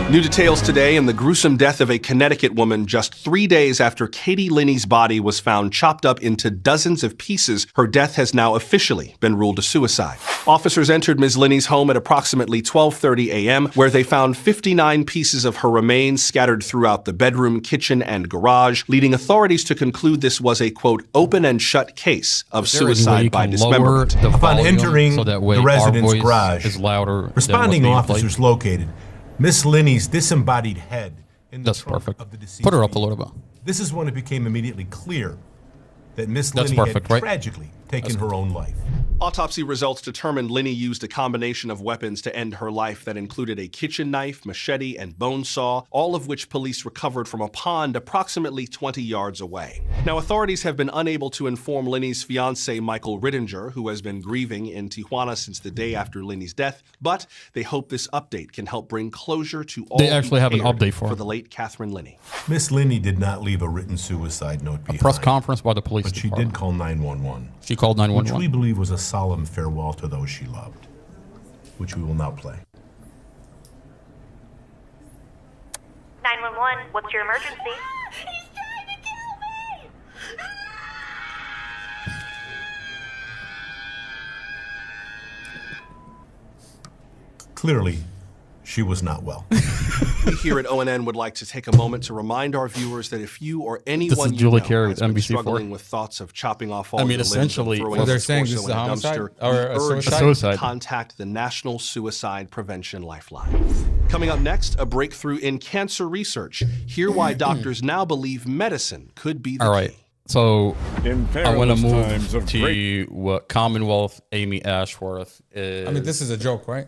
New details today in the gruesome death of a Connecticut woman just 3 days after Katie Linney's body was found chopped up into dozens of pieces. Her death has now officially been ruled a suicide. Officers entered Ms. Linney's home at approximately 12:30 a.m., where they found 59 pieces of her remains scattered throughout the bedroom, kitchen, and garage, leading authorities to conclude this was a, quote, open and shut case of suicide by dismemberment. Upon entering so that way the resident's our voice garage, is louder responding than what's being officers played. located Miss Linney's disembodied head in the That's trunk perfect. of the deceased Put her up a vehicle. little bit. This is when it became immediately clear that Miss That's Linney perfect, had right? tragically taken her own life. Autopsy results determined Linney used a combination of weapons to end her life that included a kitchen knife, machete, and bone saw, all of which police recovered from a pond approximately 20 yards away. Now, authorities have been unable to inform Linney's fiancé, Michael Rittinger, who has been grieving in Tijuana since the day after Linney's death, but they hope this update can help bring closure to all They who actually have an cared update for the late Catherine Linney. Miss Linney did not leave a written suicide note behind. Press conference by the police But she department. did call 911. She called Which 911. we believe was a solemn farewell to those she loved, which we will now play. 911, what's your emergency? He's trying to kill me! Clearly, she was not well. We here at ONN would like to take a moment to remind our viewers that if you or anyone you Julie know Carey has with been NBC4. struggling with thoughts of chopping off all I mean, your limbs and essentially, throwing well, your they're saying torso this is in a homicide dumpster, or we a urge suicide? you Suicide. to contact the National Suicide Prevention Lifeline. Coming up next, a breakthrough in cancer research. Hear why doctors now believe medicine could be the All right. key. So In I want to perilous times move of to great what Commonwealth Amy Ashworth is. I mean, this is a joke, right?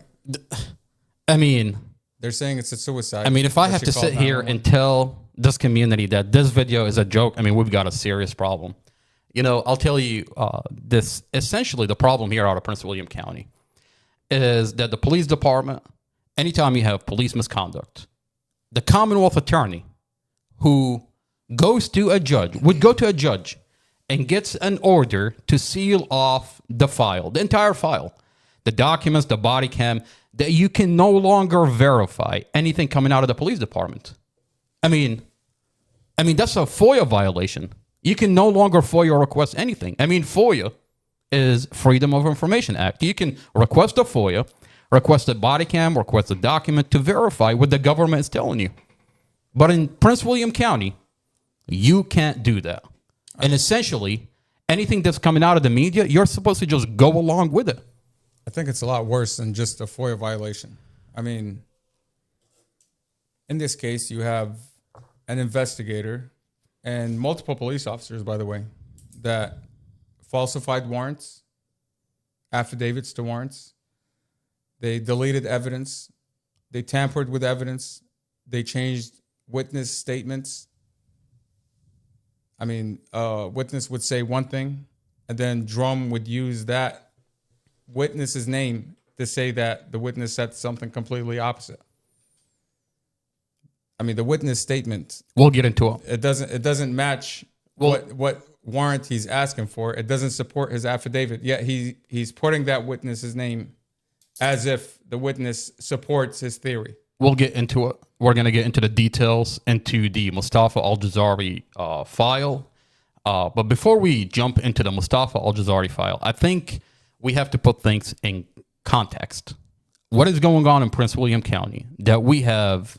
I mean, They're saying it's a suicide. if I but have she to called sit here 911. and tell this community that this video is a joke, I mean, we've got a serious problem. You know, I'll tell you this. Essentially, the problem here out of Prince William County is that the police department, anytime you have police misconduct, the Commonwealth attorney who goes to a judge, would go to a judge and gets an order to seal off the file, the entire file, the documents, the body cam, that you can no longer verify anything coming out of the police department. I mean, that's a FOIA violation. You can no longer FOIA request anything. I mean, FOIA is Freedom of Information Act. You can request a FOIA, request a body cam, request a document to verify what the government is telling you. But in Prince William County, you can't do that. And essentially, anything that's coming out of the media, you're supposed to just go along with it. I think it's a lot worse than just a FOIA violation. I mean, in this case, you have an investigator and multiple police officers, by the way, that falsified warrants, affidavits to warrants. They deleted evidence. They tampered with evidence. They changed witness statements. I mean, a witness would say one thing, and then Drum would use that witness's name to say that the witness said something completely opposite. I mean, the witness statement, We'll get into it. it doesn't match what warrant he's asking for. It doesn't support his affidavit. Yet he's putting that witness's name as if the witness supports his theory. We'll get into it. We're going to get into the details into the Mustafa Al-Jazari file. But before we jump into the Mustafa Al-Jazari file, I think we have to put things in context. What is going on in Prince William County that we have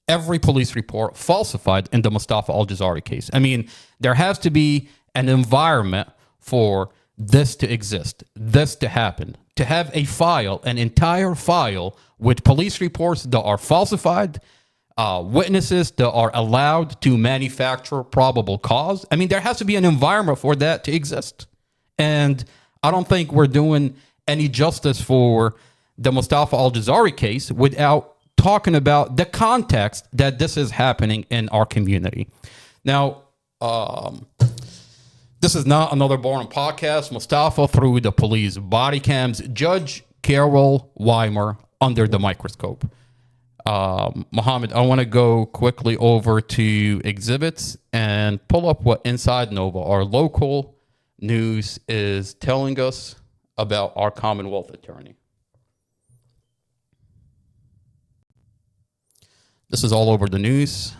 every police report falsified in the Mustafa Al-Jazari case? I mean, there has to be an environment for this to exist, this to happen, to have a file, an entire file with police reports that are falsified, witnesses that are allowed to manufacture probable cause. I mean, there has to be an environment for that to exist. And I don't think we're doing any justice for the Mustafa Al-Jazari case without talking about the context that this is happening in our community. Now, this is not another boring podcast. Mustafa through the police body cams. Judge Carol Weimer under the microscope. Mohammed, I want to go quickly over to exhibits and pull up what Inside Nova, our local news, is telling us about our Commonwealth attorney. This is all over the news.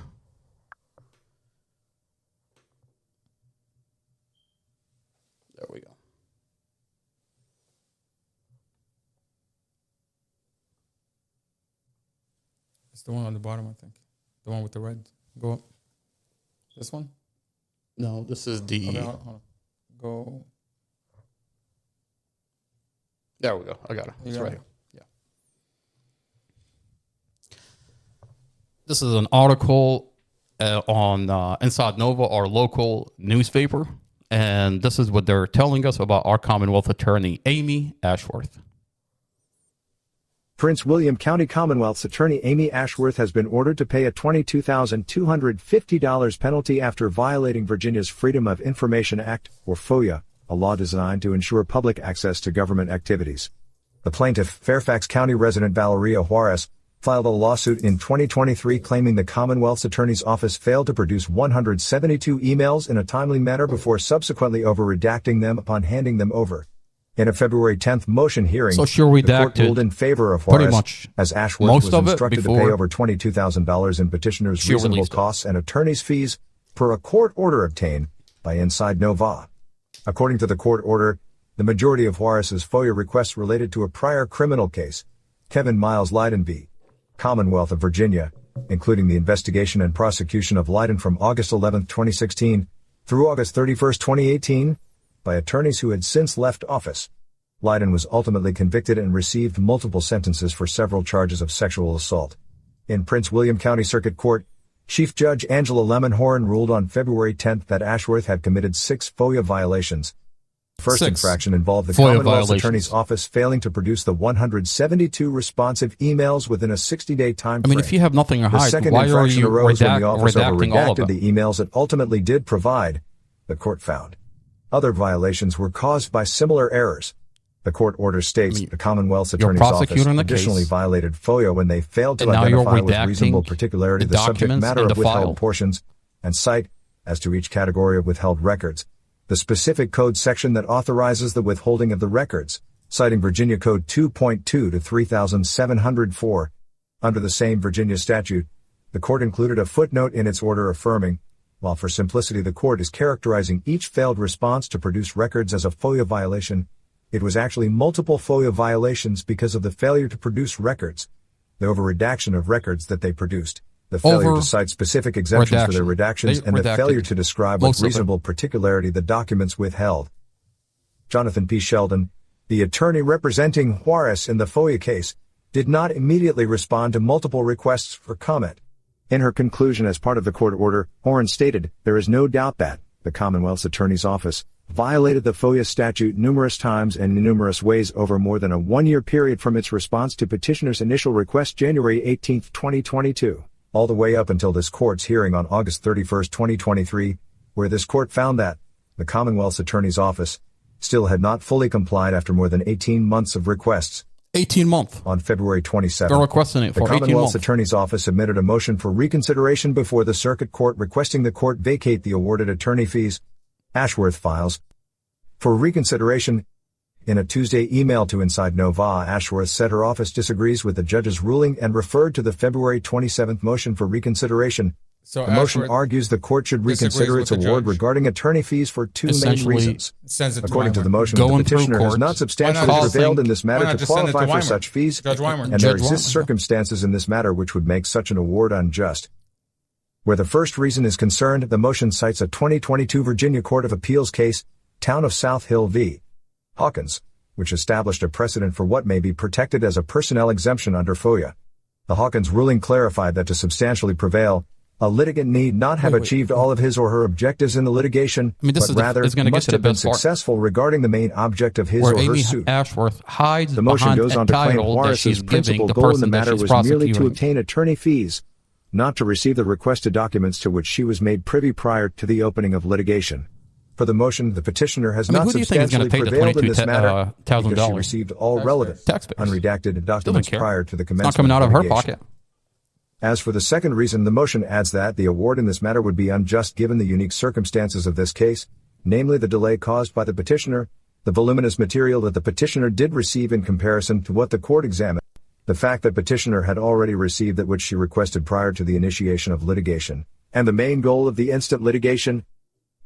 There we go. It's the one on the bottom, I think. The one with the red. Go up. This one? No, this is the. Okay, hold on. Go. There we go. I got it. It's got right it? here. Yeah. This is an article on Inside Nova, our local newspaper. And this is what they're telling us about our Commonwealth attorney, Amy Ashworth. Prince William County Commonwealth's attorney Amy Ashworth has been ordered to pay a $22,250 penalty after violating Virginia's Freedom of Information Act, or FOIA, a law designed to ensure public access to government activities. The plaintiff, Fairfax County resident Valeria Juarez, filed a lawsuit in 2023 claiming the Commonwealth's Attorney's Office failed to produce 172 emails in a timely manner before subsequently over-redacting them upon handing them over. In a February 10th motion hearing, So she the court redacted ruled in favor of pretty Juarez, much as Ashworth most was of it instructed to pay before over $22,000 in petitioner's she reasonable released it. costs and attorney's fees per a court order obtained by Inside Nova. According to the court order, the majority of Juarez's FOIA requests related to a prior criminal case, Kevin Miles Leiden v. Commonwealth of Virginia, including the investigation and prosecution of Leiden from August 11, 2016, through August 31, 2018, by attorneys who had since left office. Leiden was ultimately convicted and received multiple sentences for several charges of sexual assault. In Prince William County Circuit Court, Chief Judge Angela Lemonhorn ruled on February 10 that Ashworth had committed 6 FOIA violations. First 6 infraction involved the FOIA Commonwealth's violations. Attorney's Office failing to produce the 172 responsive emails within a 60-day time I mean, frame. if you have nothing to The hide, second why are infraction you arose when the office redacting all of over-redacted them? the emails it ultimately did provide, the court found. Other violations were caused by similar errors. The court order states the Commonwealth's you're Attorney's Office prosecuting the additionally case, violated FOIA when they failed to and now you're identify with redacting reasonable particularity the the subject documents matter in of the withheld file. portions, and cite, as to each category of withheld records, the specific code section that authorizes the withholding of the records, citing Virginia Code 2.2 to 3704. Under the same Virginia statute, the court included a footnote in its order affirming, while for simplicity the court is characterizing each failed response to produce records as a FOIA violation, it was actually multiple FOIA violations because of the failure to produce records, the over-redaction of records that they produced, the failure to cite specific exemptions for their redactions, and the failure to describe with reasonable particularity the documents withheld. Jonathan P. Sheldon, the attorney representing Juarez in the FOIA case, did not immediately respond to multiple requests for comment. In her conclusion as part of the court order, Horan stated, "There is no doubt that the Commonwealth's Attorney's Office violated the FOIA statute numerous times and in numerous ways over more than a one-year period from its response to petitioner's initial request January 18, 2022, all the way up until this court's hearing on August 31, 2023, where this court found that the Commonwealth's Attorney's Office still had not fully complied after more than 18 months of requests." 18 months. On February 27, They're requesting it the for 18 Commonwealth's months. Attorney's Office submitted a motion for reconsideration before the Circuit Court requesting the court vacate the awarded attorney fees. Ashworth files for reconsideration. In a Tuesday email to Inside Nova, Ashworth said her office disagrees with the judge's ruling and referred to the February 27 motion for reconsideration. So The motion Ashworth argues the court should disagrees reconsider its with the award judge. regarding attorney fees for 2 main Essentially, reasons. sends it to According to the Weimer. motion, the Going through petitioner has court. not substantially Why not prevailed just- in this why matter not to just send it to qualify for Weimer? such fees, Judge Weimer. and there Judge exist Weimer. circumstances in this matter which would make such an award unjust. Where the first reason is concerned, the motion cites a 2022 Virginia Court of Appeals case, Town of South Hill v. Hawkins, which established a precedent for what may be protected as a personnel exemption under FOIA. The Hawkins ruling clarified that to substantially prevail, a litigant need not have Wait. achieved all of his or her objectives in the litigation, I mean, this but is the- rather it's gonna get must to the have been best part. successful regarding the main object of his Where or her Amy suit. Ashworth hides The motion behind goes a on to claim title that she's Juarez's giving principal the goal in the person that matter she's was merely to prosecuting. obtain attorney fees, not to receive the requested documents to which she was made privy prior to the opening of litigation. For the motion, the petitioner has I mean, not who do you think is substantially gonna pay the prevailed in this matter because she $22,000? received all relevant, Taxpayers. unredacted documents care. prior to the It's commencement not coming out of her litigation. pocket. As for the second reason, the motion adds that the award in this matter would be unjust given the unique circumstances of this case, namely the delay caused by the petitioner, the voluminous material that the petitioner did receive in comparison to what the court examined, the fact that petitioner had already received that which she requested prior to the initiation of litigation, and the main goal of the instant litigation.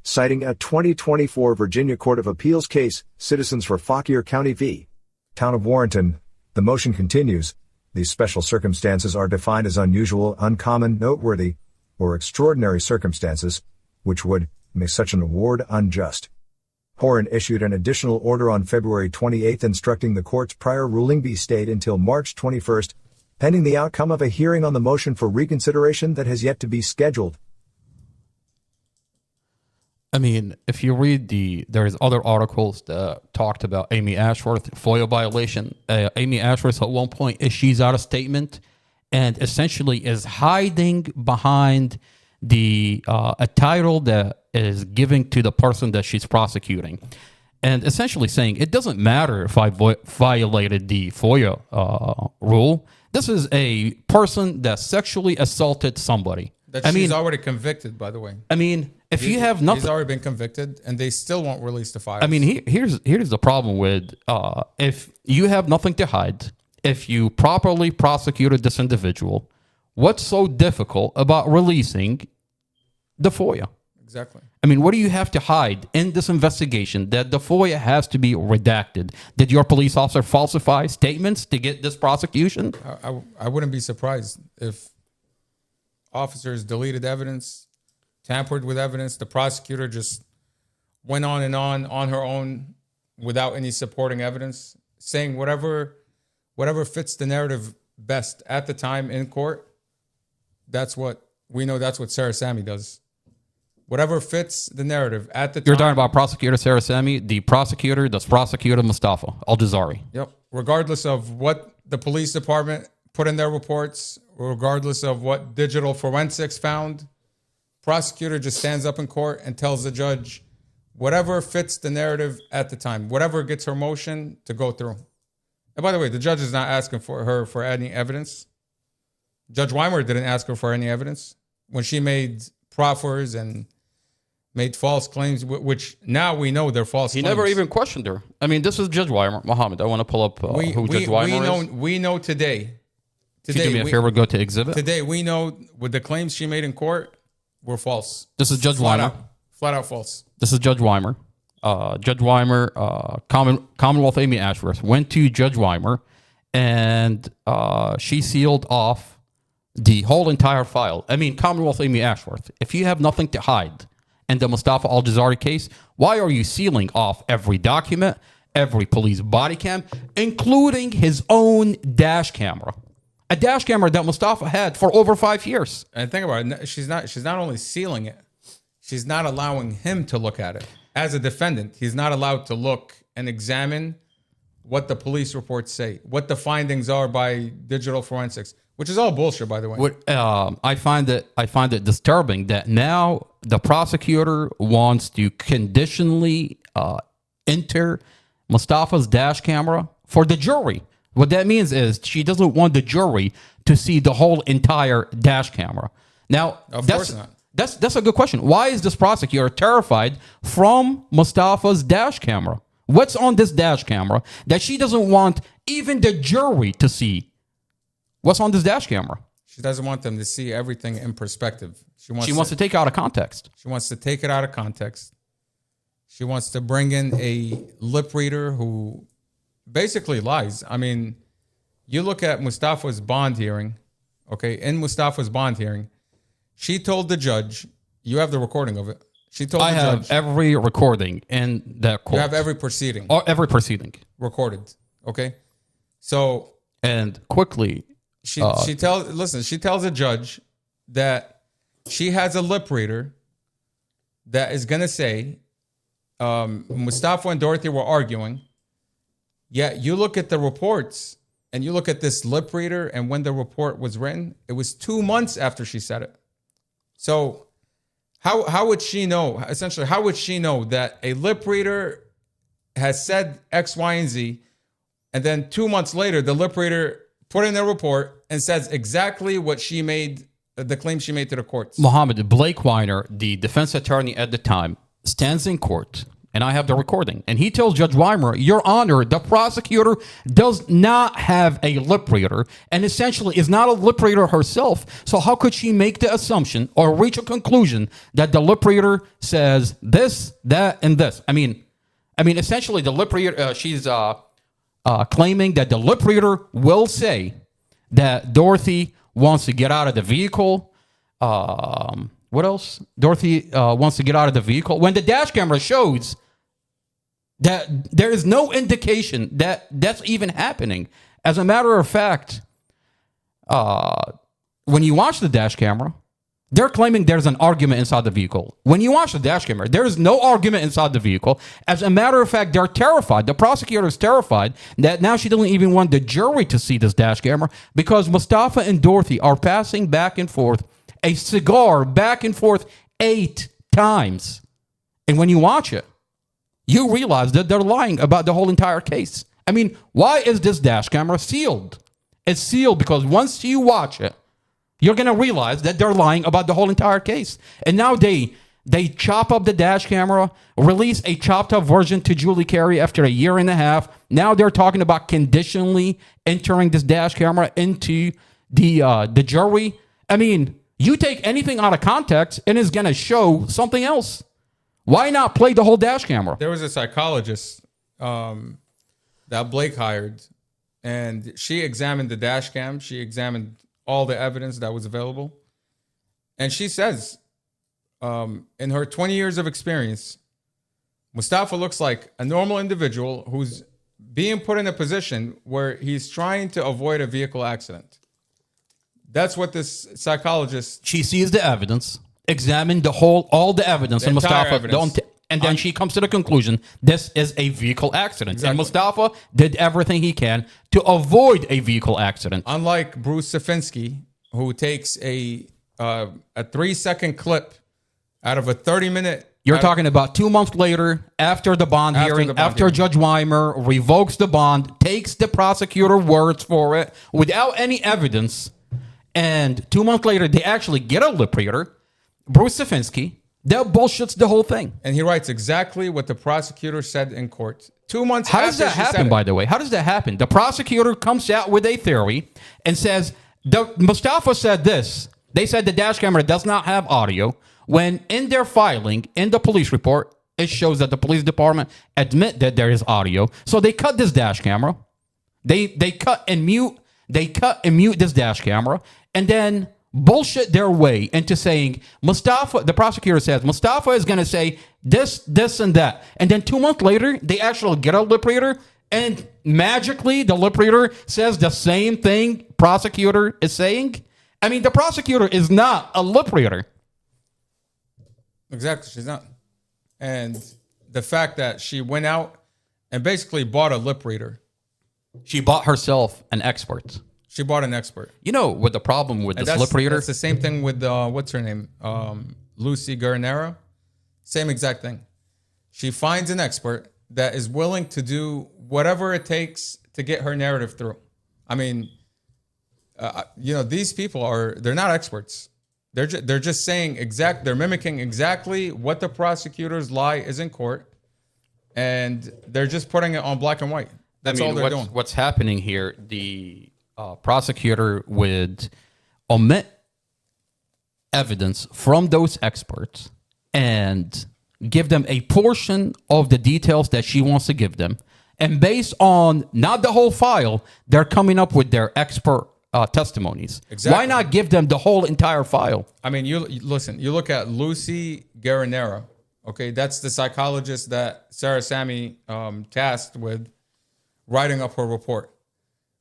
Citing a 2024 Virginia Court of Appeals case, Citizens for Fauquier County v. Town of Warrenton, the motion continues. These special circumstances are defined as unusual, uncommon, noteworthy, or extraordinary circumstances, which would make such an award unjust. Horan issued an additional order on February 28 instructing the court's prior ruling be stayed until March 21, pending the outcome of a hearing on the motion for reconsideration that has yet to be scheduled. I mean, if you read there's other articles that talked about Amy Ashworth, FOIA violation. Amy Ashworth at one point issues out a statement and essentially is hiding behind a title that is given to the person that she's prosecuting. And essentially saying, it doesn't matter if I violated the FOIA rule. This is a person that sexually assaulted somebody. That she's already convicted, by the way. I mean, if you have nothing, he's already been convicted, and they still won't release the files. I mean, here's the problem with if you have nothing to hide, if you properly prosecuted this individual, what's so difficult about releasing the FOIA? Exactly. I mean, what do you have to hide in this investigation that the FOIA has to be redacted? Did your police officer falsify statements to get this prosecution? I wouldn't be surprised if officers deleted evidence, tampered with evidence. The prosecutor just went on and on her own without any supporting evidence, saying whatever fits the narrative best at the time in court. That's what we know. That's what Sarah Sammy does. Whatever fits the narrative at the time. You're talking about Prosecutor Sarah Sammy, the prosecutor that's prosecuted Mustafa Al-Jazari. Yep. Regardless of what the police department put in their reports, regardless of what digital forensics found, prosecutor just stands up in court and tells the judge whatever fits the narrative at the time, whatever gets her motion to go through. And by the way, the judge is not asking for her for any evidence. Judge Weimer didn't ask her for any evidence when she made proffers and made false claims, which now we know they're false claims. He never even questioned her. I mean, this is Judge Weimer. Mohammed, I want to pull up who Judge Weimer is. We know today. If you do me a favor, go to exhibit. Today, we know with the claims she made in court were false. This is Judge Weimer. Flat out false. This is Judge Weimer. Judge Weimer, Commonwealth Amy Ashworth, went to Judge Weimer, and she sealed off the whole entire file. I mean, Commonwealth Amy Ashworth, if you have nothing to hide in the Mustafa Al-Jazari case, why are you sealing off every document, every police body cam, including his own dash camera? A dash camera that Mustafa had for over 5 years. And think about it, she's not only sealing it, she's not allowing him to look at it. As a defendant, he's not allowed to look and examine what the police reports say, what the findings are by digital forensics, which is all bullshit, by the way. I find it disturbing that now the prosecutor wants to conditionally enter Mustafa's dash camera for the jury. What that means is she doesn't want the jury to see the whole entire dash camera. Now, of course not. That's a good question. Why is this prosecutor terrified from Mustafa's dash camera? What's on this dash camera that she doesn't want even the jury to see? What's on this dash camera? She doesn't want them to see everything in perspective. She wants to take it out of context. She wants to take it out of context. She wants to bring in a lip reader who basically lies. I mean, you look at Mustafa's bond hearing, okay? In Mustafa's bond hearing, she told the judge, you have the recording of it. She told the judge. I have every recording in that court. You have every proceeding. Every proceeding. Recorded, okay? So. And quickly. She tells the judge that she has a lip reader that is going to say, Mustafa and Dorothy were arguing. Yet you look at the reports and you look at this lip reader and when the report was written, it was 2 months after she said it. So how would she know, essentially, how would she know that a lip reader has said X, Y, and Z, and then 2 months later, the lip reader put in their report and says exactly what she made, the claim she made to the courts? Mohammed, Blake Weiner, the defense attorney at the time, stands in court and I have the recording, and he tells Judge Weimer, Your Honor, the prosecutor does not have a lip reader and essentially is not a lip reader herself. So how could she make the assumption or reach a conclusion that the lip reader says this, that, and this? I mean, essentially the lip reader, she's claiming that the lip reader will say that Dorothy wants to get out of the vehicle. What else? Dorothy wants to get out of the vehicle. When the dash camera shows that there is no indication that that's even happening. As a matter of fact, when you watch the dash camera, they're claiming there's an argument inside the vehicle. When you watch the dash camera, there is no argument inside the vehicle. As a matter of fact, they're terrified. The prosecutor is terrified that now she doesn't even want the jury to see this dash camera because Mustafa and Dorothy are passing back and forth a cigar back and forth 8 times. And when you watch it, you realize that they're lying about the whole entire case. I mean, why is this dash camera sealed? It's sealed because once you watch it, you're going to realize that they're lying about the whole entire case. And now they chop up the dash camera, release a chopped up version to Julie Carey after a year and a half. Now they're talking about conditionally entering this dash camera into the jury. I mean, you take anything out of context and it's going to show something else. Why not play the whole dash camera? There was a psychologist that Blake hired, and she examined the dash cam. She examined all the evidence that was available. And she says, in her 20 years of experience, Mustafa looks like a normal individual who's being put in a position where he's trying to avoid a vehicle accident. That's what this psychologist... She sees the evidence, examined all the evidence, and Mustafa evidence. and then she comes to the conclusion this is a vehicle accident. Exactly. And Mustafa did everything he can to avoid a vehicle accident. Unlike Bruce Safinsky, who takes a 3-second clip out of a 30-minute... You're talking about 2 months later, after the bond hearing, after Judge Weimer revokes the bond, takes the prosecutor words for it without any evidence, and 2 months later, they actually get a lip reader, Bruce Safinsky, that bullshits the whole thing. And he writes exactly what the prosecutor said in court. 2 months How after does that she happen, said it. by the way? How does that happen? The prosecutor comes out with a theory and says, Mustafa said this. They said the dash camera does not have audio. When in their filing, in the police report, it shows that the police department admit that there is audio. So they cut this dash camera. They cut and mute this dash camera, and then bullshit their way into saying Mustafa, the prosecutor says, Mustafa is going to say this, and that. And then 2 months later, they actually get a lip reader, and magically the lip reader says the same thing prosecutor is saying. I mean, the prosecutor is not a lip reader. Exactly, she's not. And the fact that she went out and basically bought a lip reader. She bought herself an expert. She bought an expert. You know what the problem with this lip reader? That's the same thing with, what's her name? Lucy Guernera. Same exact thing. She finds an expert that is willing to do whatever it takes to get her narrative through. I mean, these people they're not experts. They're just saying they're mimicking exactly what the prosecutor's lie is in court, and they're just putting it on black and white. That's all they're doing. What's happening here, the prosecutor would omit evidence from those experts and give them a portion of the details that she wants to give them. And based on not the whole file, they're coming up with their expert testimonies. Exactly. Why not give them the whole entire file? I mean, you look at Lucy Guernera. Okay, that's the psychologist that Sarah Sammy tasked with writing up her report.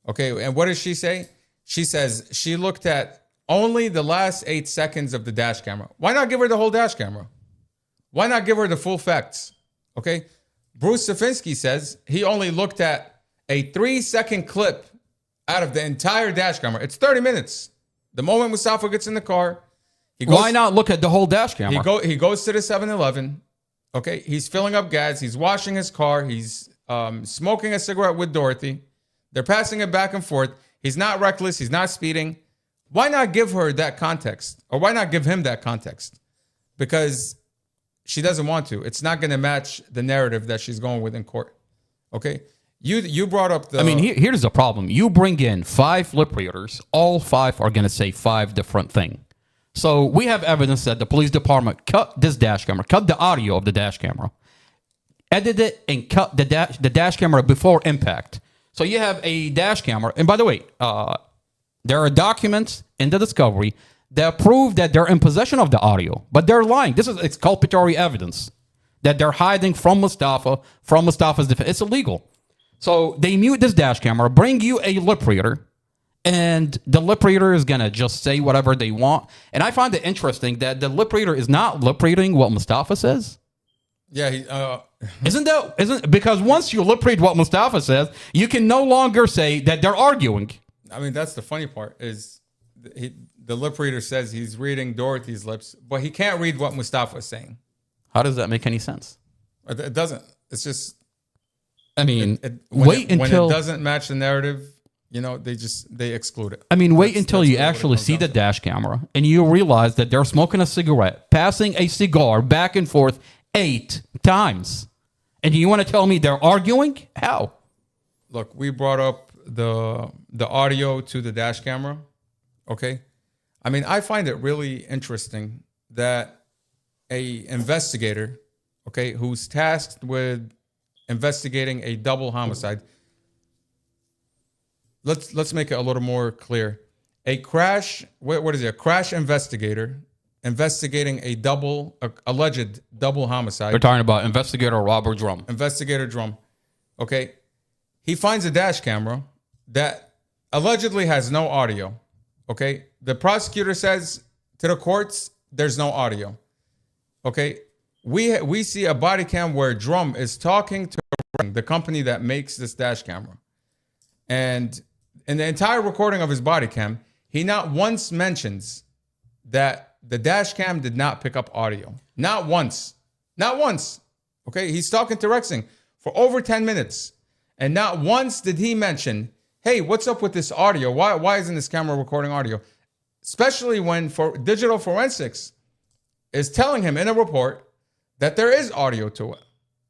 Okay, and what does she say? She says she looked at only the last 8 seconds of the dash camera. Why not give her the whole dash camera? Why not give her the full facts? Okay, Bruce Safinsky says he only looked at a 3-second clip out of the entire dash camera. It's 30 minutes. The moment Mustafa gets in the car, why not look at the whole dash camera? He goes to the 7-Eleven. Okay, he's filling up gas. He's washing his car. He's smoking a cigarette with Dorothy. They're passing it back and forth. He's not reckless. He's not speeding. Why not give her that context? Or why not give him that context? Because she doesn't want to. It's not going to match the narrative that she's going with in court. Okay? You brought up the... I mean, here's the problem. You bring in 5 lip readers. All 5 are going to say 5 different things. So we have evidence that the police department cut this dash camera, cut the audio of the dash camera, edited it, and cut the dash camera before impact. So you have a dash camera. And by the way, there are documents in the discovery that prove that they're in possession of the audio, but they're lying. This is exculpatory evidence that they're hiding from Mustafa, from Mustafa's defense. It's illegal. So they mute this dash camera, bring you a lip reader, and the lip reader is going to just say whatever they want. And I find it interesting that the lip reader is not lip reading what Mustafa says. Yeah, Isn't because once you lip read what Mustafa says, you can no longer say that they're arguing. I mean, that's the funny part is the lip reader says he's reading Dorothy's lips, but he can't read what Mustafa is saying. How does that make any sense? It doesn't. It's just... I mean, when it doesn't match the narrative, they exclude it. I mean, wait until you actually see the dash camera and you realize that they're smoking a cigarette, passing a cigar back and forth 8 times. And you want to tell me they're arguing? How? Look, we brought up the audio to the dash camera. Okay. I mean, I find it really interesting that a investigator, okay, who's tasked with investigating a double homicide. Let's make it a little more clear. A crash, what is it? A crash investigator investigating a alleged double homicide. We're talking about investigator Robert Drum. Investigator Drum. Okay. He finds a dash camera that allegedly has no audio. Okay. The prosecutor says to the courts, there's no audio. Okay. We see a body cam where Drum is talking to the company that makes this dash camera. And in the entire recording of his body cam, he not once mentions that the dash cam did not pick up audio. Not once. Not once. Okay, he's talking to Rexing for over 10 minutes. And not once did he mention, hey, what's up with this audio? Why isn't this camera recording audio? Especially when digital forensics is telling him in a report that there is audio to it.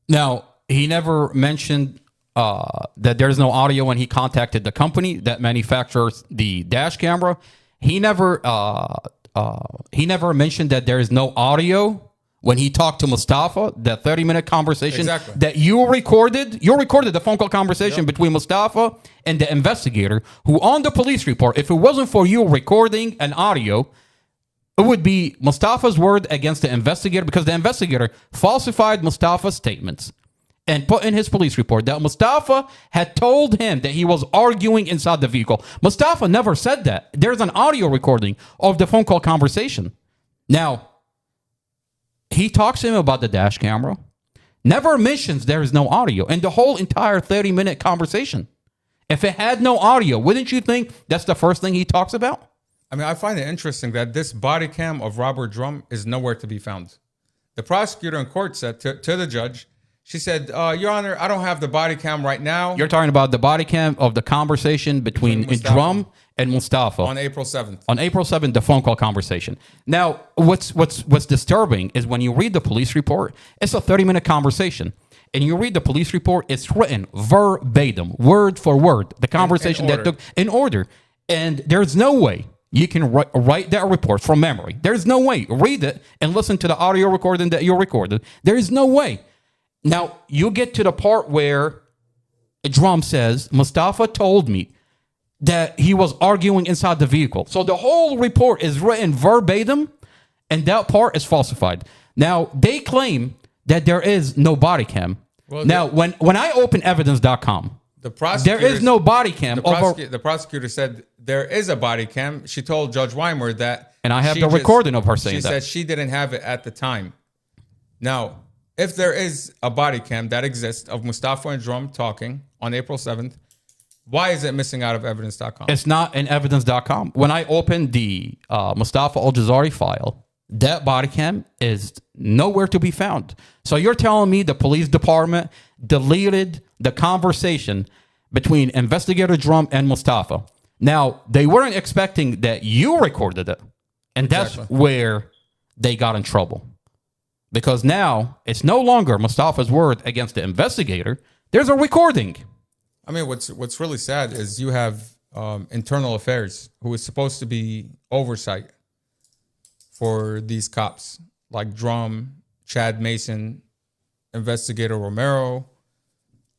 Now, he never mentioned that there's no audio when he contacted the company that manufactures the dash camera. He never mentioned that there is no audio when he talked to Mustafa, that 30-minute conversation that you recorded. You recorded the phone call conversation between Mustafa and the investigator, who on the police report, if it wasn't for you recording an audio, it would be Mustafa's word against the investigator, because the investigator falsified Mustafa's statements and put in his police report that Mustafa had told him that he was arguing inside the vehicle. Mustafa never said that. There's an audio recording of the phone call conversation. Now, he talks to him about the dash camera, never mentions there is no audio in the whole entire 30-minute conversation. If it had no audio, wouldn't you think that's the first thing he talks about? I mean, I find it interesting that this body cam of Robert Drum is nowhere to be found. The prosecutor in court said to the judge, she said, Your Honor, I don't have the body cam right now. You're talking about the body cam of the conversation between Drum and Mustafa. On April 7th. On April 7th, the phone call conversation. Now, what's disturbing is when you read the police report, it's a 30-minute conversation. And you read the police report, it's written verbatim, word for word, the conversation that took in order. And there's no way you can write that report from memory. There's no way. Read it and listen to the audio recording that you recorded. There is no way. Now, you get to the part where Drum says, Mustafa told me that he was arguing inside the vehicle. So the whole report is written verbatim, and that part is falsified. Now, they claim that there is no body cam. Well, now, when I open evidence.com, there is no body cam. The prosecutor said there is a body cam. She told Judge Weimer that. And I have the recording of her saying that. She said she didn't have it at the time. Now, if there is a body cam that exists of Mustafa and Drum talking on April 7th, why is it missing out of evidence.com? It's not in evidence.com. When I open the Mustafa Al-Jazari file, that body cam is nowhere to be found. So you're telling me the police department deleted the conversation between Investigator Drum and Mustafa. Now, they weren't expecting that you recorded it. And that's where they got in trouble. because now it's no longer Mustafa's word against the investigator. There's a recording. I mean, what's really sad is you have internal affairs who is supposed to be oversight for these cops like Drum, Chad Mason, Investigator Romero,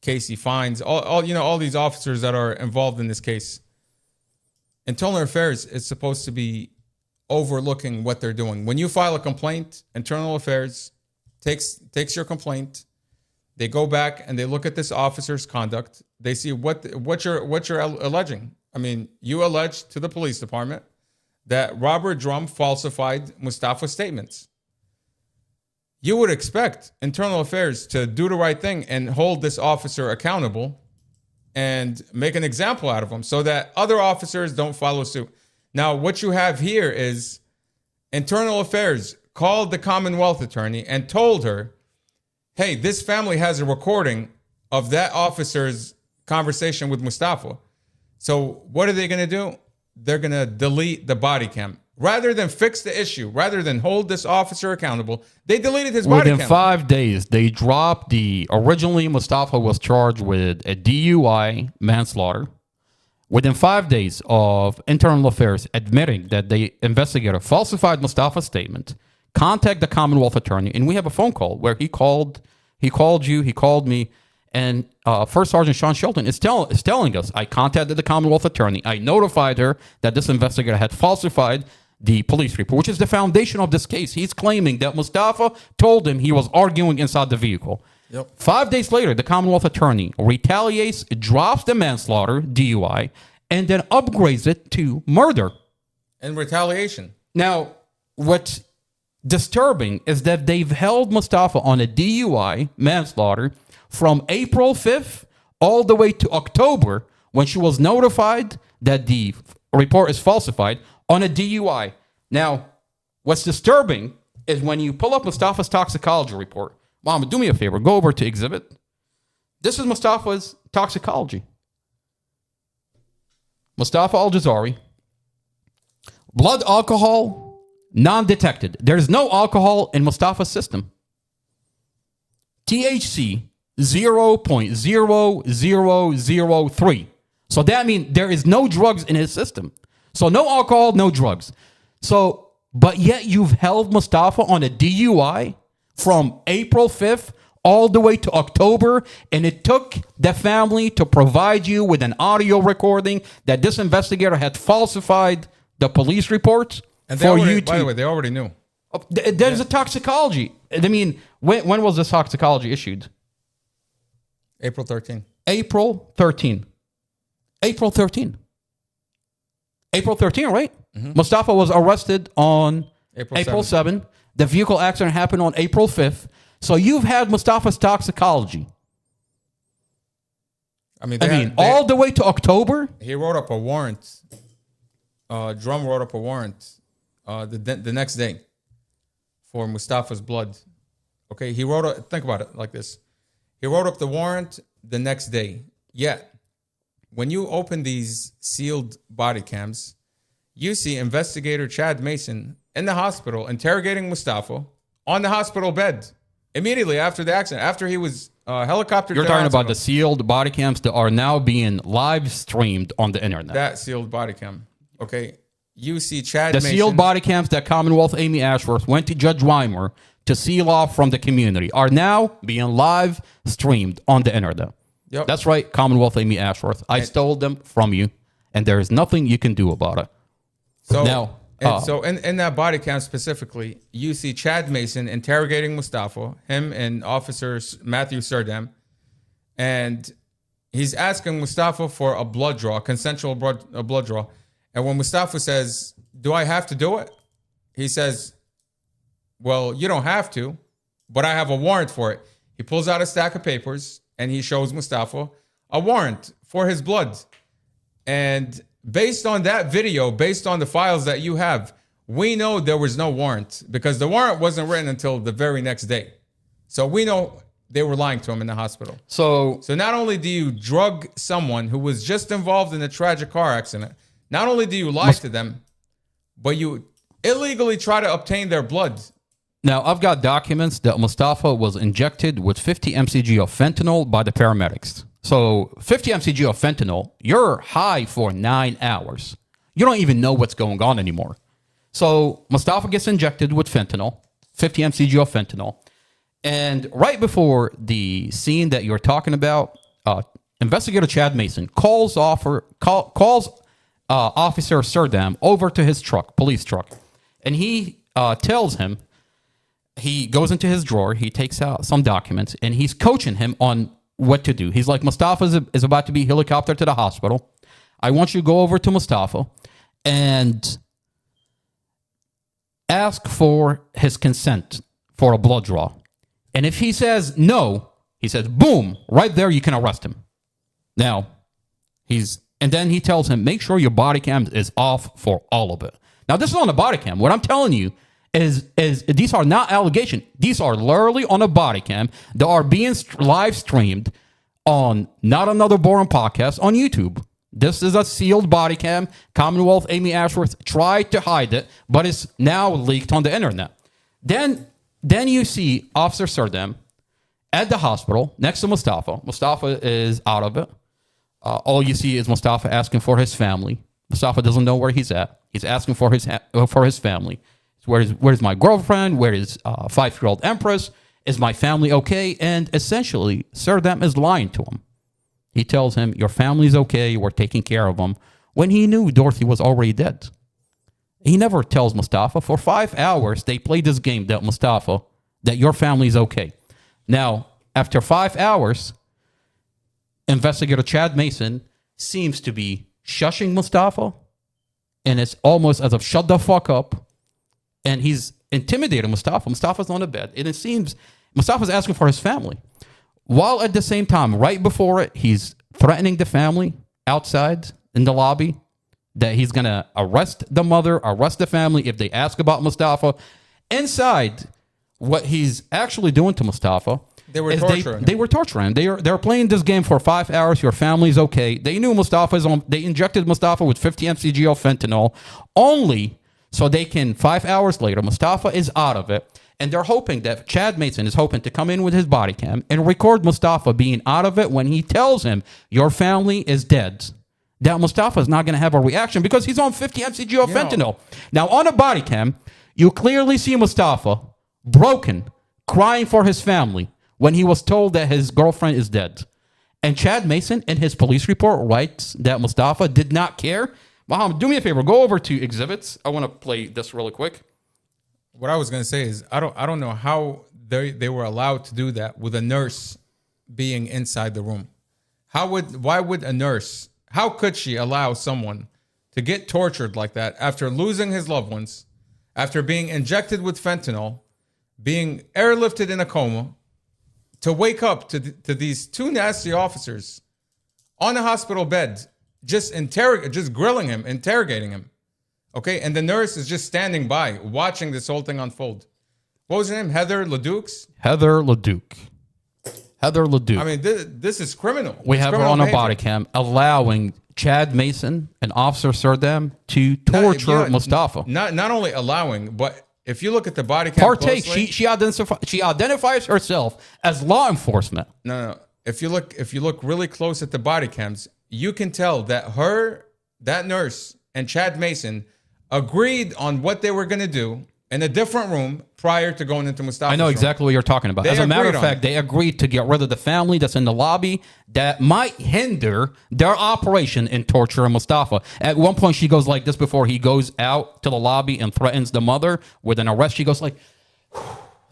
Casey Fines, all these officers that are involved in this case. Internal affairs is supposed to be overlooking what they're doing. When you file a complaint, internal affairs takes your complaint. They go back and they look at this officer's conduct. They see what you're alleging. I mean, you allege to the police department that Robert Drum falsified Mustafa's statements. You would expect internal affairs to do the right thing and hold this officer accountable and make an example out of him so that other officers don't follow suit. Now, what you have here is internal affairs called the Commonwealth attorney and told her, hey, this family has a recording of that officer's conversation with Mustafa. So what are they going to do? They're going to delete the body cam. Rather than fix the issue, rather than hold this officer accountable, they deleted his body cam. Within 5 days, they dropped originally Mustafa was charged with a DUI manslaughter. Within 5 days of internal affairs admitting that the investigator falsified Mustafa's statement, contact the Commonwealth attorney, and we have a phone call where he called you, he called me, and First Sergeant Sean Shelton is telling us, I contacted the Commonwealth attorney. I notified her that this investigator had falsified the police report, which is the foundation of this case. He's claiming that Mustafa told him he was arguing inside the vehicle. Yep. 5 days later, the Commonwealth attorney retaliates, drops the manslaughter, DUI, and then upgrades it to murder. In retaliation. Now, what's disturbing is that they've held Mustafa on a DUI manslaughter from April 5th all the way to October when she was notified that the report is falsified on a DUI. Now, what's disturbing is when you pull up Mustafa's toxicology report. Mom, do me a favor. Go over to exhibit. This is Mustafa's toxicology. Mustafa Al-Jazari. Blood alcohol, non-detected. There's no alcohol in Mustafa's system. THC, 0.0003. So that means there is no drugs in his system. So no alcohol, no drugs. So, but yet you've held Mustafa on a DUI from April 5th all the way to October, and it took the family to provide you with an audio recording that this investigator had falsified the police reports. And they already, by the way, they already knew. There's a toxicology. I mean, when was this toxicology issued? April 13. April 13. April 13. April 13, right? Mm-hmm. Mustafa was arrested on April 7. The vehicle accident happened on April 5th. So you've had Mustafa's toxicology. I mean, all the way to October? He wrote up a warrant. Drum wrote up a warrant the next day for Mustafa's blood. Okay, think about it like this. He wrote up the warrant the next day. Yet, when you open these sealed body cams, you see investigator Chad Mason in the hospital interrogating Mustafa on the hospital bed immediately after the accident, after he was helicoptered. You're talking about the sealed body cams that are now being live streamed on the internet. That sealed body cam. Okay. You see Chad The Mason. sealed body cams that Commonwealth Amy Ashworth went to Judge Weimer to seal off from the community are now being live streamed on the internet. Yep. That's right, Commonwealth Amy Ashworth. I stole them from you, and there is nothing you can do about it. So in that body cam specifically, you see Chad Mason interrogating Mustafa, him and Officer Matthew Surdam, and he's asking Mustafa for a blood draw, consensual blood draw. And when Mustafa says, "Do I have to do it?" he says, "Well, you don't have to, but I have a warrant for it." He pulls out a stack of papers and he shows Mustafa a warrant for his blood. And based on that video, based on the files that you have, we know there was no warrant because the warrant wasn't written until the very next day. So we know they were lying to him in the hospital. So not only do you drug someone who was just involved in a tragic car accident, not only do you lie to them, but you illegally try to obtain their blood Now, I've got documents that Mustafa was injected with 50 mcg of fentanyl by the paramedics. So 50 mcg of fentanyl, you're high for 9 hours. You don't even know what's going on anymore. So Mustafa gets injected with fentanyl, 50 mcg of fentanyl. And right before the scene that you're talking about, investigator Chad Mason calls Officer Surdam over to his truck, police truck. And he tells him, he goes into his drawer, he takes out some documents, and he's coaching him on what to do. He's like, Mustafa is about to be helicoptered to the hospital. I want you to go over to Mustafa and ask for his consent for a blood draw. And if he says no, he says, boom, right there, you can arrest him. Now, and then he tells him, make sure your body cam is off for all of it. Now, this is on a body cam. What I'm telling you is these are not allegations. These are literally on a body cam that are being live streamed on Not Another Boring Podcast on YouTube. This is a sealed body cam. Commonwealth Amy Ashworth tried to hide it, but it's now leaked on the internet. Then you see Officer Surdam at the hospital next to Mustafa. Mustafa is out of it. All you see is Mustafa asking for his family. Mustafa doesn't know where he's at. He's asking for his family. Where's my girlfriend? Where is 5-year-old Empress? Is my family okay? And essentially, Surdam is lying to him. He tells him, your family's okay, we're taking care of them, when he knew Dorothy was already dead. He never tells Mustafa. For 5 hours, they played this game that Mustafa, that your family's okay. Now, after 5 hours, investigator Chad Mason seems to be shushing Mustafa, and it's almost as if shut the fuck up. And he's intimidating Mustafa. Mustafa's on the bed. And it seems Mustafa's asking for his family. While at the same time, right before it, he's threatening the family outside in the lobby that he's going to arrest the mother, arrest the family if they ask about Mustafa. Inside, what he's actually doing to Mustafa, They were torturing him. They were torturing him. They're playing this game for 5 hours. Your family's okay. They knew Mustafa's on. They injected Mustafa with 50 mcg of fentanyl only so they can, 5 hours later, Mustafa is out of it. And they're hoping that Chad Mason is hoping to come in with his body cam and record Mustafa being out of it when he tells him your family is dead. That Mustafa is not going to have a reaction because he's on 50 mcg of fentanyl. Now, on a body cam, you clearly see Mustafa broken, crying for his family when he was told that his girlfriend is dead. And Chad Mason, in his police report, writes that Mustafa did not care. Mohammed, do me a favor. Go over to exhibits. I want to play this really quick. What I was going to say is I don't know how they were allowed to do that with a nurse being inside the room. Why would a nurse, how could she allow someone to get tortured like that after losing his loved ones, after being injected with fentanyl, being airlifted in a coma, to wake up to these two nasty officers on a hospital bed, just grilling him, interrogating him. Okay, and the nurse is just standing by, watching this whole thing unfold. What was her name? Heather LeDuc? Heather LeDuc. I mean, this is criminal. We have her on a body cam allowing Chad Mason and Officer Surdam to torture Mustafa. Not only allowing, but if you look at the body cam closely, she identifies herself as law enforcement. No. If you look really close at the body cams, you can tell that that nurse and Chad Mason agreed on what they were going to do in a different room prior to going into Mustafa's I know room. Exactly what you're talking about. As a matter of fact, they agreed to get rid of the family that's in the lobby that might hinder their operation in torturing Mustafa. At one point, she goes like this before he goes out to the lobby and threatens the mother with an arrest. She goes like,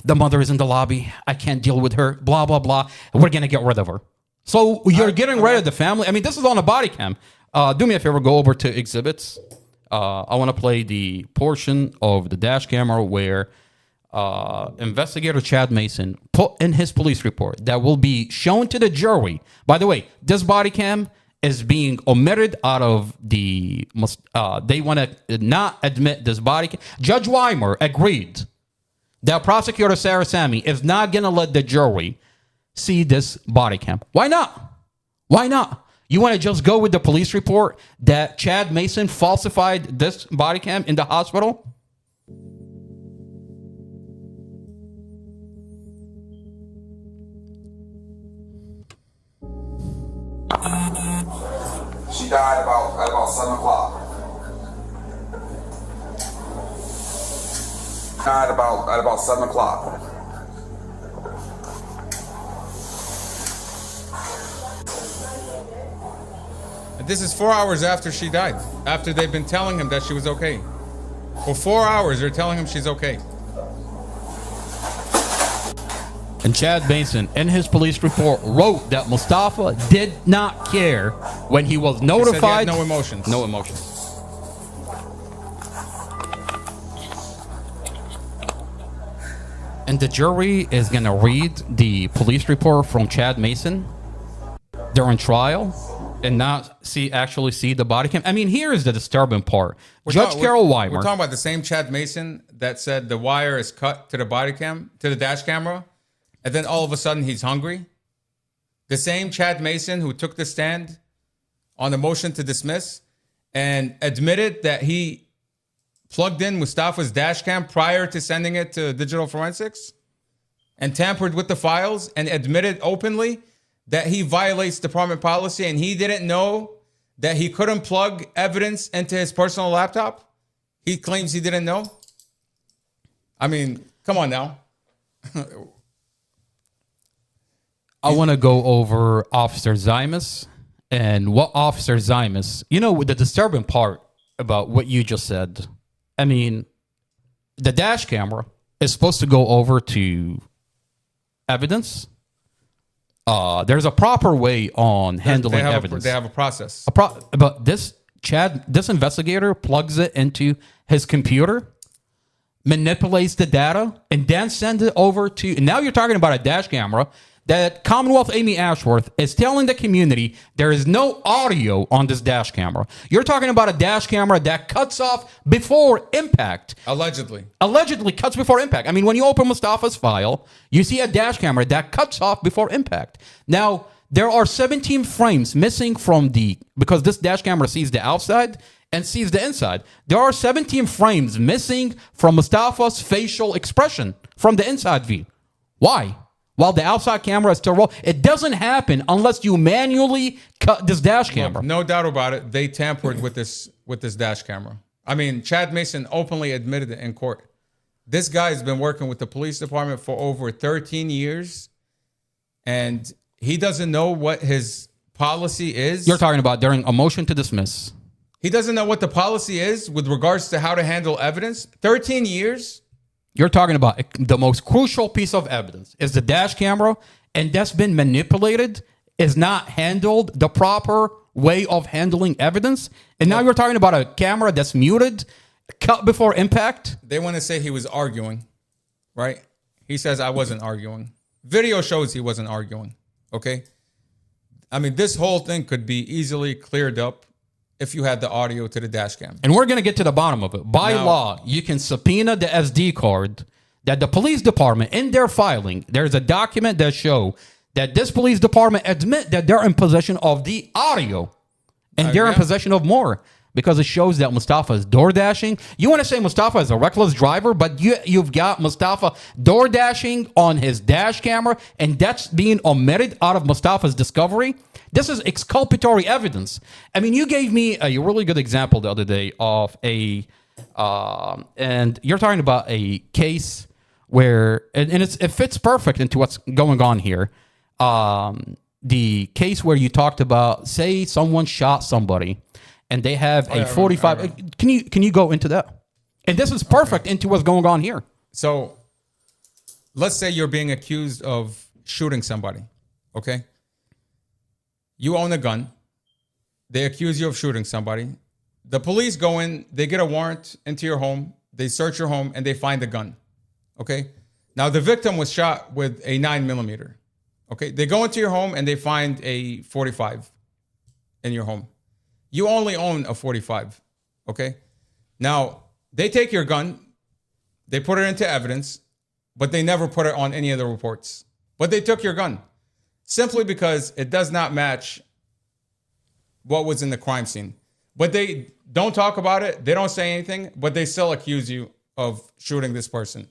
the mother is in the lobby. I can't deal with her. Blah, blah, blah. We're going to get rid of her. So you're getting rid of the family. I mean, this is on a body cam. Do me a favor. Go over to exhibits. I want to play the portion of the dash camera where investigator Chad Mason put in his police report that will be shown to the jury. By the way, this body cam is being omitted out of the... they want to not admit this body cam. Judge Weimer agreed that prosecutor Sarah Sammy is not going to let the jury see this body cam. Why not? Why not? You want to just go with the police report that Chad Mason falsified this body cam in the hospital? She died at about 7 o'clock. Died at about 7 o'clock. And this is 4 hours after she died. After they've been telling him that she was okay. For 4 hours, they're telling him she's okay. And Chad Mason, in his police report, wrote that Mustafa did not care when he was notified. He said he had no emotions. No emotions. And the jury is going to read the police report from Chad Mason during trial and not actually see the body cam. I mean, here is the disturbing part. Judge Carol Weimer. We're talking about the same Chad Mason that said the wire is cut to the body cam, to the dash camera, and then all of a sudden he's hungry. The same Chad Mason who took the stand on the motion to dismiss and admitted that he plugged in Mustafa's dash cam prior to sending it to digital forensics and tampered with the files and admitted openly that he violates department policy and he didn't know that he couldn't plug evidence into his personal laptop. He claims he didn't know. I mean, come on now. I want to go over Officer Zymus and what Officer Zymus, with the disturbing part about what you just said. I mean, the dash camera is supposed to go over to evidence. There's a proper way on handling evidence. They have a process. But this investigator plugs it into his computer, manipulates the data, and then sends it over to. And now you're talking about a dash camera that Commonwealth Amy Ashworth is telling the community there is no audio on this dash camera. You're talking about a dash camera that cuts off before impact. Allegedly cuts before impact. I mean, when you open Mustafa's file, you see a dash camera that cuts off before impact. Now, there are 17 frames missing because this dash camera sees the outside and sees the inside. There are 17 frames missing from Mustafa's facial expression from the inside view. Why? While the outside camera is still rolling. It doesn't happen unless you manually cut this dash camera. Look, no doubt about it. They tampered with this dash camera. I mean, Chad Mason openly admitted it in court. This guy's been working with the police department for over 13 years, and he doesn't know what his policy is. You're talking about during a motion to dismiss. He doesn't know what the policy is with regards to how to handle evidence. 13 years. You're talking about the most crucial piece of evidence is the dash camera, and that's been manipulated, is not handled the proper way of handling evidence. And now you're talking about a camera that's muted, cut before impact. They want to say he was arguing, right? He says, I wasn't arguing. Video shows he wasn't arguing, okay? I mean, this whole thing could be easily cleared up if you had the audio to the dash cam. And we're going to get to the bottom of it. By law, you can subpoena the SD card that the police department, in their filing, there's a document that show that this police department admit that they're in possession of the audio. And they're in possession of more because it shows that Mustafa is door dashing. You want to say Mustafa is a reckless driver, but you've got Mustafa door dashing on his dash camera, and that's being omitted out of Mustafa's discovery. This is exculpatory evidence. I mean, you gave me a really good example the other day of and you're talking about a case where, and it fits perfect into what's going on here. The case where you talked about, say someone shot somebody and they have a 45. Can you go into that? And this is perfect into what's going on here. So let's say you're being accused of shooting somebody, okay? You own a gun. They accuse you of shooting somebody. The police go in, they get a warrant into your home, they search your home, and they find a gun, okay? Now, the victim was shot with a 9mm, okay? They go into your home, and they find a 45 in your home. You only own a 45, okay? Now, they take your gun, they put it into evidence, but they never put it on any of the reports. But they took your gun. Simply because it does not match what was in the crime scene. But they don't talk about it. They don't say anything, but they still accuse you of shooting this person.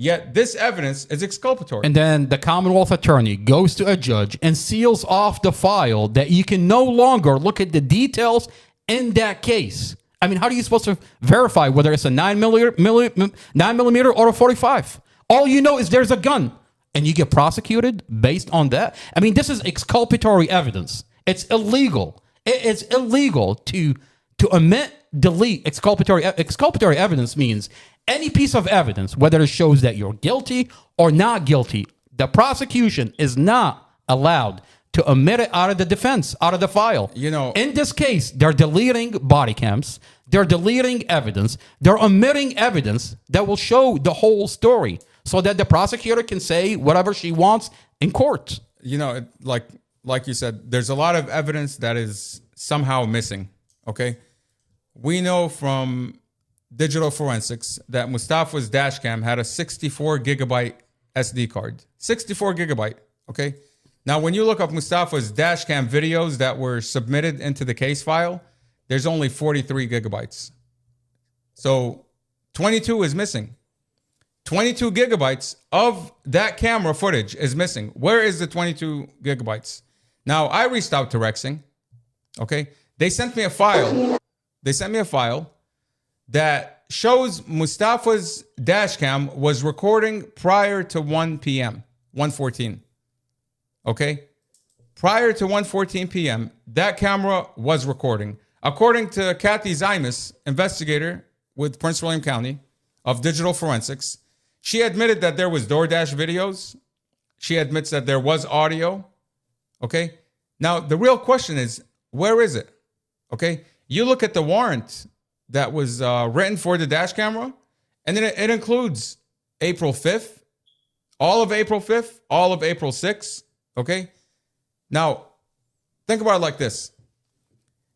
Yet this evidence is exculpatory. And then the Commonwealth attorney goes to a judge and seals off the file that you can no longer look at the details in that case. I mean, how are you supposed to verify whether it's a 9 millimeter or a 45? All you know is there's a gun, and you get prosecuted based on that. I mean, this is exculpatory evidence. It's illegal. It's illegal to omit, delete exculpatory evidence. Means any piece of evidence, whether it shows that you're guilty or not guilty, the prosecution is not allowed to omit it out of the defense, out of the file. You know, in this case, they're deleting body cams, they're deleting evidence, they're omitting evidence that will show the whole story so that the prosecutor can say whatever she wants in court. You know, like you said, there's a lot of evidence that is somehow missing. Okay. We know from digital forensics that Mustafa's dash cam had a 64 gigabyte SD card. 64 gigabyte. Okay. Now, when you look up Mustafa's dash cam videos that were submitted into the case file, there's only 43 gigabytes. So 22 is missing. 22 gigabytes of that camera footage is missing. Where is the 22 gigabytes? Now, I reached out to Rexing. Okay. They sent me a file. They sent me a file that shows Mustafa's dash cam was recording prior to 1 p.m., 1:14. Okay? Prior to 1:14 p.m., that camera was recording. According to Kathy Zymus, investigator with Prince William County of Digital Forensics, she admitted that there was DoorDash videos. She admits that there was audio. Okay? Now, the real question is, where is it? Okay? You look at the warrant that was written for the dash camera, and then it includes April 5th, all of April 5th, all of April 6th. Okay? Now, think about it like this.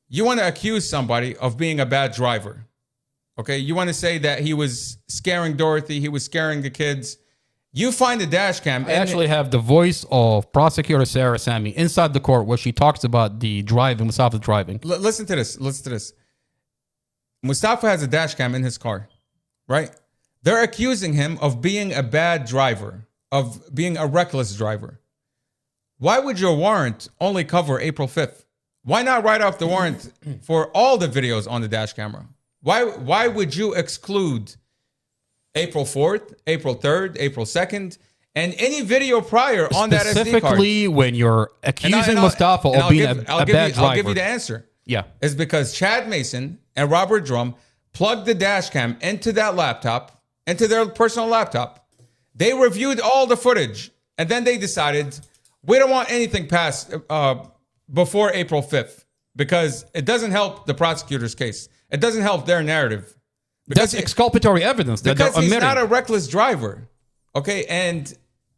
You want to accuse somebody of being a bad driver. Okay? You want to say that he was scaring Dorothy, he was scaring the kids. You find the dash cam. I actually have the voice of prosecutor Sarah Sammy inside the court where she talks about the driving, Mustafa's driving. Listen to this. Listen to this. Mustafa has a dash cam in his car, right? They're accusing him of being a bad driver, of being a reckless driver. Why would your warrant only cover April 5th? Why not write off the warrant for all the videos on the dash camera? Why would you exclude April 4th, April 3rd, April 2nd, and any video prior on that SD card? Specifically when you're accusing Mustafa of being a bad driver. I'll give you the answer. Yeah. It's because Chad Mason and Robert Drum plugged the dash cam into that laptop, into their personal laptop. They reviewed all the footage, and then they decided, we don't want anything past before April 5th because it doesn't help the prosecutor's case. It doesn't help their narrative. That's exculpatory evidence that because they're he's omitting. not a reckless driver. Okay, and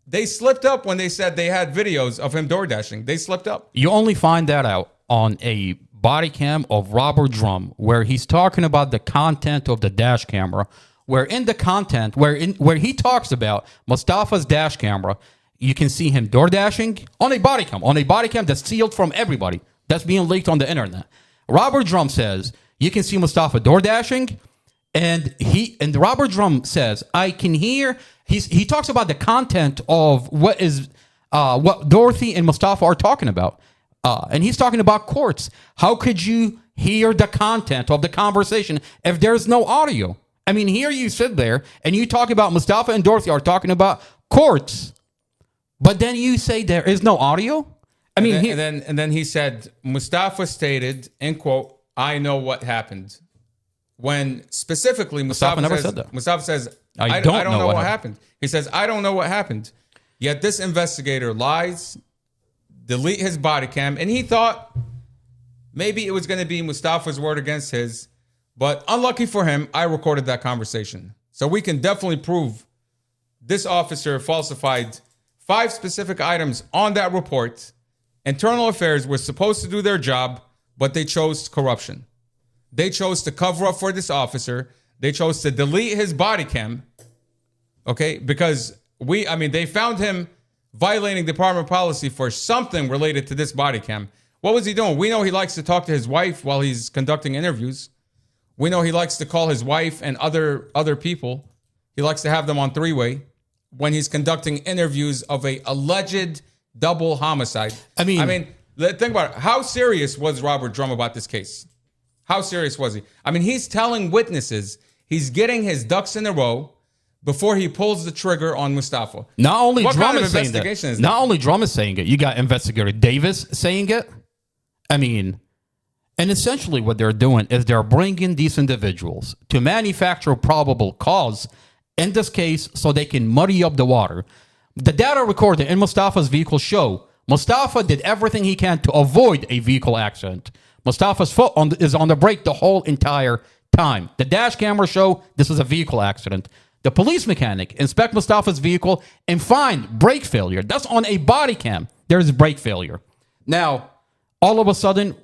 they slipped up when they said they had videos of him door dashing. They slipped up. You only find that out on a body cam of Robert Drum where he's talking about the content of the dash camera, where in the content, where he talks about Mustafa's dash camera, you can see him door dashing on a body cam that's sealed from everybody, that's being leaked on the internet. Robert Drum says you can see Mustafa door dashing. And Robert Drum says, I can hear, he talks about the content of what Dorothy and Mustafa are talking about. And he's talking about courts. How could you hear the content of the conversation if there's no audio? I mean, here you sit there and you talk about Mustafa and Dorothy are talking about courts, but then you say there is no audio? I mean, and then he said, Mustafa stated, in quote, I know what happened. When specifically Mustafa never says, said that. Mustafa says, I don't know what happened. He says, I don't know what happened. Yet this investigator lies, delete his body cam, and he thought maybe it was going to be Mustafa's word against his. But unlucky for him, I recorded that conversation. So we can definitely prove this officer falsified 5 specific items on that report. Internal Affairs was supposed to do their job, but they chose corruption. They chose to cover up for this officer. They chose to delete his body cam. Okay, because they found him violating department policy for something related to this body cam. What was he doing? We know he likes to talk to his wife while he's conducting interviews. We know he likes to call his wife and other people. He likes to have them on 3-way. when he's conducting interviews of a alleged double homicide. I mean, think about it. How serious was Robert Drum about this case? How serious was he? I mean, he's telling witnesses he's getting his ducks in a row before he pulls the trigger on Mustafa. Not only what Drum kind of is saying investigation that. is that? Not only Drum is saying it. You got Investigator Davis saying it. I mean, and essentially what they're doing is they're bringing these individuals to manufacture probable cause in this case so they can muddy up the water. The data recorded in Mustafa's vehicle show Mustafa did everything he can to avoid a vehicle accident. Mustafa's foot is on the brake the whole entire time. The dash camera show this is a vehicle accident. The police mechanic inspect Mustafa's vehicle and find brake failure. That's on a body cam. There's brake failure. Now, all of a sudden,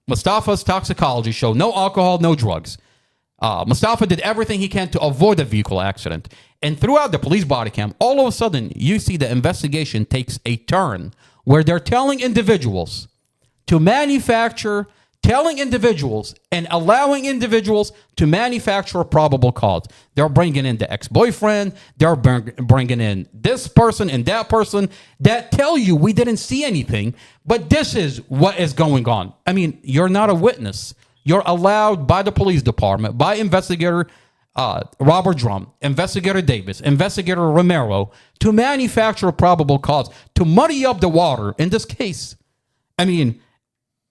Mustafa's toxicology show no alcohol, no drugs. Mustafa did everything he can to avoid a vehicle accident. And throughout the police body cam, all of a sudden, you see the investigation takes a turn where they're telling individuals to manufacture, telling individuals and allowing individuals to manufacture a probable cause. They're bringing in the ex-boyfriend. They're bringing in this person and that person that tell you we didn't see anything, but this is what is going on. I mean, you're not a witness. You're allowed by the police department, by investigator Robert Drum, Investigator Davis, Investigator Romero, to manufacture a probable cause, to muddy up the water in this case. I mean,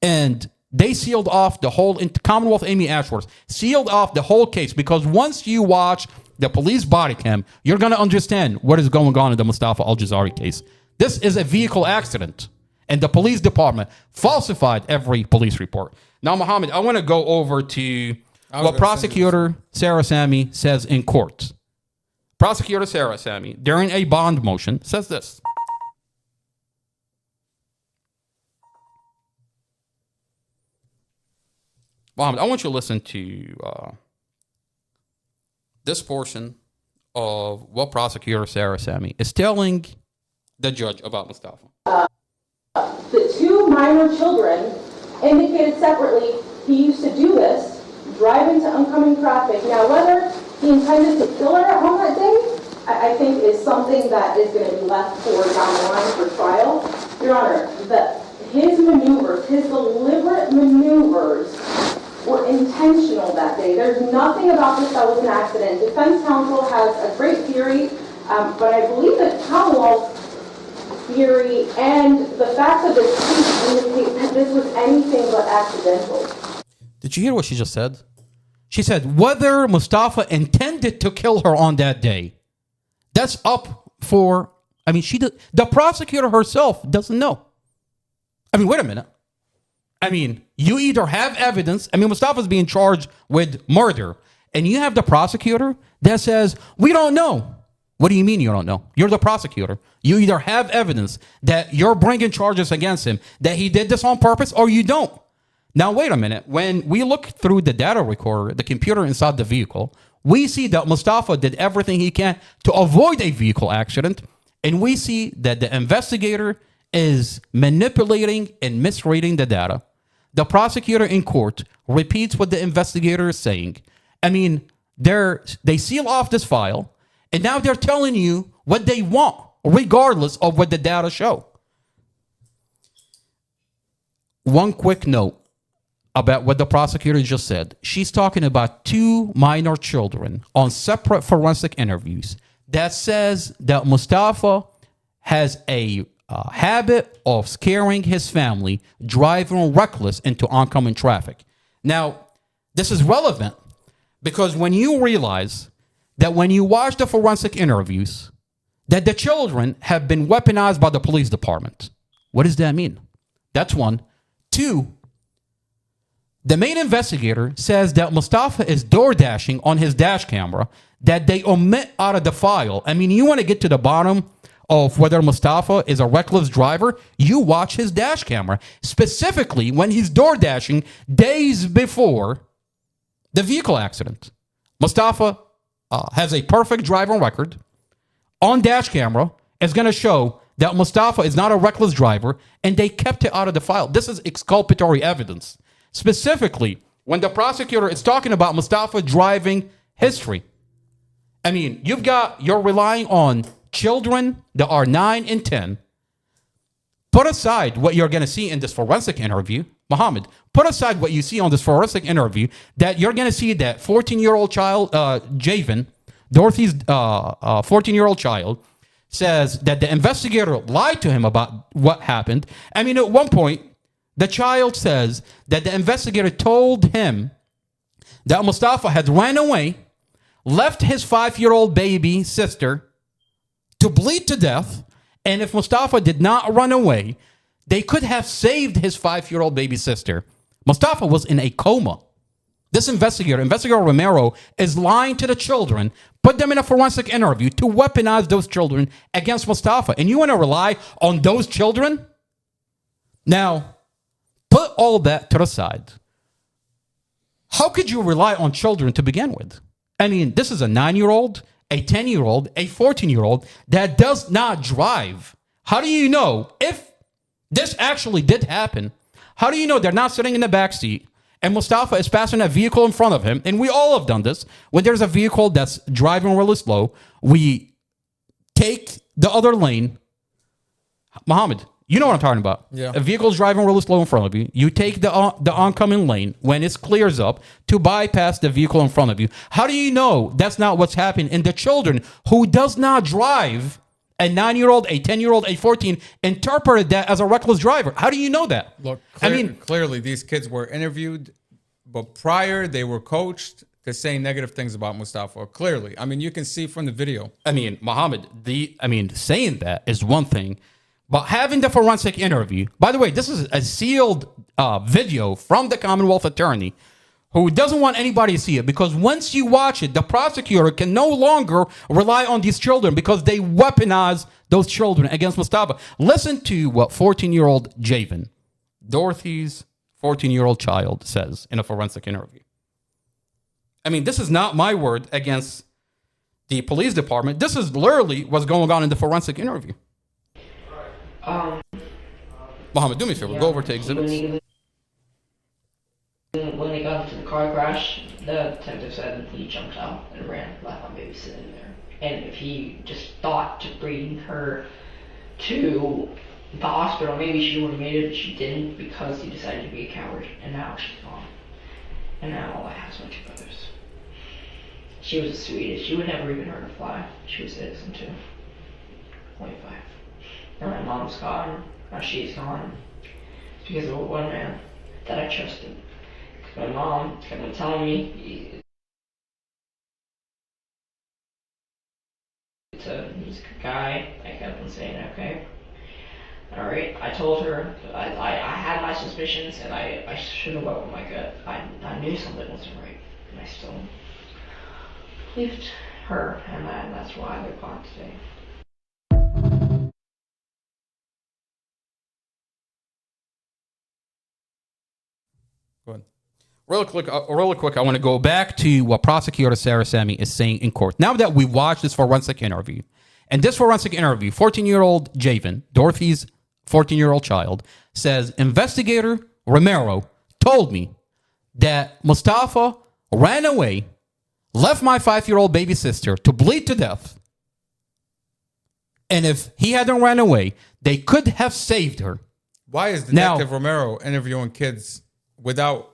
and they sealed off the whole, Commonwealth Amy Ashworth sealed off the whole case because once you watch the police body cam, you're going to understand what is going on in the Mustafa Al-Jazari case. This is a vehicle accident, and the police department falsified every police report. Now, Mohammed, I want to go over to what prosecutor Sarah Sammy says in court. Prosecutor Sarah Sammy, during a bond motion, says this. Mohammed, I want you to listen to this portion of what prosecutor Sarah Sammy is telling the judge about Mustafa. The two minor children indicated separately he used to do this, drive into oncoming traffic. Now, whether he intended to kill her on that day, I think is something that is going to be left for down the line for trial. Your Honor, his maneuvers, his deliberate maneuvers were intentional that day. There's nothing about this that was an accident. Defense counsel has a great theory, but I believe that Commonwealth's theory and the facts of this case indicate that this was anything but accidental. Did you hear what she just said? She said whether Mustafa intended to kill her on that day. That's up for, I mean, the prosecutor herself doesn't know. I mean, wait a minute. I mean, you either have evidence. I mean, Mustafa's being charged with murder, and you have the prosecutor that says, we don't know. What do you mean you don't know? You're the prosecutor. You either have evidence that you're bringing charges against him, that he did this on purpose, or you don't. Now, wait a minute. When we look through the data recorder, the computer inside the vehicle, we see that Mustafa did everything he can to avoid a vehicle accident, and we see that the investigator is manipulating and misreading the data. The prosecutor in court repeats what the investigator is saying. I mean, they seal off this file, and now they're telling you what they want, regardless of what the data show. One quick note about what the prosecutor just said. She's talking about two minor children on separate forensic interviews that says that Mustafa has a habit of scaring his family, driving reckless into oncoming traffic. Now, this is relevant because when you realize that when you watch the forensic interviews, that the children have been weaponized by the police department. What does that mean? That's one. Two, the main investigator says that Mustafa is door dashing on his dash camera that they omit out of the file. I mean, you want to get to the bottom of whether Mustafa is a reckless driver, you watch his dash camera. Specifically, when he's door dashing days before the vehicle accident. Mustafa has a perfect driving record. On dash camera, it's going to show that Mustafa is not a reckless driver, and they kept it out of the file. This is exculpatory evidence. Specifically, when the prosecutor is talking about Mustafa driving history. I mean, you're relying on children that are 9 and 10. Put aside what you're going to see in this forensic interview, Muhammad. Put aside what you see on this forensic interview, that you're going to see that 14-year-old child, Javen, Dorothy's 14-year-old child, says that the investigator lied to him about what happened. I mean, at one point, the child says that the investigator told him that Mustafa had ran away, left his 5-year-old baby sister to bleed to death, and if Mustafa did not run away, they could have saved his 5-year-old baby sister. Mustafa was in a coma. This investigator Romero, is lying to the children, put them in a forensic interview to weaponize those children against Mustafa. And you want to rely on those children? Now, put all that to the side. How could you rely on children to begin with? I mean, this is a 9-year-old, a 10-year-old, a 14-year-old that does not drive. How do you know if this actually did happen? How do you know they're not sitting in the back seat and Mustafa is passing a vehicle in front of him? And we all have done this. When there's a vehicle that's driving really slow, we take the other lane. Muhammad, you know what I'm talking about. Yeah. A vehicle's driving really slow in front of you. You take the oncoming lane when it clears up to bypass the vehicle in front of you. How do you know that's not what's happening? And the children who does not drive, a 9-year-old, a 10-year-old, a 14, interpreted that as a reckless driver. How do you know that? Look, clearly these kids were interviewed, but prior they were coached to say negative things about Mustafa. Clearly. I mean, you can see from the video. I mean, Muhammad, saying that is one thing, but having the forensic interview, by the way, this is a sealed video from the Commonwealth attorney who doesn't want anybody to see it, because once you watch it, the prosecutor can no longer rely on these children because they weaponize those children against Mustafa. Listen to what 14-year-old Javen, Dorothy's 14-year-old child, says in a forensic interview. I mean, this is not my word against the police department. This is literally what's going on in the forensic interview. Mohammed, do me a favor. Go over to exhibits. When they got into the car crash, the detective said he jumped out and ran, left my baby sitting there. And if he just thought to bring her to the hospital, maybe she would have made it, but she didn't because he decided to be a coward. And now she's gone. And now all I have is my 2 brothers. She was the sweetest. She would never even hurt her fly. She was citizen too. 25. And my mom's gone. Now she's gone. It's because of one man that I trusted. Because my mom kept on telling me he's a good guy. I kept on saying, okay. Alright, I told her I had my suspicions and I should have went with my gut. I knew something wasn't right. And I still believed her, and that's why they're gone today. Go ahead. Really quick, I want to go back to what Prosecutor Sarah Sammy is saying in court. Now that we watched this forensic interview, and this forensic interview, 14-year-old Javen, Dorothy's 14-year-old child, says, Investigator Romero told me that Mustafa ran away, left my 5-year-old baby sister to bleed to death, and if he hadn't ran away, they could have saved her. Why is Detective Romero interviewing kids without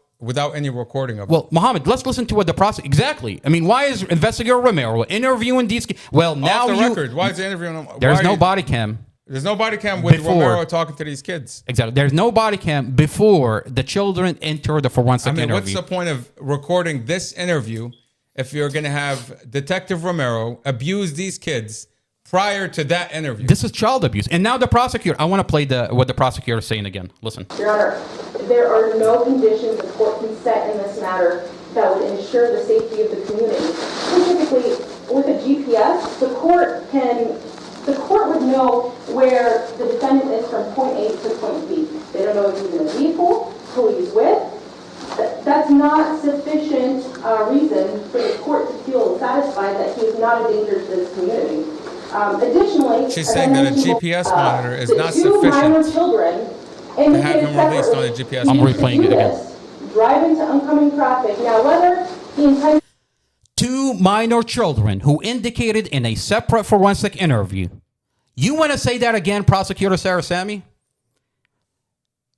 any recording of it? Well, Mohammed, let's listen to what the prosecutor... Exactly. I mean, why is Investigator Romero interviewing these kids? Well, now off the record, why is he interviewing them? There's no body cam. There's no body cam with Romero talking to these kids. Exactly. There's no body cam before the children enter the forensic interview. What's the point of recording this interview if you're going to have Detective Romero abuse these kids prior to that interview? This is child abuse. And now the prosecutor... I want to play what the prosecutor is saying again. Listen. Your Honor, there are no conditions the court can set in this matter that would ensure the safety of the community. Specifically, with a GPS, the court would know where the defendant is from point A to point B. They don't know if he's in a vehicle, who he's with. That's not sufficient reason for the court to feel satisfied that he is not a danger to this community. Additionally, she's saying that a GPS monitor is not sufficient to have him released on a GPS. I'm replaying it again. Driving to oncoming traffic. Now, whether he intends... 2 2 minor children who indicated in a separate forensic interview. You want to say that again, Prosecutor Sarah Sammy?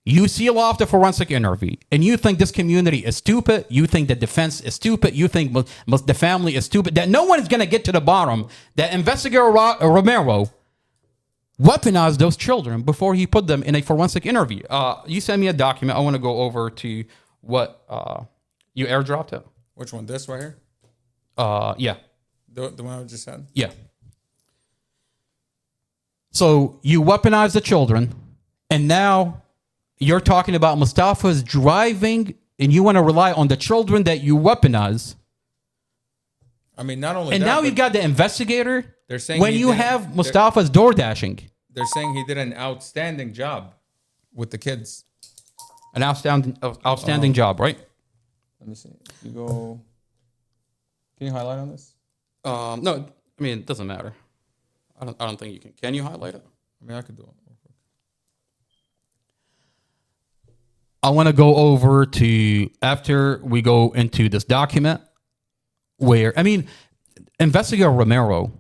You seal off the forensic interview, and you think this community is stupid. You think the defense is stupid. You think the family is stupid. That no one is going to get to the bottom. That Investigator Romero weaponized those children before he put them in a forensic interview. You sent me a document. I want to go over to what you airdropped it. Which one? This right here? Yeah. The one I just said? Yeah. So you weaponize the children, and now you're talking about Mustafa's driving, and you want to rely on the children that you weaponize. I mean, not only and that, now you've got the investigator. They're saying when you have Mustafa's door dashing. They're saying he did an outstanding job with the kids. An outstanding job, right? Let me see. You go. Can you highlight on this? No, I mean it doesn't matter. I don't think you can. Can you highlight it? I mean, I could do it. I want to go over to after we go into this document where, I mean, Investigator Romero,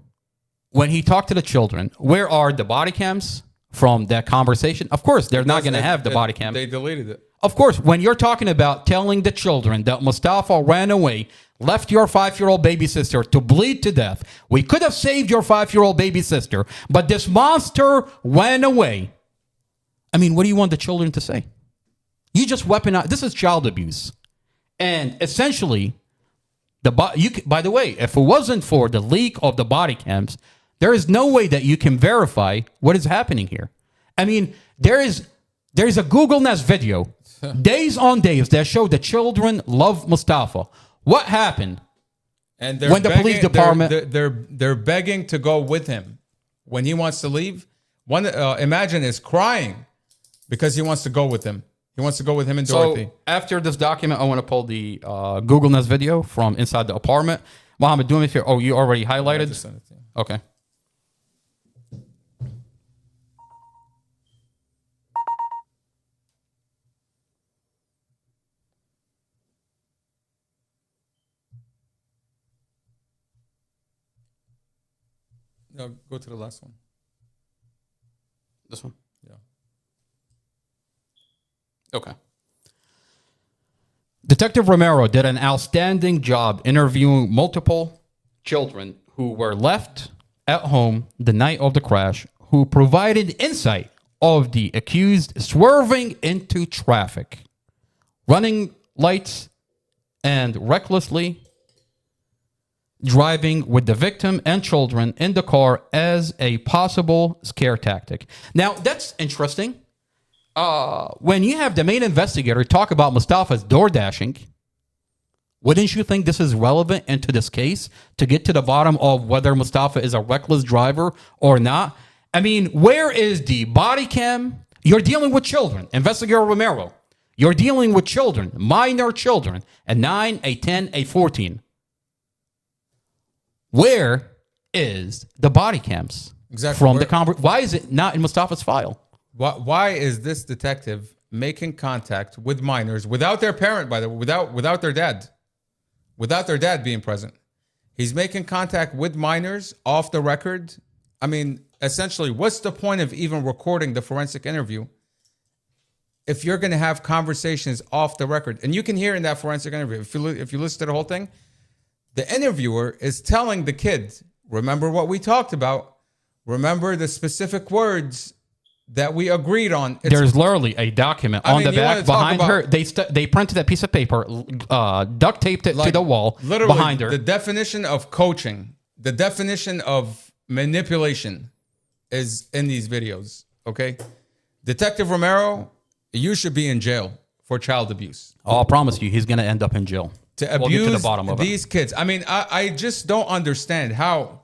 when he talked to the children, where are the body cams from that conversation? Of course, they're not going to have the body cam. They deleted it. Of course, when you're talking about telling the children that Mustafa ran away, left your 5-year-old baby sister to bleed to death, we could have saved your 5-year-old baby sister, but this monster ran away. I mean, what do you want the children to say? You just weaponize. This is child abuse. And essentially, by the way, if it wasn't for the leak of the body cams, there is no way that you can verify what is happening here. I mean, there's a Google Nest video, days on days, that show the children love Mustafa. What happened? And when the police department they're begging to go with him when he wants to leave. One Imagine is crying because he wants to go with him. He wants to go with him and Dorothy. So after this document, I want to pull the Google Nest video from inside the apartment. Mohammed, do me a favor. Oh, you already highlighted? I just sent it to you. Okay. No, go to the last one. This one? Yeah. Okay. Detective Romero did an outstanding job interviewing multiple children who were left at home the night of the crash, who provided insight of the accused swerving into traffic, running lights, and recklessly driving with the victim and children in the car as a possible scare tactic. Now, that's interesting. When you have the main investigator talk about Mustafa's door dashing, wouldn't you think this is relevant into this case to get to the bottom of whether Mustafa is a reckless driver or not? I mean, where is the body cam? You're dealing with children. Investigator Romero, you're dealing with children, minor children, a 9, a 10, a 14. Where is the body cams? Exactly. From why is it not in Mustafa's file? Why is this detective making contact with minors without their parent, by the way, without their dad being present? He's making contact with minors off the record. I mean, essentially, what's the point of even recording the forensic interview if you're going to have conversations off the record? And you can hear in that forensic interview, if you listen to the whole thing, the interviewer is telling the kid, remember what we talked about. Remember the specific words that we agreed on. There's literally a document on the back behind her. They printed a piece of paper, duct taped it to the wall behind her. The definition of coaching, the definition of manipulation is in these videos, okay? Detective Romero, you should be in jail for child abuse. Oh, I promise you, he's going to end up in jail. To abuse these kids. I mean, I just don't understand how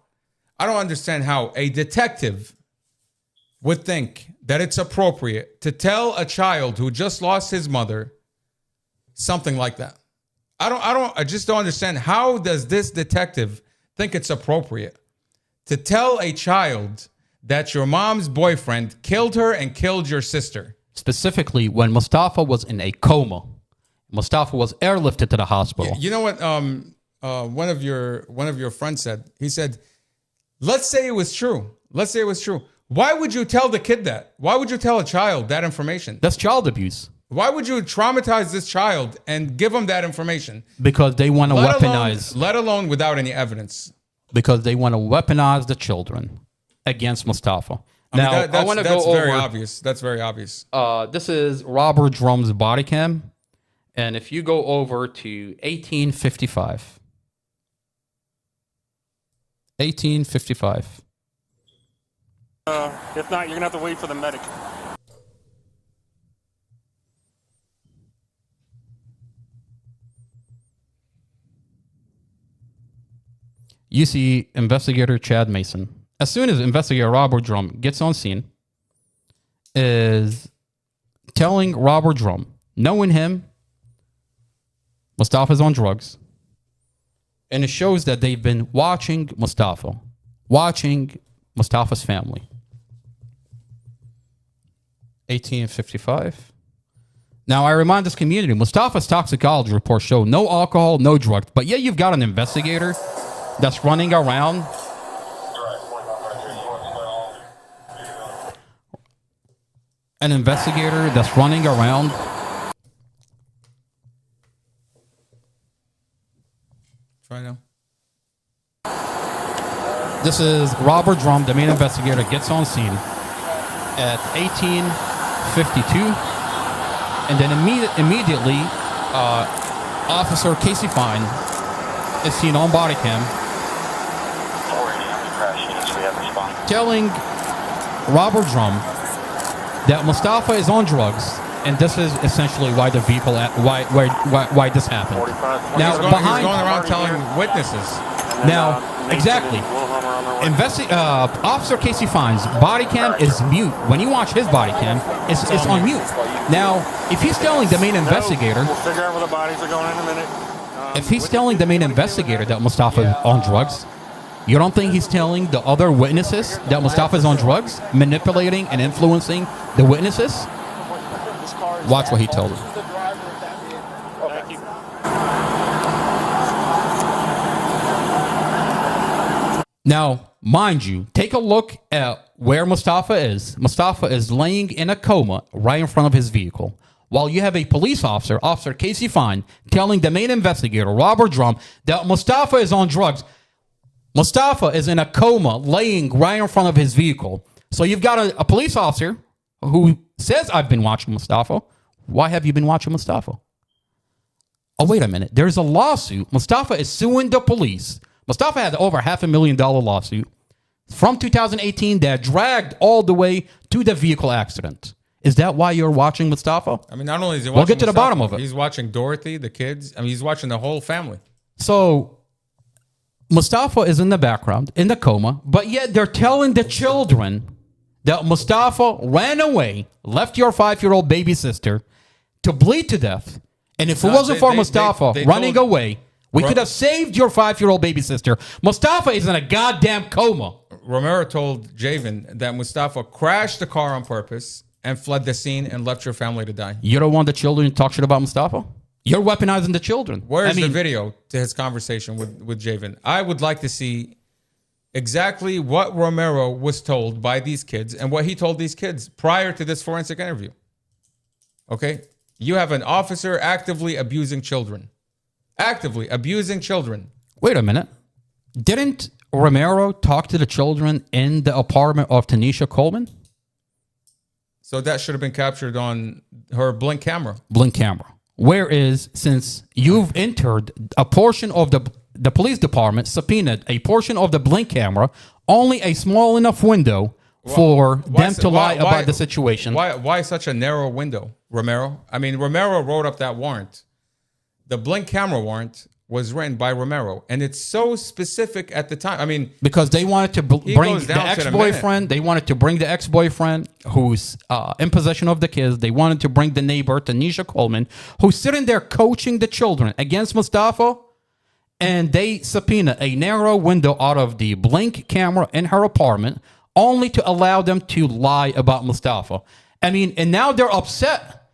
a detective would think that it's appropriate to tell a child who just lost his mother something like that. I just don't understand. How does this detective think it's appropriate to tell a child that your mom's boyfriend killed her and killed your sister? Specifically, when Mustafa was in a coma. Mustafa was airlifted to the hospital. You know what one of your friends said. He said, "Let's say it was true. Let's say it was true. Why would you tell the kid that? Why would you tell a child that information? That's child abuse. Why would you traumatize this child and give him that information? Because they want to weaponize. Let alone without any evidence. Because they want to weaponize the children against Mustafa. Now, I want to go over. Very obvious. That's very obvious. This is Robert Drum's body cam. And if you go over to 1855. 1855. If not, you're going to have to wait for the medic. You see investigator Chad Mason. As soon as investigator Robert Drum gets on scene, is telling Robert Drum, knowing him, Mustafa's on drugs. And it shows that they've been watching Mustafa's family. 1855. Now, I remind this community, Mustafa's toxicology reports show no alcohol, no drugs. But yeah, you've got an investigator that's running around. An investigator that's running around. Try now. This is Robert Drum, the main investigator, gets on scene at 1852. And then immediately, Officer Casey Fine is seen on body cam telling Robert Drum that Mustafa is on drugs, and this is essentially why the vehicle, why this happened. Now, he's going around telling witnesses. Now, exactly. Officer Casey Fine's body cam is mute. When you watch his body cam, it's on mute. Now, if he's telling the main investigator, We'll figure out where the bodies are going in a minute. if he's telling the main investigator that Mustafa is on drugs, you don't think he's telling the other witnesses that Mustafa is on drugs, manipulating and influencing the witnesses? Watch what he told them. Thank you. Now, mind you, take a look at where Mustafa is. Mustafa is laying in a coma right in front of his vehicle, while you have a police officer, Officer Casey Fine, telling the main investigator, Robert Drum, that Mustafa is on drugs. Mustafa is in a coma laying right in front of his vehicle. So you've got a police officer who says, I've been watching Mustafa. Why have you been watching Mustafa? Oh, wait a minute. There's a lawsuit. Mustafa is suing the police. Mustafa had over $500,000 lawsuit from 2018 that dragged all the way to the vehicle accident. Is that why you're watching Mustafa? I mean, not only is he watching we'll get to the Mustafa, bottom of it. He's watching Dorothy, the kids. I mean, he's watching the whole family. So Mustafa is in the background, in the coma, but yet they're telling the children that Mustafa ran away, left your 5-year-old baby sister to bleed to death. And if it wasn't for Mustafa running away, we could have saved your 5-year-old baby sister. Mustafa is in a goddamn coma. Romero told Javen that Mustafa crashed the car on purpose and fled the scene and left your family to die. You don't want the children to talk shit about Mustafa? You're weaponizing the children. Where's the video to his conversation with Javen? I would like to see exactly what Romero was told by these kids and what he told these kids prior to this forensic interview. Okay? You have an officer actively abusing children. Actively abusing children. Wait a minute. Didn't Romero talk to the children in the apartment of Tanisha Coleman? So that should have been captured on her Blink camera. Blink camera. Whereas, since you've entered a portion of the police department, subpoenaed a portion of the Blink camera, only a small enough window for them to lie about the situation. Why such a narrow window, Romero? I mean, Romero wrote up that warrant. The Blink camera warrant was written by Romero, and it's so specific at the time. I mean, because they wanted to bring the ex-boyfriend. They wanted to bring the ex-boyfriend who's in possession of the kids. They wanted to bring the neighbor, Tanisha Coleman, who's sitting there coaching the children against Mustafa. And they subpoena a narrow window out of the Blink camera in her apartment, only to allow them to lie about Mustafa. I mean, and now they're upset.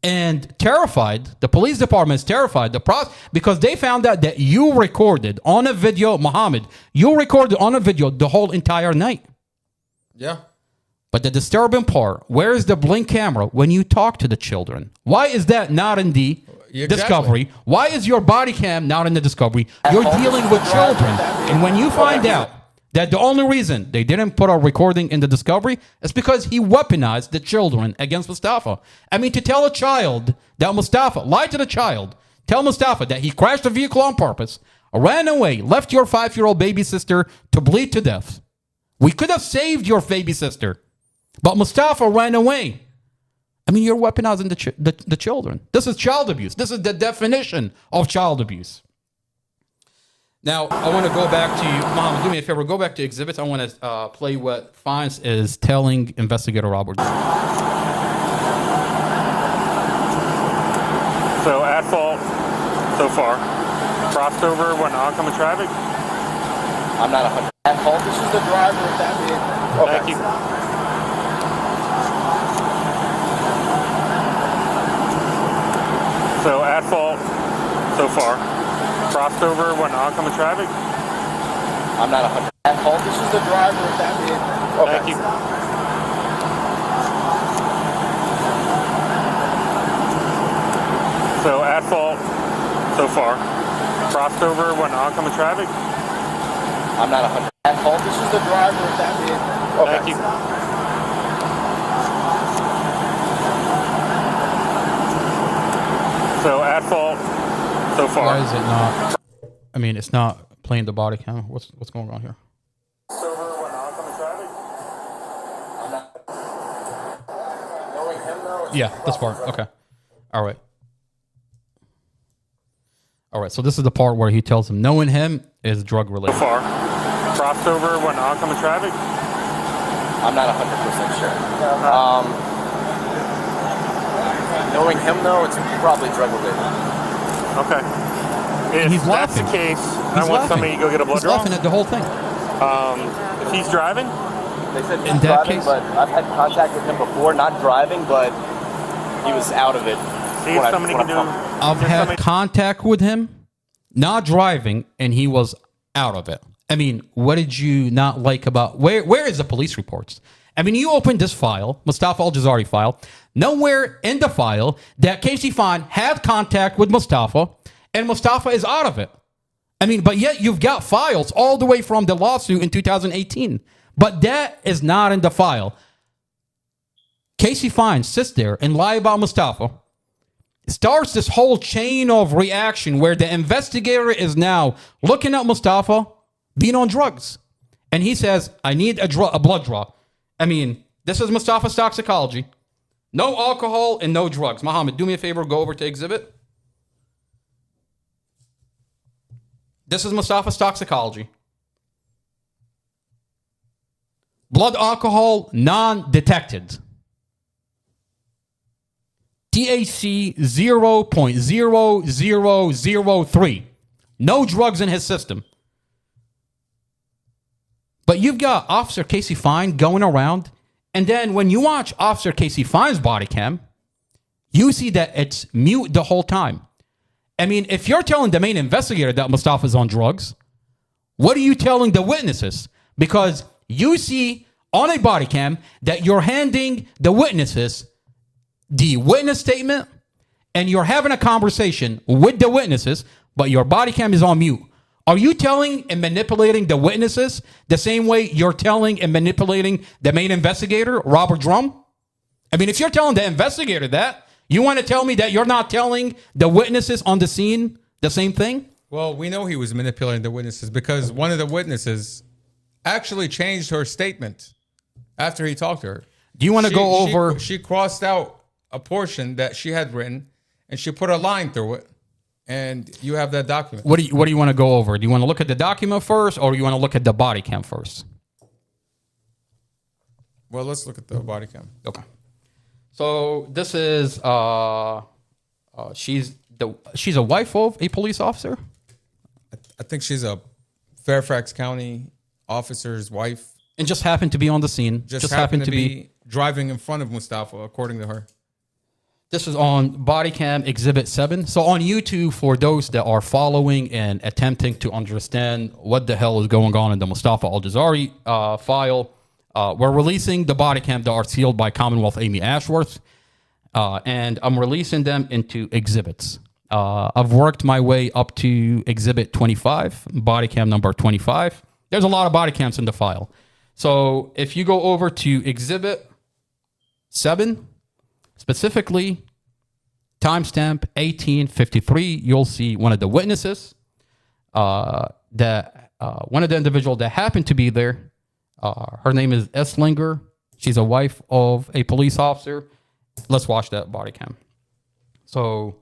and terrified. The police department is terrified. Because they found out that you recorded on a video, Muhammad. You recorded on a video the whole entire night. Yeah. But the disturbing part, where is the blink camera when you talk to the children? Why is that not in the discovery? Why is your body cam not in the discovery? You're dealing with children. And when you find out that the only reason they didn't put a recording in the discovery is because he weaponized the children against Mustafa. I mean, to tell a child that Mustafa lied to the child, tell Mustafa that he crashed the vehicle on purpose, ran away, left your 5-year-old baby sister to bleed to death. We could have saved your baby sister, but Mustafa ran away. I mean, you're weaponizing the children. This is child abuse. This is the definition of child abuse. Now, I want to go back to you. Mom, do me a favor. Go back to exhibits. I want to play what Fines is telling Investigator Robert. So, at fault so far. Crossed over when oncoming traffic. I'm not 100% at fault. This is the driver of that vehicle. Okay. Thank you. So, at fault so far. Crossed over when oncoming traffic. I'm not 100% at fault. This is the driver of that vehicle. Okay. Thank you. So, at fault so far. Crossed over when oncoming traffic. I'm not 100% at fault. This is the driver of that vehicle. Okay. Thank you. So, at fault so far. Why is it not? I mean, it's not playing the body cam. What's going on here? Over when oncoming traffic. I'm not knowing him though. Yeah, this part. Okay. All right. All right. So this is the part where he tells him knowing him is drug related. So far. Crossed over when oncoming traffic. I'm not 100% sure. Knowing him though, it's probably drug related. Okay. If He's that's laughing. the case, He's I want laughing. somebody to go get a blood He's draw. laughing at the whole thing. If he's driving, They said In he's that driving, case- but I've had contact with him before, not driving, but he was out of it. see if somebody can do. I've had contact with him, not driving, and he was out of it. I mean, what did you not like about where is the police reports? I mean, you opened this file, Mustafa Al-Jazari file. Nowhere in the file that Casey Fine had contact with Mustafa, and Mustafa is out of it. I mean, but yet you've got files all the way from the lawsuit in 2018. But that is not in the file. Casey Fine sits there and lie about Mustafa. Starts this whole chain of reaction where the investigator is now looking at Mustafa being on drugs. And he says, I need a blood draw. I mean, this is Mustafa's toxicology. No alcohol and no drugs. Muhammad, do me a favor, go over to exhibit. This is Mustafa's toxicology. Blood alcohol non-detected. THC 0.0003. No drugs in his system. But you've got Officer Casey Fine going around, and then when you watch Officer Casey Fine's body cam, you see that it's mute the whole time. I mean, if you're telling the main investigator that Mustafa's on drugs, what are you telling the witnesses? Because you see on a body cam that you're handing the witnesses the witness statement and you're having a conversation with the witnesses, but your body cam is on mute. Are you telling and manipulating the witnesses the same way you're telling and manipulating the main investigator, Robert Drum? I mean, if you're telling the investigator that, you want to tell me that you're not telling the witnesses on the scene the same thing? Well, we know he was manipulating the witnesses because one of the witnesses actually changed her statement after he talked to her. Do you want to go over? She crossed out a portion that she had written and she put a line through it. And you have that document. What do you want to go over? Do you want to look at the document first, or do you want to look at the body cam first? Well, let's look at the body cam. Okay. So this is she's a wife of a police officer. I think she's a Fairfax County officer's wife, and just happened to be on the scene. Just happened to be driving in front of Mustafa, according to her. This is on body cam exhibit 7. So on YouTube, for those that are following and attempting to understand what the hell is going on in the Mustafa Al-Jazari file, we're releasing the body cam that are sealed by Commonwealth Amy Ashworth, and I'm releasing them into exhibits. I've worked my way up to exhibit 25, body cam number 25. There's a lot of body cams in the file. So if you go over to exhibit 7, specifically timestamp 1853, you'll see one of the witnesses, one of the individual that happened to be there. Her name is Esslinger. She's a wife of a police officer. Let's watch that body cam. So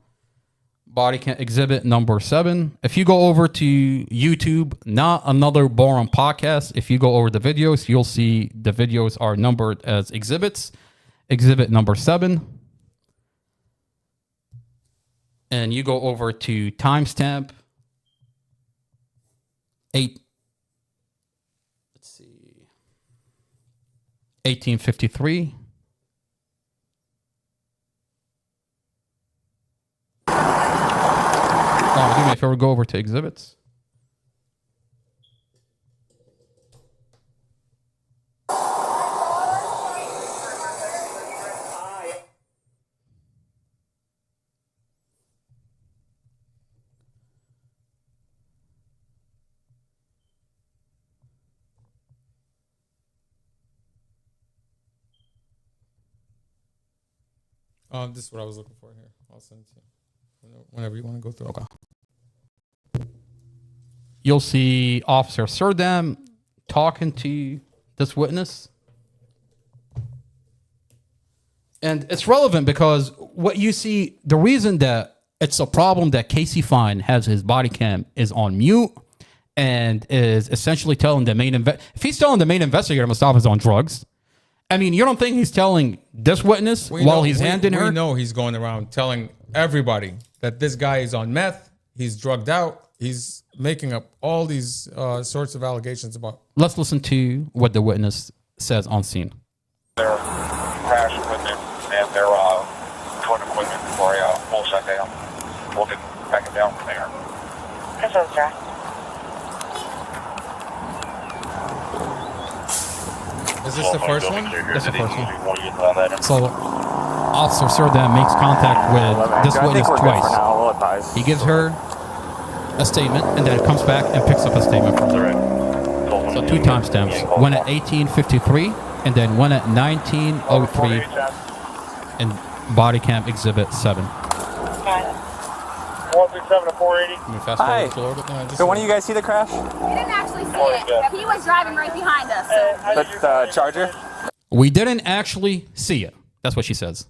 body cam exhibit number 7. If you go over to YouTube, not another boring podcast, if you go over the videos, you'll see the videos are numbered as exhibits. Exhibit number 7. And you go over to timestamp 1853. Do me a favor, go over to exhibits. This is what I was looking for here. I'll send it to you whenever you want to go through. Okay. You'll see Officer Surdam talking to this witness. And it's relevant because what you see, the reason that it's a problem that Casey Fine has his body cam is on mute and is essentially telling the main if he's telling the main investigator Mustafa's on drugs, I mean, you don't think he's telling this witness he's handing her? We know he's going around telling everybody that this guy is on meth, he's drugged out, he's making up all these sorts of allegations about. Let's listen to what the witness says on scene. Their crash equipment and their towing equipment for a full shutdown. We'll get back it down from there. Confirm, sir. Is this the first one? That's the first one. So, Officer Surdam makes contact with this witness twice. He gives her a statement and then comes back and picks up a statement from her. So 2 timestamps. One at 1853 and then one at 1903 in body cam exhibit 7. 137 to 480. Hi. Did one of you guys see the crash? We didn't actually see it. He was driving right behind us. So. That's the Charger? We didn't actually see it. That's what she says.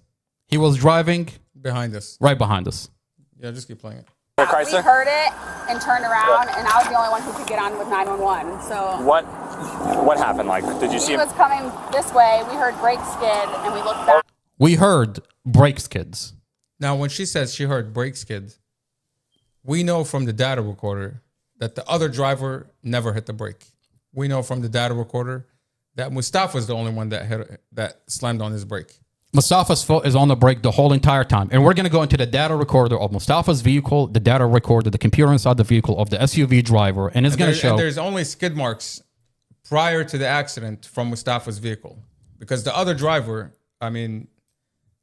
He was driving behind us. Right behind us. Yeah, just keep playing it. We heard it and turned around, and I was the only one who could get on with 911. So what happened? Like, did you see he him? was coming this way. We heard brake skid, and we looked back. We heard brake skids. Now, when she says she heard brake skids, we know from the data recorder that the other driver never hit the brake. We know from the data recorder that Mustafa was the only one that slammed on his brake. Mustafa's foot is on the brake the whole entire time. And we're going to go into the data recorder of Mustafa's vehicle, the data recorder, the computer inside the vehicle of the SUV driver, and it's going to show. And there's only skid marks prior to the accident from Mustafa's vehicle because the other driver,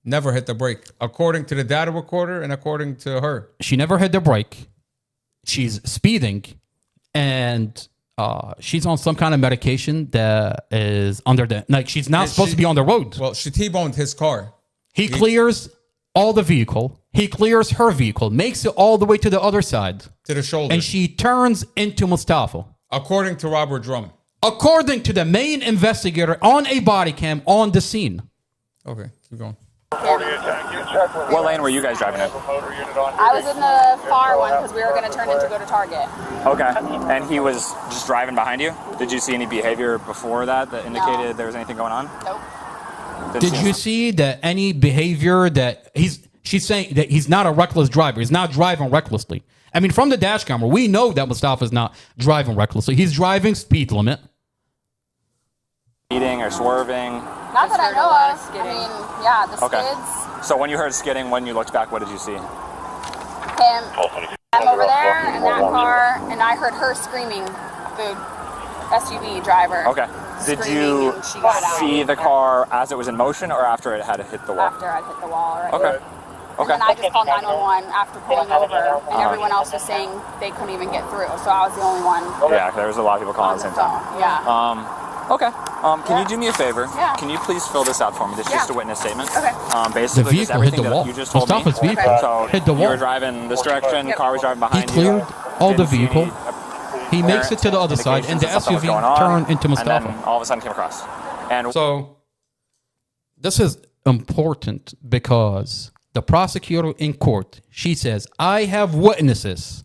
never hit the brake, according to the data recorder and according to her. She never hit the brake. She's speeding, and she's on some kind of medication that is under the... Like, she's not supposed to be on the road. Well, she T-boned his car. He clears all the vehicle. He clears her vehicle, makes it all the way to the other side. To the shoulder. And she turns into Mustafa. According to Robert Drum. According to the main investigator on a body cam on the scene. Okay, keep going. What lane were you guys driving in? I was in the far one because we were going to turn in to go to Target. Okay. And he was just driving behind you? Did you see any behavior before that indicated there was anything going on? Nope. Did you see that any behavior that she's saying that he's not a reckless driver. He's not driving recklessly. I mean, from the dash camera, we know that Mustafa is not driving recklessly. He's driving speed limit. speeding or swerving? Not that I know of. I mean, yeah, the Okay. skids. So when you heard skidding, when you looked back, what did you see? Him. I'm over there in that car, and I heard her screaming. The SUV driver. Okay. Did you and she got out. see the car as it was in motion or after it had hit the wall? After I hit the wall, right? Okay. And then I just called 911 after pulling over, and everyone else was saying they couldn't even get through, so I was the only one. Yeah, there was a lot of people calling at the same time. Yeah. Okay. Can you do me a favor? Yeah. Can you please fill this out for me? This is just a witness statement. Okay. Basically, The just vehicle everything hit the that wall. you just told me. Mustafa's vehicle So hit the you wall. were driving this direction, car was driving He behind you. cleared all the Didn't see vehicle. any He makes it to the other side, and the indications that something was going SUV on, turned into Mustafa. And then all of a sudden came across. And So this is important because the prosecutor in court, she says, I have witnesses.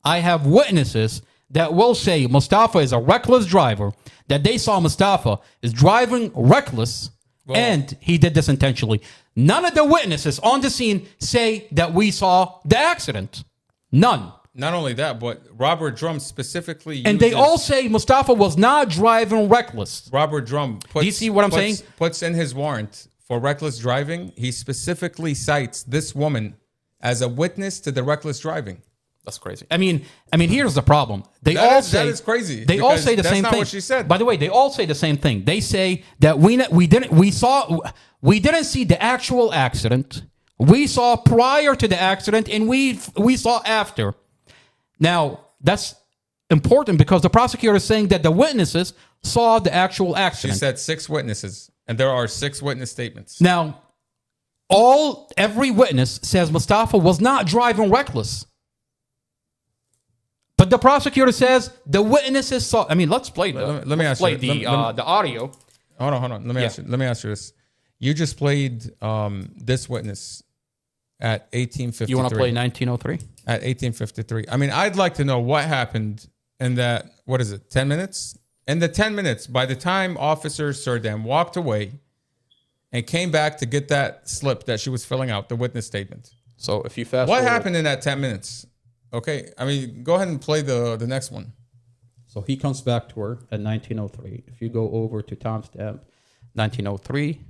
I have witnesses that will say Mustafa is a reckless driver, that they saw Mustafa is driving reckless, and he did this intentionally. None of the witnesses on the scene say that we saw the accident. None. Not only that, but Robert Drum specifically And they all say Mustafa was not driving reckless. Robert Drum puts, Do you see what I'm saying? Puts in his warrant for reckless driving. He specifically cites this woman as a witness to the reckless driving. That's crazy. I mean, here's the problem. They all say that is crazy. They all because say the that's same not thing. what she said. By the way, they all say the same thing. They say that we didn't see the actual accident. We saw prior to the accident, and we saw after. Now, that's important because the prosecutor is saying that the witnesses saw the actual She accident. said 6 witnesses, and there are 6 witness statements. Now, every witness says Mustafa was not driving reckless. But the prosecutor says the witnesses saw. I mean, let's play the. Let me ask you. the audio. Hold on. Let me ask you this. You just played this witness at 1853. You want to play 1903? At 1853. I mean, I'd like to know what happened in that, 10 minutes? In the 10 minutes, by the time Officer Surdam walked away and came back to get that slip that she was filling out, the witness statement. So if you fast What forward- happened in that 10 minutes? Okay, I mean, go ahead and play the next one. So he comes back to her at 1903. If you go over to timestamp 1903.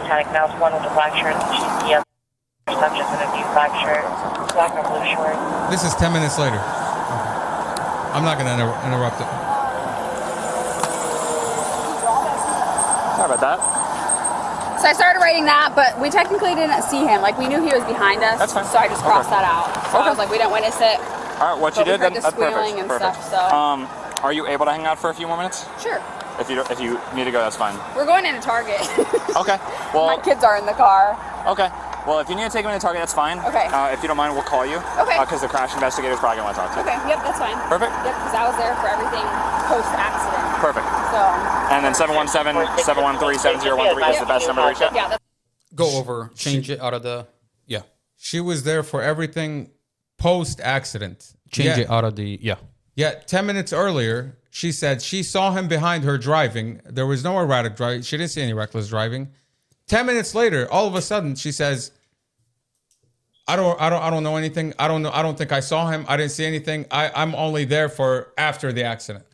Panic Mouse 1 with a black shirt, GPS subject with a blue black shirt, black or blue short. This is 10 minutes later. I'm not going to interrupt it. Sorry about that. So I started writing that, but we technically didn't see him. Like, we knew he was behind us. That's fine. So I just crossed that out. So I was like, we didn't witness it. All right, what But you we did, heard then the that's perfect. squealing and Perfect. stuff, so. Are you able to hang out for a few more minutes? Sure. If you need to go, that's fine. We're going into Target. Okay. Well. My kids are in the car. Okay. Well, if you need to take them into Target, that's fine. Okay. If you don't mind, we'll call you. Okay. Because the crash investigator is probably going to want to talk to you. Okay, yep, that's fine. Perfect. Yep, because I was there for everything post-accident. Perfect. So. And then 717-713-7013 is the best number to reach out? Yeah, that's Go over, change it out of the. Yeah. She was there for everything post-accident. Change it out of the. Yeah. Yet 10 minutes earlier, she said she saw him behind her driving. There was no erratic driving. She didn't see any reckless driving. 10 minutes later, all of a sudden, she says, I don't know anything. I don't think I saw him. I didn't see anything. I'm only there for after the accident.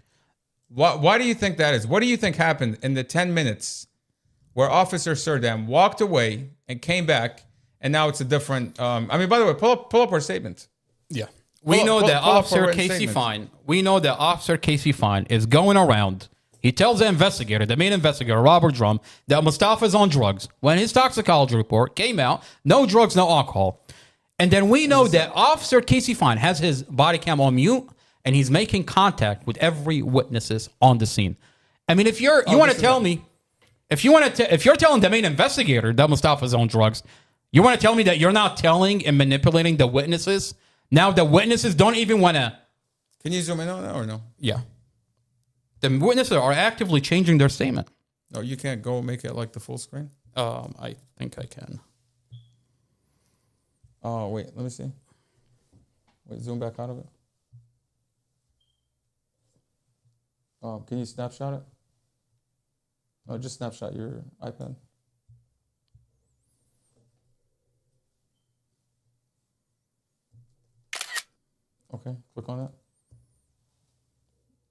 Why do you think that is? What do you think happened in the 10 minutes where Officer Surdam walked away and came back, and now it's a different... by the way, pull up her statement. Yeah. We know that Officer Casey Fine. We know that Officer Casey Fine is going around. He tells the investigator, the main investigator, Robert Drum, that Mustafa is on drugs. When his toxicology report came out, no drugs, no alcohol. And then we know that Officer Casey Fine has his body cam on mute, and he's making contact with every witnesses on the scene. I mean, if you're telling the main investigator that Mustafa is on drugs, you want to tell me that you're not telling and manipulating the witnesses? Now the witnesses don't even want to. Can you zoom in on that or no? Yeah. The witnesses are actively changing their statement. No, you can't go make it like the full screen? I think I can. Oh, wait, let me see. Wait, zoom back out of it. Can you snapshot it? Oh, just snapshot your iPad. Okay, click on that.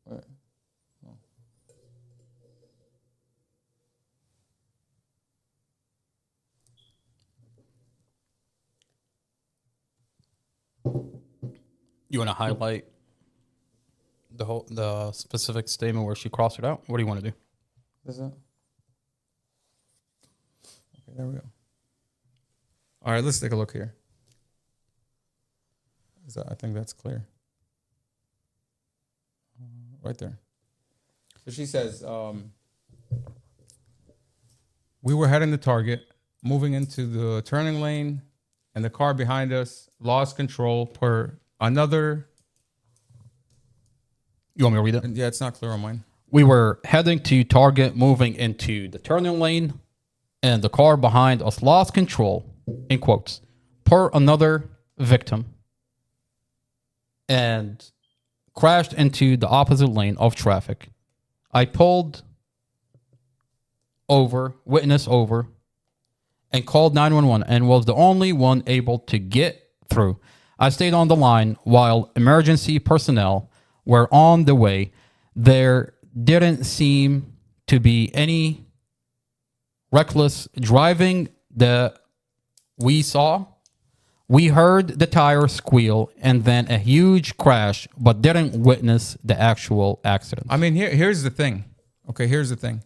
Wait. You want to highlight the specific statement where she crossed it out? What do you want to do? Is it? Okay, there we go. All right, let's take a look here. I think that's clear. Right there. So she says, we were heading to Target, moving into the turning lane, and the car behind us lost control per another. You want me to read it? Yeah, it's not clear on mine. We were heading to Target, moving into the turning lane, and the car behind us lost control, in quotes, per another victim, and crashed into the opposite lane of traffic. I pulled over, witness over, and called 911 and was the only one able to get through. I stayed on the line while emergency personnel were on the way. There didn't seem to be any reckless driving that we saw. We heard the tire squeal and then a huge crash, but didn't witness the actual accident. I mean, here's the thing. Okay, here's the thing.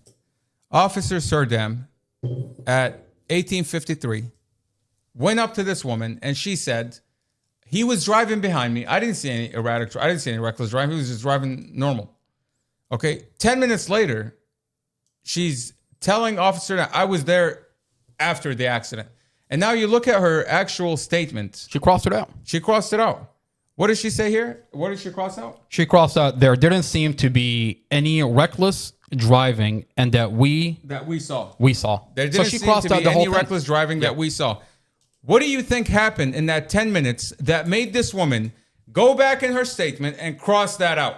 Officer Surdam at 1853 went up to this woman and she said, he was driving behind me. I didn't see any erratic, I didn't see any reckless driving. He was just driving normal. Okay, 10 minutes later, she's telling Officer that I was there after the accident. And now you look at her actual statement. She crossed it out. She crossed it out. What did she say here? What did she cross out? She crossed out, there didn't seem to be any reckless driving and that we saw. We saw. There didn't she seem crossed to out be the whole any thing. reckless driving that we saw. What do you think happened in that 10 minutes that made this woman go back in her statement and cross that out?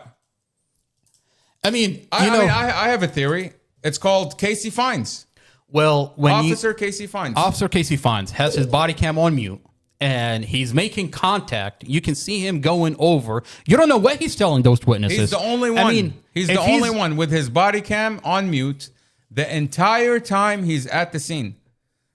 I mean, I have a theory. It's called Casey Fines. Well, Officer Casey Fines. Officer Casey Fines has his body cam on mute and he's making contact. You can see him going over. You don't know what he's telling those witnesses. He's the only one. I mean, he's the only one with his body cam on mute the entire time he's at the scene.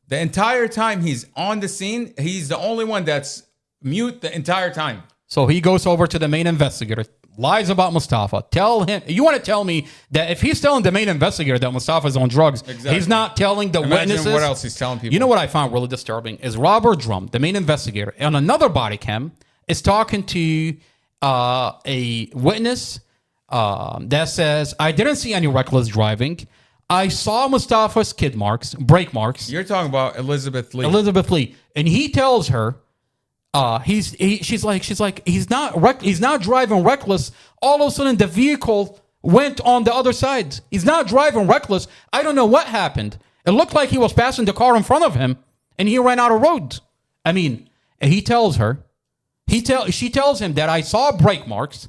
The entire time he's on the scene, he's the only one that's mute the entire time. So he goes over to the main investigator, lies about Mustafa. Tell him, you want to tell me that if he's telling the main investigator that Mustafa's on drugs, he's not telling the witnesses? What else he's telling people. You know what I found really disturbing is Robert Drum, the main investigator, on another body cam, is talking to a witness that says, I didn't see any reckless driving. I saw Mustafa's skid marks, brake marks. You're talking about Elizabeth Lee. Elizabeth Lee. And he tells her, she's like, he's not driving reckless. All of a sudden the vehicle went on the other side. He's not driving reckless. I don't know what happened. It looked like he was passing the car in front of him and he ran out of road. I mean, he tells her, she tells him that I saw brake marks.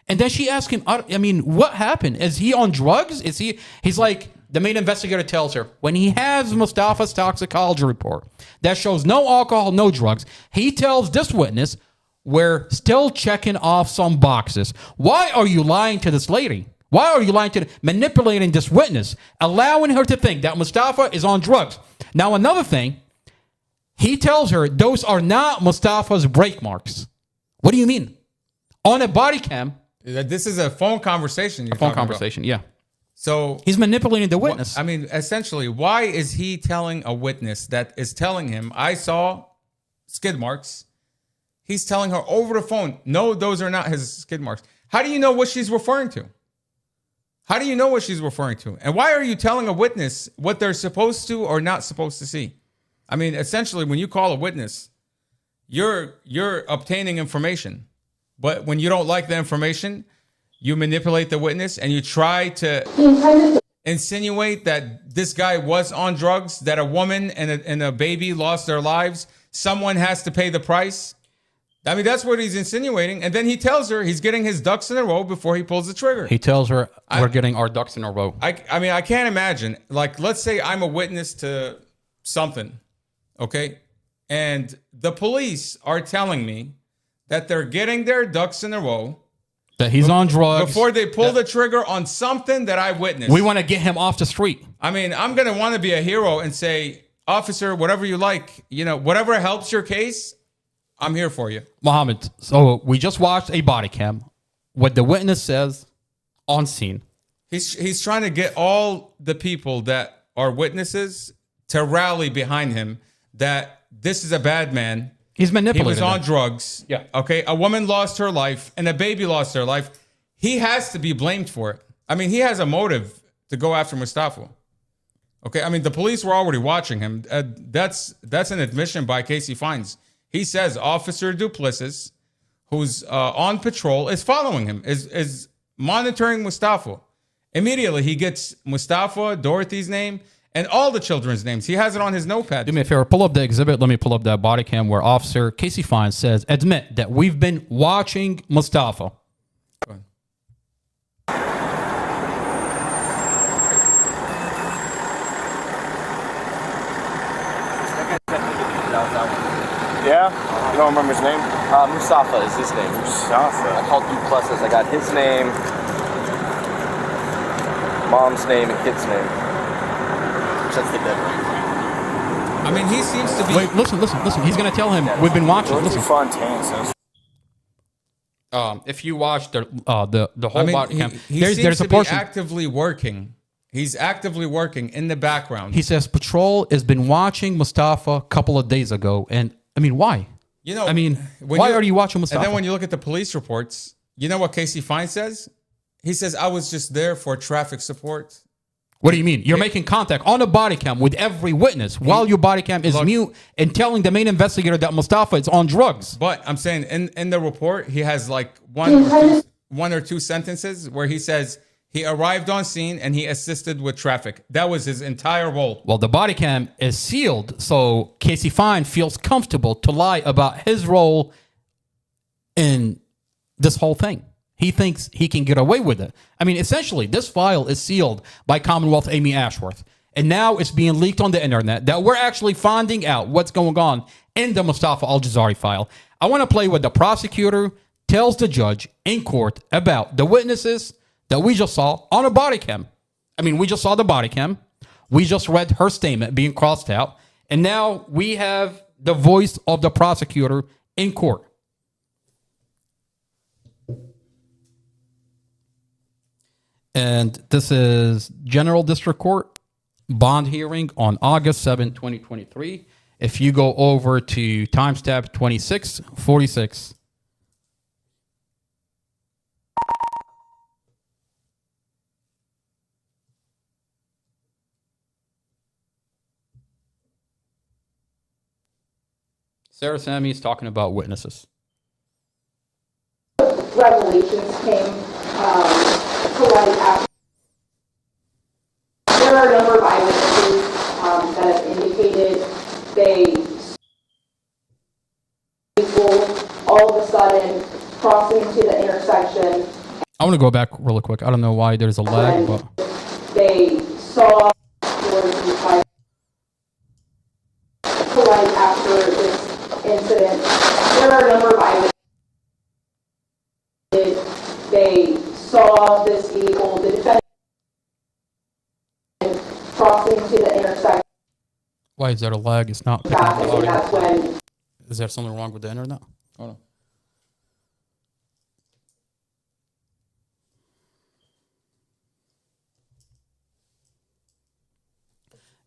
And then she asks him, I mean, what happened? Is he on drugs? He's like, the main investigator tells her, when he has Mustafa's toxicology report that shows no alcohol, no drugs, he tells this witness, we're still checking off some boxes. Why are you lying to this lady? Why are you lying to manipulating this witness, allowing her to think that Mustafa is on drugs? Now, another thing, he tells her those are not Mustafa's brake marks. What do you mean? On a body cam. This is a phone conversation. A phone conversation, yeah. So he's manipulating the witness. I mean, essentially, why is he telling a witness that is telling him, I saw skid marks? He's telling her over the phone, no, those are not his skid marks. How do you know what she's referring to? How do you know what she's referring to? And why are you telling a witness what they're supposed to or not supposed to see? I mean, essentially, when you call a witness, you're obtaining information. But when you don't like the information, you manipulate the witness and you try to insinuate that this guy was on drugs, that a woman and a baby lost their lives. Someone has to pay the price. I mean, that's what he's insinuating. And then he tells her he's getting his ducks in a row before he pulls the trigger. He tells her we're getting our ducks in a row. I mean, I can't imagine. Like, let's say I'm a witness to something, okay? And the police are telling me that they're getting their ducks in a row. That he's on drugs. Before they pull the trigger on something that I witnessed. We want to get him off the street. I mean, I'm going to want to be a hero and say, officer, whatever you like, whatever helps your case, I'm here for you. Mohammed, so we just watched a body cam. What the witness says on scene. He's trying to get all the people that are witnesses to rally behind him that this is a bad man. He's manipulating. He was on drugs. Yeah. Okay. A woman lost her life and a baby lost their life. He has to be blamed for it. I mean, he has a motive to go after Mustafa. Okay. I mean, the police were already watching him. That's an admission by Casey Fines. He says Officer Duplessis, who's on patrol, is following him, is monitoring Mustafa. Immediately, he gets Mustafa, Dorothy's name, and all the children's names. He has it on his notepad. Do me a favor, pull up the exhibit. Let me pull up that body cam where Officer Casey Fines says, admit that we've been watching Mustafa. Go ahead. Yeah? You don't remember his name? Mustafa is his name. Mustafa. I called Duplessis. I got his name, mom's name, and kid's name. That's the dead one. I mean, he seems to be... Wait, listen. He's going to tell him we've been watching. Listen. Fontaine says. If you watch the whole body cam, he seems to be actively working. He's actively working in the background. He says patrol has been watching Mustafa a couple of days ago. And I mean, why? Why are you watching Mustafa? And then when you look at the police reports, you know what Casey Fine says? He says, I was just there for traffic support. What do you mean? You're making contact on a body cam with every witness while your body cam is mute and telling the main investigator that Mustafa is on drugs. But I'm saying in the report, he has like one or two sentences where he says he arrived on scene and he assisted with traffic. That was his entire role. Well, the body cam is sealed, so Casey Fine feels comfortable to lie about his role in this whole thing. He thinks he can get away with it. I mean, essentially, this file is sealed by Commonwealth Amy Ashworth. And now it's being leaked on the internet that we're actually finding out what's going on in the Mustafa Al-Jazari file. I want to play what the prosecutor tells the judge in court about the witnesses that we just saw on a body cam. I mean, we just saw the body cam. We just read her statement being crossed out. And now we have the voice of the prosecutor in court. And this is General District Court bond hearing on August 7, 2023. If you go over to timestamp 2646. Sarah Sammy is talking about witnesses. Revelations came to light after. There are a number of eyewitnesses that have indicated they all of a sudden crossing into the intersection. I want to go back really quick. I don't know why there's a lag, but they saw to light after this incident. There are a number of eyewitnesses. They saw this vehicle, the defendant crossing to the intersection. Why is there a lag? It's not. Traffic, and that's when. Is there something wrong with the internet? Hold on.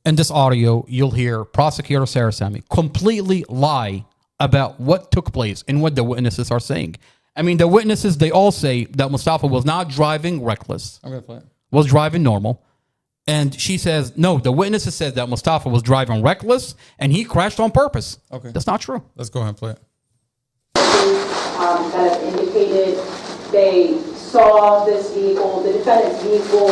In this audio, you'll hear Prosecutor Sarah Sammy completely lie about what took place and what the witnesses are saying. I mean, the witnesses, they all say that Mustafa was not driving reckless. I'm going to play it. Was driving normal. And she says, no, the witnesses said that Mustafa was driving reckless and he crashed on purpose. Okay. That's not true. Let's go ahead and play it. That have indicated they saw this vehicle, the defendant's vehicle,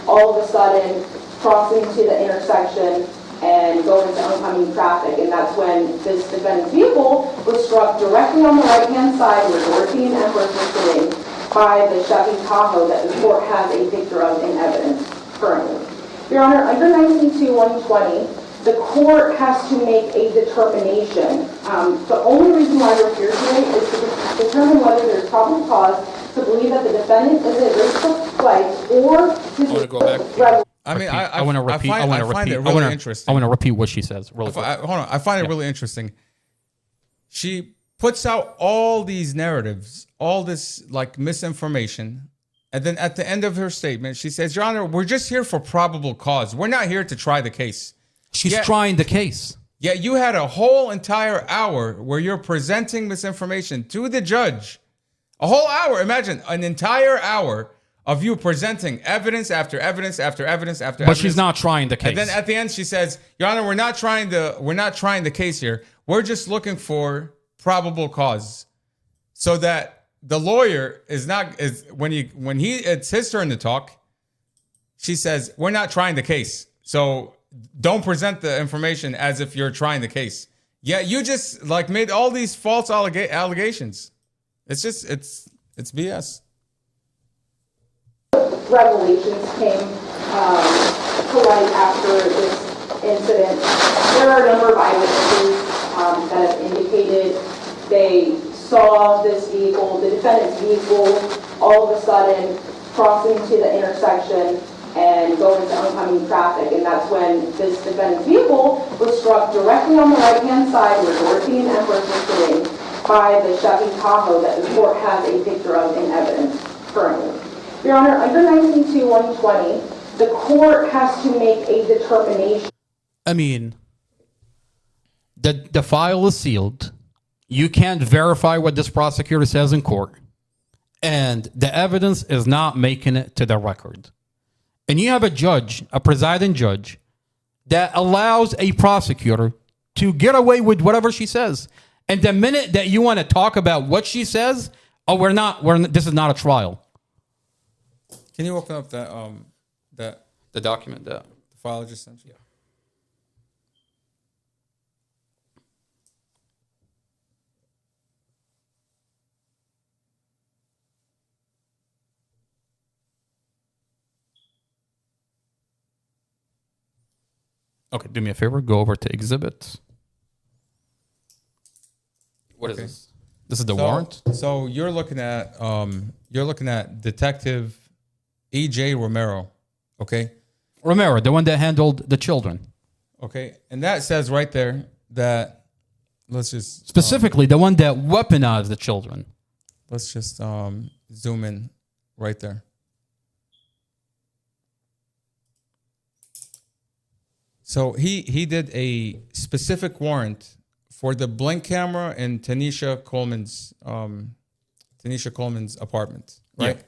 all of a sudden crossing to the intersection and going into oncoming traffic. And that's when this defendant's vehicle was struck directly on the right-hand side where Dorothy and Empress were sitting by the Chevy Tahoe that the court has a picture of in evidence currently. Your Honor, under 19.2.120, The court has to make a determination. The only reason why we're here today is to determine whether there's probable cause to believe that the defendant is at risk of flight or I want to go back. I mean, I want to repeat. I find it really interesting. I want to repeat what she says. Really quick. Hold on. I find it really interesting. She puts out all these narratives, all this like misinformation, and then at the end of her statement, she says, "Your Honor, we're just here for probable cause. We're not here to try the case." She's trying the case. Yeah, you had a whole entire hour where you're presenting misinformation to the judge. A whole hour. Imagine an entire hour of you presenting evidence after evidence after evidence after evidence. But she's not trying the case. And then at the end she says, "Your Honor, we're not trying the case here. We're just looking for probable cause." So that the lawyer it's his turn to talk, she says, "We're not trying the case. So don't present the information as if you're trying the case." Yeah, you just like made all these false allegations. It's just it's BS. Revelations came to light after this incident. There are a number of eyewitnesses that have indicated they saw this vehicle, the defendant's vehicle, all of a sudden crossing to the intersection and go into oncoming traffic. And that's when this defendant's vehicle was struck directly on the right-hand side where Dorothy and Empress were sitting by the Chevy Tahoe that the court has a picture of in evidence currently. Your Honor, under 19.2.120, the court has to make a determination. I mean, the file is sealed. You can't verify what this prosecutor says in court. And the evidence is not making it to the record. And you have a judge, a presiding judge, that allows a prosecutor to get away with whatever she says. And the minute that you want to talk about what she says, this is not a trial. Can you open up the document, the file I just sent you? Yeah. Okay, do me a favor. Go over to exhibit. What is this? This is the warrant. So you're looking at Detective E.J. Romero, okay? Romero, the one that handled the children. Okay, and that says right there that let's just specifically the one that weaponized the children. Let's just zoom in right there. So he did a specific warrant for the blink camera in Tanisha Coleman's apartment, right? Yeah.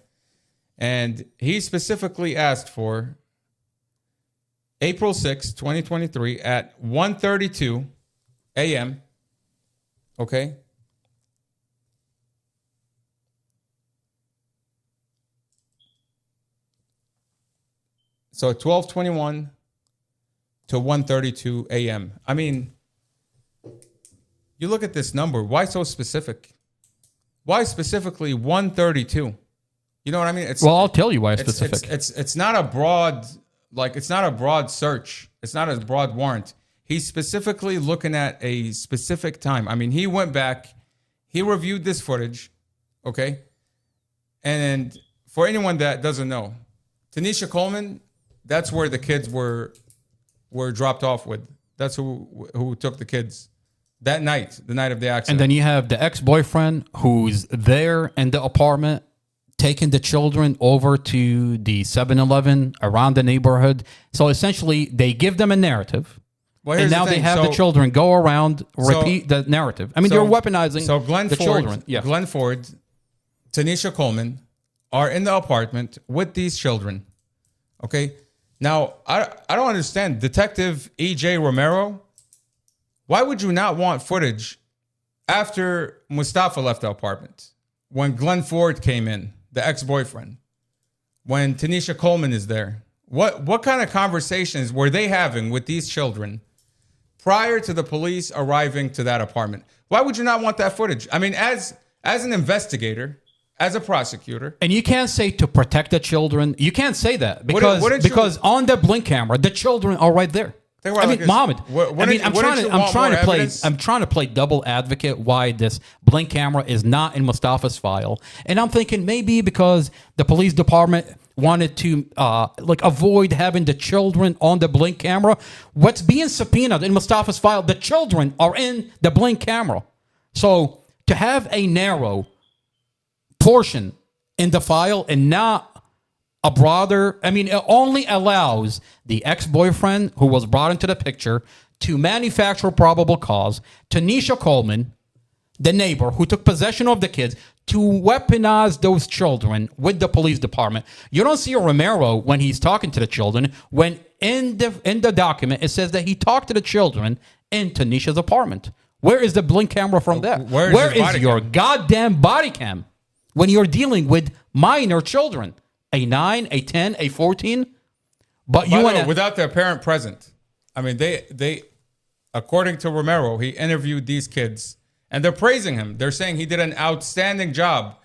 And he specifically asked for April 6, 2023 at 1:32 a.m. Okay? So 12:21 to 1:32 a.m. I mean, you look at this number. Why so specific? Why specifically 1:32? You know what I mean? I'll tell you why specific. It's not a broad search. It's not a broad warrant. He's specifically looking at a specific time. I mean, he went back, he reviewed this footage, okay? And for anyone that doesn't know, Tanisha Coleman, that's where the kids were dropped off with. That's who took the kids that night, the night of the accident. And then you have the ex-boyfriend who's there in the apartment, taking the children over to the 7-Eleven around the neighborhood. So essentially, they give them a narrative. And now they have the children go around, repeat the narrative. I mean, you're weaponizing the children. Yeah. Glenn Ford, Tanisha Coleman are in the apartment with these children. Okay? Now, I don't understand. Detective E.J. Romero, why would you not want footage after Mustafa left the apartment? When Glenn Ford came in, the ex-boyfriend, when Tanisha Coleman is there, what kind of conversations were they having with these children prior to the police arriving to that apartment? Why would you not want that footage? I mean, as an investigator, as a prosecutor. And you can't say to protect the children. You can't say that because on the blink camera, the children are right there. Think about I it mean, like this. Mohammed. Wouldn't I'm you trying want more to play. evidence? I'm trying to play double advocate. Why this Blink camera is not in Mustafa's file, and I'm thinking maybe because the police department wanted to avoid having the children on the Blink camera. What's being subpoenaed in Mustafa's file, the children are in the Blink camera. So to have a narrow portion in the file and not a broader, I mean, it only allows the ex-boyfriend who was brought into the picture to manufacture probable cause, Tanisha Coleman, the neighbor who took possession of the kids, to weaponize those children with the police department. You don't see Romero when he's talking to the children, when in the document it says that he talked to the children in Tanisha's apartment. Where is the Blink camera from there? Where is your goddamn body cam when you're dealing with minor children? A 9, a 10, a 14? But you want to... Without their parent present. I mean, they according to Romero, he interviewed these kids and they're praising him. They're saying he did an outstanding job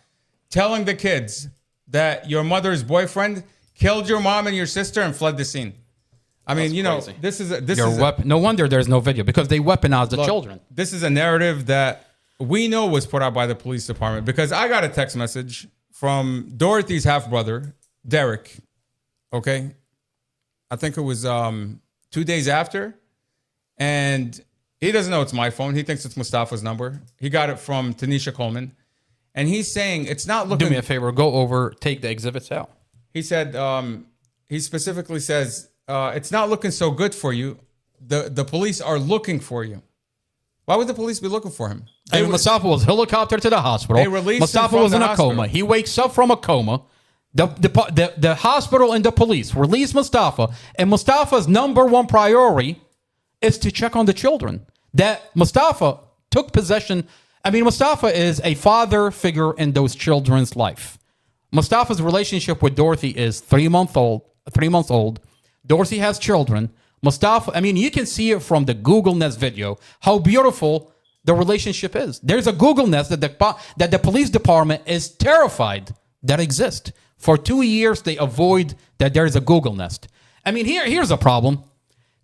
telling the kids that your mother's boyfriend killed your mom and your sister and fled the scene. I mean, this is no wonder there's no video, because they weaponized the children. This is a narrative that we know was put out by the police department, because I got a text message from Dorothy's half-brother, Derek. Okay? I think it was 2 days after. And he doesn't know it's my phone. He thinks it's Mustafa's number. He got it from Tanisha Coleman. And he's saying it's not looking... Do me a favor. Go over, take the exhibits out. He said, he specifically says, it's not looking so good for you. The police are looking for you. Why would the police be looking for him? Mustafa was helicoptered to the hospital. They released Mustafa him from was in the a hospital. coma. He wakes up from a coma. The hospital and the police release Mustafa, and Mustafa's number one priority is to check on the children. That Mustafa took possession. I mean, Mustafa is a father figure in those children's life. Mustafa's relationship with Dorothy is 3 months old. 3 months old. Dorothy has children. Mustafa, I mean, you can see it from the Google Nest video, how beautiful the relationship is. There's a Google Nest that the police department is terrified that exists. For 2 years, they avoid that there's a Google Nest. I mean, here's a problem.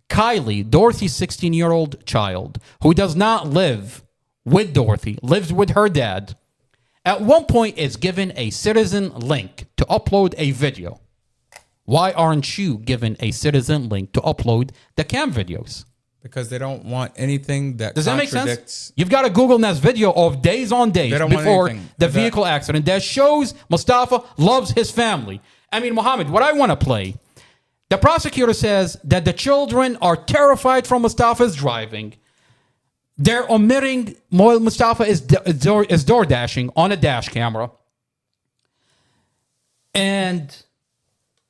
Kylie, Dorothy's 16-year-old child, who does not live with Dorothy, lives with her dad, at one point is given a citizen link to upload a video. Why aren't you given a citizen link to upload the cam videos? Because they don't want anything that Does that make sense? You've got a Google Nest video of days on days before the vehicle accident that shows Mustafa loves his family. I mean, Mohammed, what I want to play, the prosecutor says that the children are terrified from Mustafa's driving. They're omitting while Mustafa is door dashing on a dash camera. And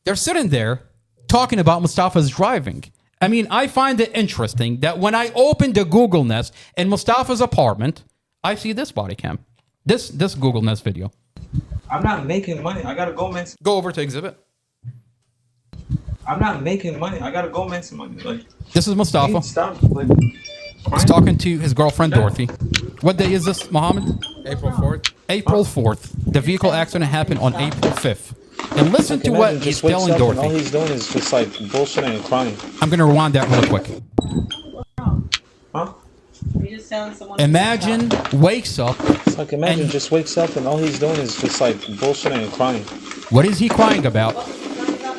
they're sitting there talking about Mustafa's driving. I mean, I find it interesting that when I open the Google Nest in Mustafa's apartment, I see this body cam. This Google Nest video. I'm not making money. I gotta go make some... Go over to exhibit. I'm not making money. I gotta go make some money. Like, this is Mustafa. Stop. He's talking to his girlfriend, Dorothy. What day is this, Mohammed? April 4th. April 4th. The vehicle accident happened on April 5th. And listen to what he's telling Dorothy. All he's doing is just like bullshitting and crying. I'm going to rewind that real quick. Huh? Imagine wakes up. It's like Imagine just wakes up and all he's doing is just like bullshitting and crying. What is he crying about?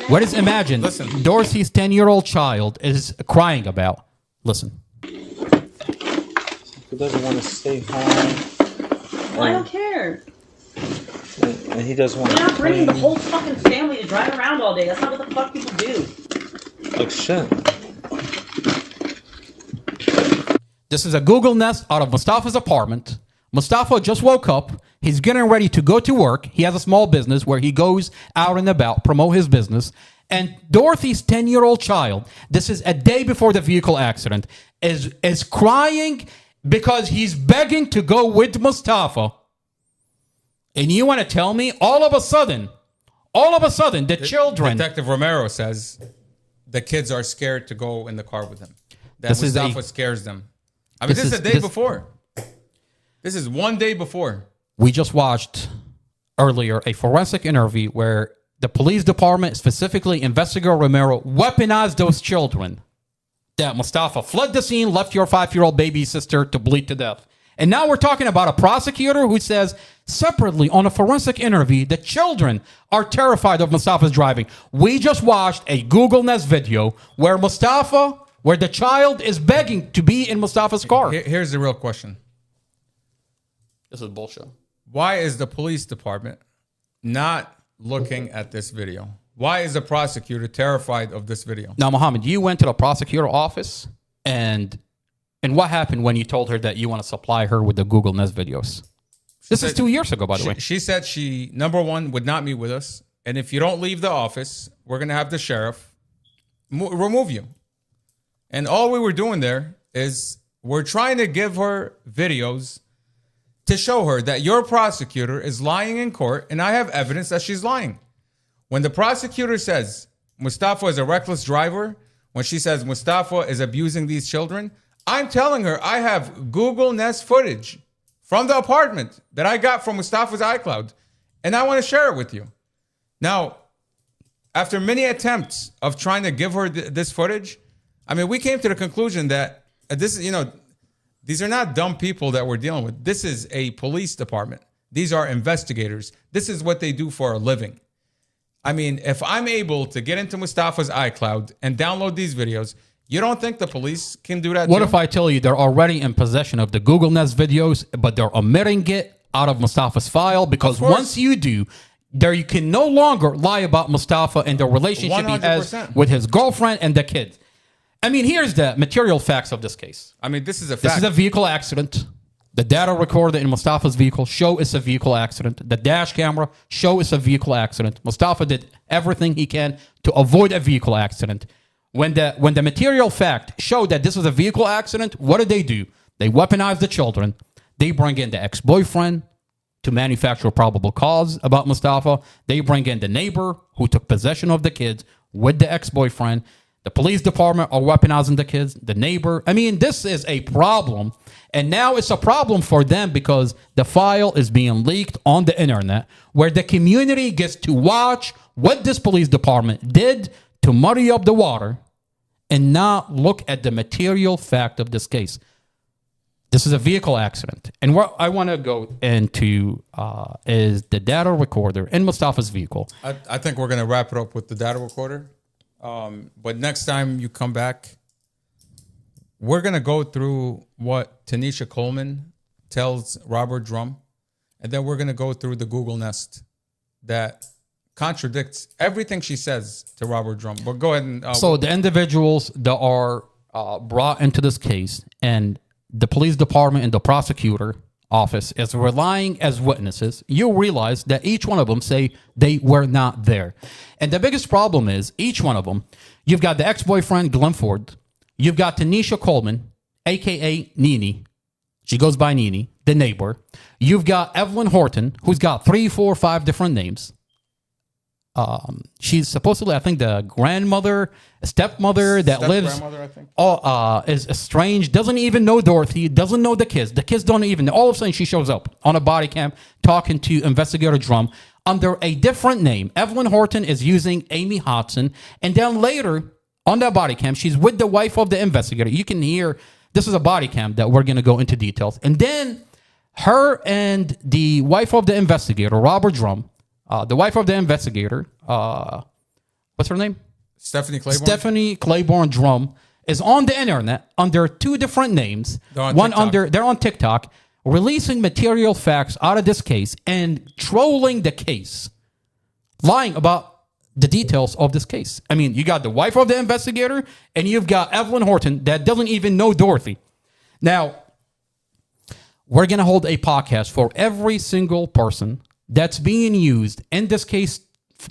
What is Imagine? Listen. Dorothy's 10-year-old child is crying about. Listen. He doesn't want to stay home. I don't care. And he doesn't want You're to not bringing the whole fucking family to drive around all day. That's not what the fuck people do. Like shit. This is a Google Nest out of Mustafa's apartment. Mustafa just woke up. He's getting ready to go to work. He has a small business where he goes out and about, promote his business. And Dorothy's 10-year-old child, this is a day before the vehicle accident, is crying because he's begging to go with Mustafa. And you want to tell me all of a sudden, the children... Detective Romero says the kids are scared to go in the car with him. That Mustafa scares them. I mean, this is a day before. This is 1 day before. We just watched earlier a forensic interview where the police department, specifically Investigator Romero, weaponized those children that Mustafa fled the scene, left your 5-year-old baby sister to bleed to death. And now we're talking about a prosecutor who says separately on a forensic interview that children are terrified of Mustafa's driving. We just watched a Google Nest video where the child is begging to be in Mustafa's car. Here's the real question. This is bullshit. Why is the police department not looking at this video? Why is the prosecutor terrified of this video? Now, Mohammed, you went to the prosecutor office, and what happened when you told her that you want to supply her with the Google Nest videos? This is 2 years ago, by the way. She said she, number one, would not meet with us. And if you don't leave the office, we're going to have the sheriff remove you. And all we were doing there is we're trying to give her videos to show her that your prosecutor is lying in court, and I have evidence that she's lying. When the prosecutor says Mustafa is a reckless driver, when she says Mustafa is abusing these children, I'm telling her I have Google Nest footage from the apartment that I got from Mustafa's iCloud, and I want to share it with you. Now, after many attempts of trying to give her this footage, I mean, we came to the conclusion that this is, these are not dumb people that we're dealing with. This is a police department. These are investigators. This is what they do for a living. I mean, if I'm able to get into Mustafa's iCloud and download these videos, you don't think the police can do that? What too? if I tell you they're already in possession of the Google Nest videos, but they're omitting it out of Mustafa's file? Because once you do, you can no longer lie about Mustafa and the relationship 100%. He has with his girlfriend and the kids. I mean, here's the material facts of this case. I mean, this is a fact. This is a vehicle accident. The data recorded in Mustafa's vehicle show it's a vehicle accident. The dash camera show it's a vehicle accident. Mustafa did everything he can to avoid a vehicle accident. When the material fact showed that this was a vehicle accident, what did they do? They weaponized the children. They bring in the ex-boyfriend to manufacture a probable cause about Mustafa. They bring in the neighbor who took possession of the kids with the ex-boyfriend. The police department are weaponizing the kids, the neighbor. I mean, this is a problem. And now it's a problem for them because the file is being leaked on the internet where the community gets to watch what this police department did to muddy up the water and not look at the material fact of this case. This is a vehicle accident. And what I want to go into is the data recorder in Mustafa's vehicle. I think we're going to wrap it up with the data recorder. But next time you come back, we're going to go through what Tanisha Coleman tells Robert Drum. And then we're going to go through the Google Nest that contradicts everything she says to Robert Drum. But go ahead and... so the individuals that are brought into this case and the police department and the prosecutor office is relying as witnesses, you realize that each one of them say they were not there. And the biggest problem is each one of them, you've got the ex-boyfriend, Glenn Ford. You've got Tanisha Coleman, a.k.a. Nene. She goes by Nene, the neighbor. You've got Evelyn Horton, who's got 3, 4, 5 different names. She's supposedly, I think, the grandmother, stepmother that lives, is estranged, doesn't even know Dorothy, doesn't know the kids. The kids don't even know. All of a sudden, she shows up on a body cam talking to Investigator Drum under a different name. Evelyn Horton is using Amy Hodson. And then later on that body cam, she's with the wife of the investigator. You can hear, this is a body cam that we're going to go into details. And then her and the wife of the investigator, Robert Drum, the wife of the investigator, what's her name? Stephanie Claiborne. Stephanie Claiborne Drum is on the internet under 2 different names. They're on TikTok, releasing material facts out of this case and trolling the case, lying about the details of this case. I mean, you got the wife of the investigator and you've got Evelyn Horton that doesn't even know Dorothy. Now, we're going to hold a podcast for every single person that's being used in this case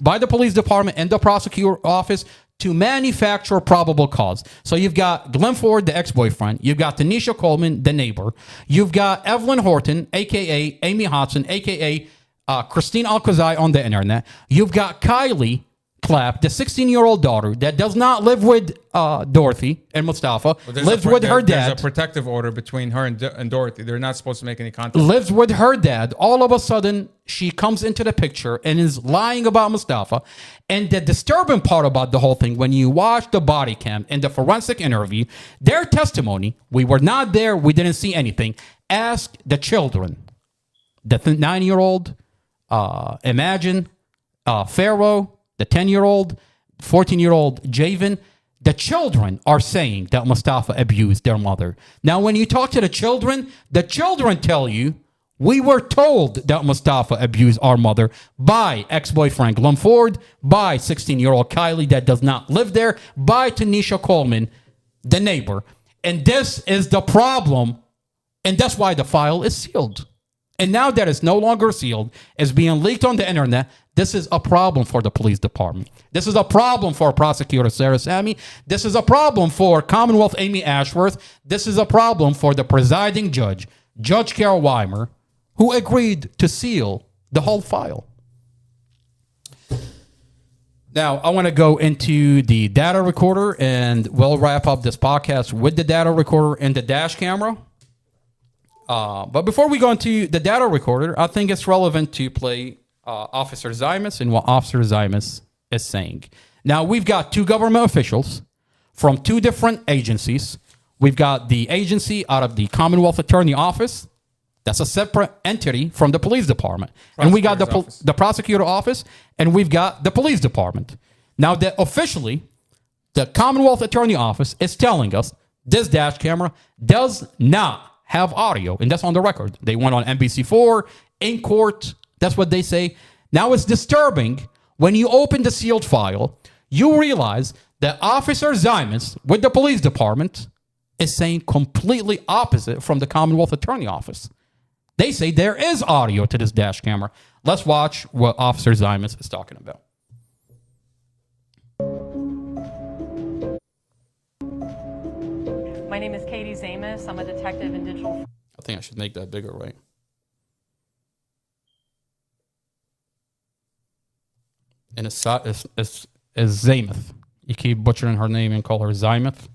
by the police department and the prosecutor office to manufacture probable cause. So you've got Glenn Ford, the ex-boyfriend. You've got Tanisha Coleman, the neighbor. You've got Evelyn Horton, a.k.a. Amy Hodson, a.k.a. Christine Alcazar on the internet. You've got Kylie Clapp, the 16-year-old daughter that does not live with Dorothy and Mustafa, lives with her dad. There's a protective order between her and Dorothy. They're not supposed to make any contact. Lives with her dad. All of a sudden, she comes into the picture and is lying about Mustafa. And the disturbing part about the whole thing, when you watch the body cam and the forensic interview, their testimony, we were not there, we didn't see anything. Ask the children. The 9-year-old, Imagine, Pharaoh, the 10-year-old, 14-year-old Javen, the children are saying that Mustafa abused their mother. Now, when you talk to the children tell you, we were told that Mustafa abused our mother by ex-boyfriend Glenn Ford, by 16-year-old Kylie that does not live there, by Tanisha Coleman, the neighbor. And this is the problem, and that's why the file is sealed. And now that it's no longer sealed, it's being leaked on the internet. This is a problem for the police department. This is a problem for prosecutor Sarah Sammy. This is a problem for Commonwealth Amy Ashworth. This is a problem for the presiding judge, Judge Carol Weimer, who agreed to seal the whole file. Now, I want to go into the data recorder, and we'll wrap up this podcast with the data recorder and the dash camera. But before we go into the data recorder, I think it's relevant to play Officer Zymas and what Officer Zymas is saying. Now, we've got two government officials from two different agencies. We've got the agency out of the Commonwealth Attorney Office. That's a separate entity from the police department. And we got the prosecutor office, and we've got the police department. Now, that officially, the Commonwealth Attorney Office is telling us this dash camera does not have audio, and that's on the record. They went on NBC4, in court, that's what they say. Now it's disturbing when you open the sealed file, you realize that Officer Zymas with the police department is saying completely opposite from the Commonwealth Attorney Office. They say there is audio to this dash camera. Let's watch what Officer Zymas is talking about. My name is Katie Zamis. I'm a detective in digital. I think I should make that bigger, right? And it's Zamuth. You keep butchering her name and call her Zymuth.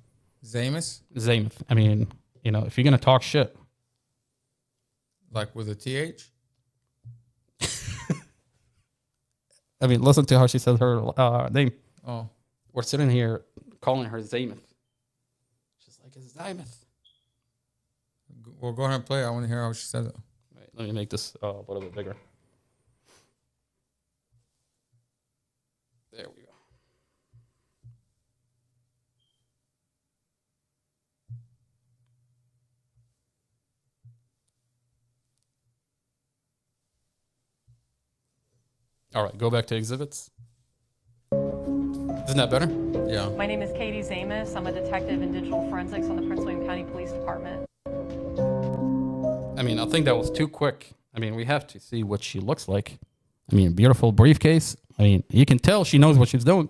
Zamus? Zamuth. I mean, you know, if you're going to talk shit. Like with a TH? I mean, listen to how she says her name. Oh. We're sitting here calling her Zamuth. She's like, it's Zymuth. Well, go ahead and play. I want to hear how she says it. Wait, let me make this a little bit bigger. There we go. All right, go back to exhibits. Isn't that better? Yeah. My name is Katie Zamis. I'm a detective in digital forensics on the Prince William County Police Department. I mean, I think that was too quick. I mean, we have to see what she looks like. I mean, beautiful briefcase. I mean, you can tell she knows what she's doing.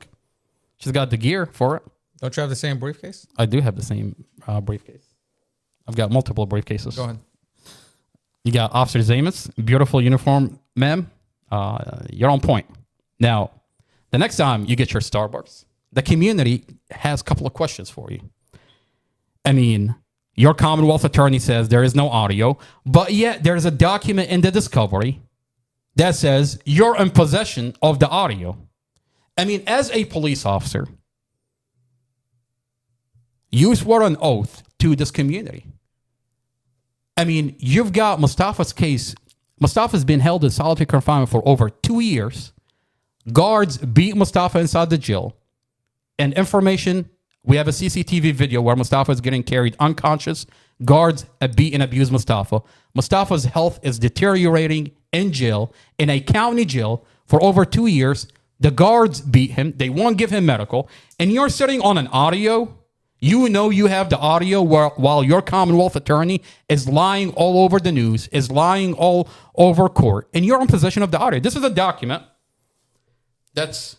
She's got the gear for it. Don't you have the same briefcase? I do have the same briefcase. I've got multiple briefcases. Go ahead. You got Officer Zamus, beautiful uniform, ma'am. You're on point. Now, the next time you get your Starbucks, the community has a couple of questions for you. I mean, your Commonwealth attorney says there is no audio, but yet there's a document in the discovery that says you're in possession of the audio. I mean, as a police officer, you swore an oath to this community. I mean, you've got Mustafa's case. Mustafa's been held in solitary confinement for over 2 years. Guards beat Mustafa inside the jail. And information, we have a CCTV video where Mustafa is getting carried unconscious. Guards beat and abuse Mustafa. Mustafa's health is deteriorating in jail, in a county jail for over 2 years. The guards beat him. They won't give him medical. And you're sitting on an audio. You know you have the audio while your Commonwealth attorney is lying all over the news, is lying all over court, and you're in possession of the audio. This is a document that's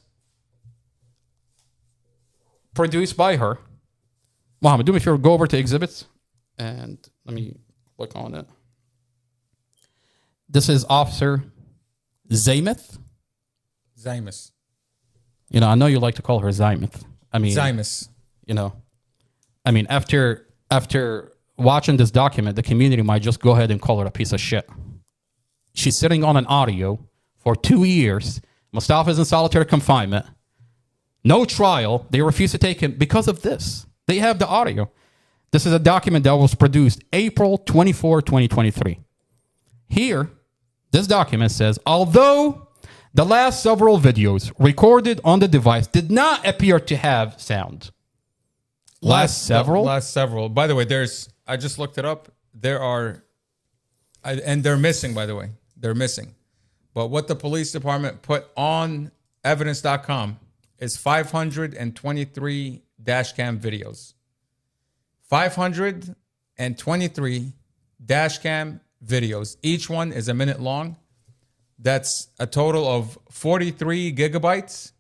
produced by her. Mohammed, do me a favor, go over to exhibits, and let me click on it. This is Officer Zamuth. Zamus. You know, I know you like to call her Zymus. I mean, Zymus. You know, I mean, after watching this document, the community might just go ahead and call her a piece of shit. She's sitting on an audio for 2 years. Mustafa's in solitary confinement. No trial. They refuse to take him because of this. They have the audio. This is a document that was produced April 24, 2023. Here, this document says, although the last several videos recorded on the device did not appear to have sound. Last several? Last several. By the way, I just looked it up. There are, and they're missing, by the way. They're missing. But what the police department put on evidence.com is 523 dash cam videos. 523 dash cam videos. Each one is a minute long. That's a total of 43 gigabytes.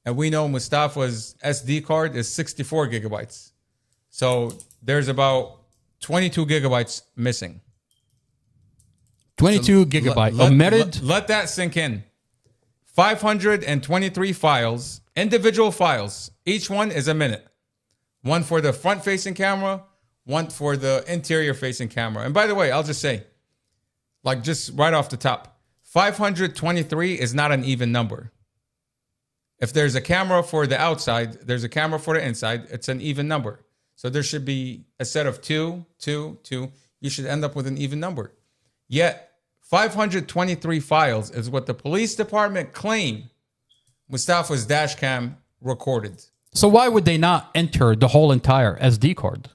And we know Mustafa's SD card is 64 gigabytes. So there's about 22 gigabytes missing. 22 gigabytes omitted. Let that sink in. 523 files, individual files. Each one is a minute. One for the front-facing camera, one for the interior-facing camera. And by the way, I'll just say, like just right off the top, 523 is not an even number. If there's a camera for the outside, there's a camera for the inside, it's an even number. So there should be a set of 2, 2, 2. You should end up with an even number. Yet, 523 files is what the police department claimed Mustafa's dash cam recorded. So why would they not enter the whole entire SD card?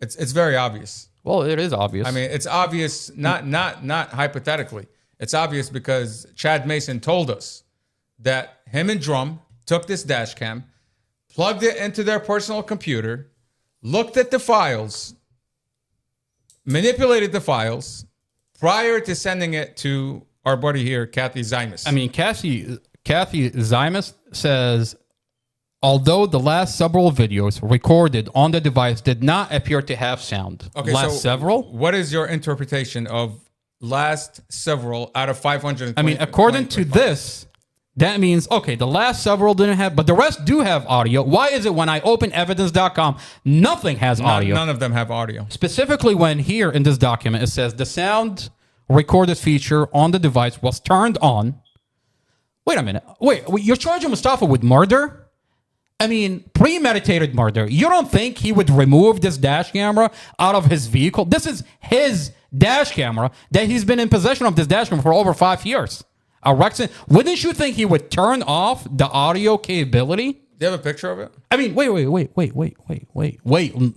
It's very obvious. Well, it is obvious. I mean, it's obvious, not hypothetically. It's obvious because Chad Mason told us that him and Drum took this dash cam, plugged it into their personal computer, looked at the files, manipulated the files prior to sending it to our buddy here, Kathy Zymus. I mean, Kathy Zymus says, although the last several videos recorded on the device did not appear to have sound. Okay, last several? What is your interpretation of last several out of 500? I mean, according to this, that means, okay, the last several didn't have, but the rest do have audio. Why is it when I open evidence.com, nothing has audio? None of them have audio. Specifically when here in this document, it says the sound recorded feature on the device was turned on. Wait a minute. Wait, you're charging Mustafa with murder? I mean, premeditated murder. You don't think he would remove this dash camera out of his vehicle? This is dash camera that he's been in possession of this dash camera for over 5 years. Rexon, wouldn't you think he would turn off the audio capability? Do you have a picture of it? I mean, wait.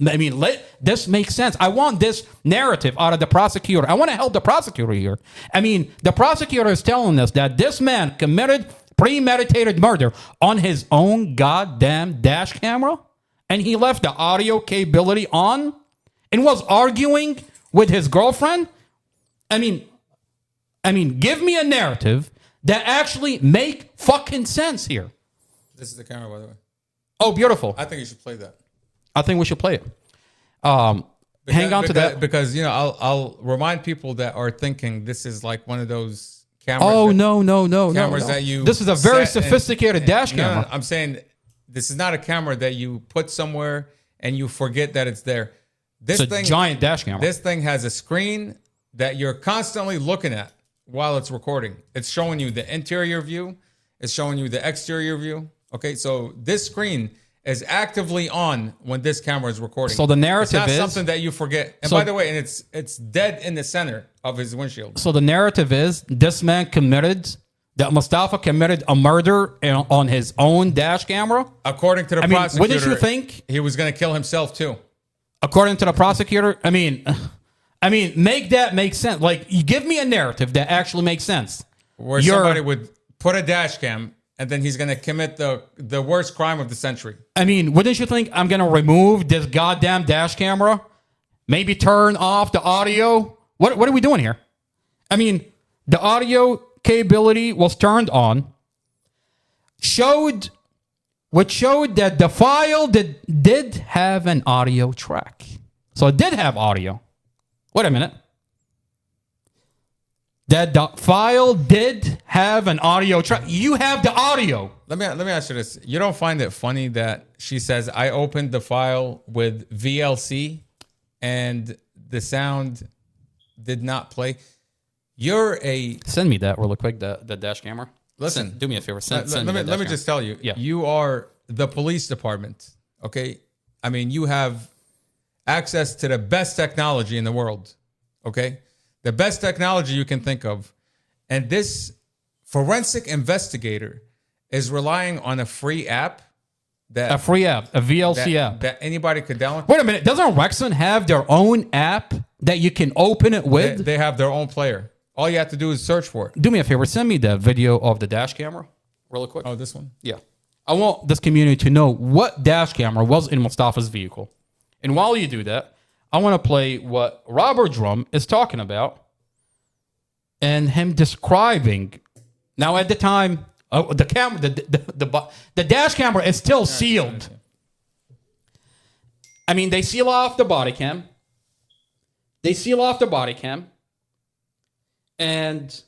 I mean, let this make sense. I want this narrative out of the prosecutor. I want to help the prosecutor here. I mean, the prosecutor is telling us that this man committed premeditated murder on his own goddamn dash camera, and he left the audio capability on and was arguing with his girlfriend. I mean, give me a narrative that actually make fucking sense here. This is the camera, by the way. Oh, beautiful. I think you should play that. I think we should play it. Hang on to that. Because, you know, I'll remind people that are thinking this is like one of those cameras. Oh, no. Cameras that you. This is a very sophisticated dash camera. No, I'm saying this is not a camera that you put somewhere and you forget that it's there. It's a giant dash camera. This thing has a screen that you're constantly looking at while it's recording. It's showing you the interior view. It's showing you the exterior view. Okay, so this screen is actively on when this camera is recording. So the narrative is something that you forget. And by the way, and it's dead in the center of his windshield. So the narrative is this man that Mustafa committed a murder on his own dash camera. According to the prosecutor, wouldn't you think he was going to kill himself too? According to the prosecutor, I mean, make that make sense. Like, you give me a narrative that actually makes sense. Where somebody would put a dash cam and then he's going to commit the worst crime of the century. I mean, wouldn't you think I'm going to remove this goddamn dash camera? Maybe turn off the audio? What are we doing here? I mean, the audio capability was turned on. Which showed that the file did have an audio track. So it did have audio. Wait a minute. That file did have an audio track. You have the audio. Let me ask you this. You don't find it funny that she says, I opened the file with VLC and the sound did not play? Send me that real quick, the dash camera. Listen, do me a favor. Let me just tell you. Yeah. You are the police department, okay? I mean, you have access to the best technology in the world, okay? The best technology you can think of. And this forensic investigator is relying on a free app. A free app, a VLC app. That anybody could download. Wait a minute. Doesn't Rexon have their own app that you can open it with? They have their own player. All you have to do is search for it. Do me a favor. Send me the video of the dash camera real quick. Oh, this one? Yeah. I want this community to know what dash camera was in Mustafa's vehicle. And while you do that, I want to play what Robert Drum is talking about and him describing. Now, at the time, the camera, the dash camera is still sealed. I mean, they seal off the body cam. And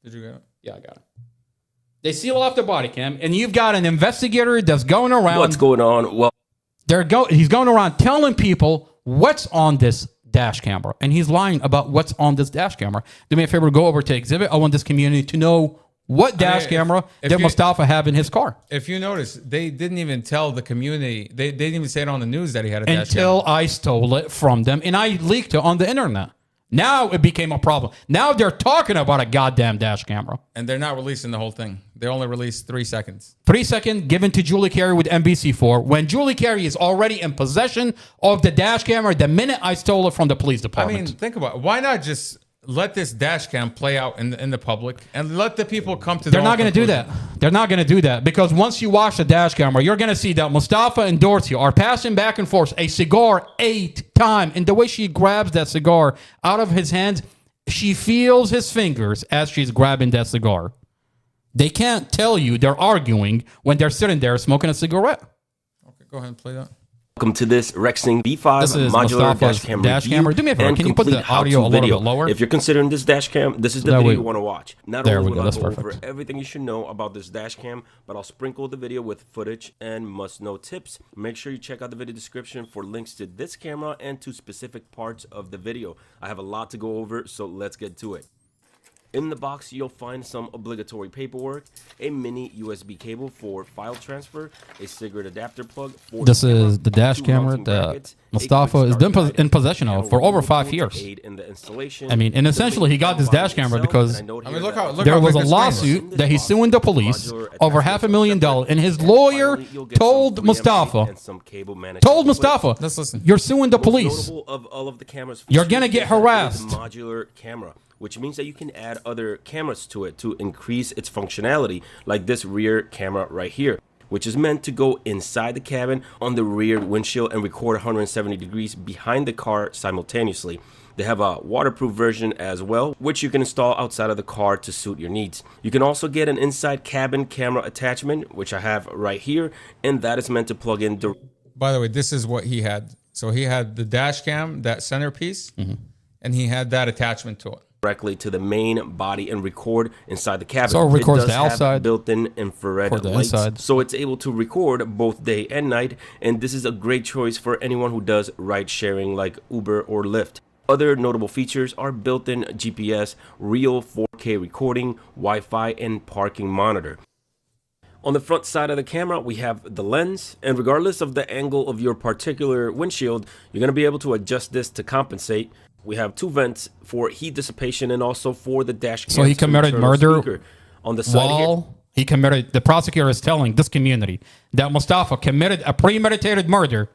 did you get it? Yeah, I got it. They seal off the body cam, and you've got an investigator that's going around. What's going on? Well, he's going around telling people what's on this dash camera, and he's lying about what's on this dash camera. Do me a favor, go over to Exhibit. I want this community to know what dash camera did Mustafa have in his car. If you notice, they didn't even tell the community. They didn't even say it on the news that he had a dash camera. Until I stole it from them, and I leaked it on the internet. Now it became a problem. Now they're talking about a goddamn dash camera. And they're not releasing the whole thing. They only released 3 seconds. 3 seconds given to Julie Carey with NBC4 when Julie Carey is already in possession of the dash camera the minute I stole it from the police department. I mean, think about it. Why not just let this dash cam play out in the public and let the people come to their own They're not going to do that. They're not going to do that because once you watch the dash camera, you're going to see that Mustafa and Dorothy are passing back and forth a cigar 8 times. And the way she grabs that cigar out of his hands, she feels his fingers as she's grabbing that cigar. They can't tell you they're arguing when they're sitting there smoking a cigarette. Okay, go ahead and play that. Welcome to this Rexing B5 modular dash camera. Do me a favor. Can you put the audio a little bit lower? If you're considering this dash cam, this is the video you want to watch. Not there only we go. will I That's go perfect. over everything you should know about this dash cam, but I'll sprinkle the video with footage and must-know tips. Make sure you check out the video description for links to this camera and to specific parts of the video. I have a lot to go over, so let's get to it. In the box, you'll find some obligatory paperwork, a mini USB cable for file transfer, a cigarette adapter plug. This is the dash camera that Mustafa has been in possession of for over 5 years. I mean, and essentially he got this dash camera because there was a lawsuit that he's suing the police over $500,000, and his lawyer told Mustafa, let's listen. You're suing the police. You're gonna get harassed. Modular camera, which means that you can add other cameras to it to increase its functionality, like this rear camera right here, which is meant to go inside the cabin on the rear windshield and record 170 degrees behind the car simultaneously. They have a waterproof version as well, which you can install outside of the car to suit your needs. You can also get an inside cabin camera attachment, which I have right here, and that is meant to plug in. By the way, this is what he had. So he had the dash cam, that centerpiece, and he had that attachment to it. Directly to the main body and record inside the cabin. So it records does the outside, have built-in infrared lights, inside. so it's able to record both day and night, and this is a great choice for anyone who does ride sharing like Uber or Lyft. Other notable features are built-in GPS, real 4K recording, Wi-Fi, and parking monitor. On the front side of the camera, we have the lens, and regardless of the angle of your particular windshield, you're going to be able to adjust this to compensate. We have 2 vents for heat dissipation and also for the dash cam. So he committed murder on the side while he committed. The prosecutor is telling this community that Mustafa committed a premeditated murder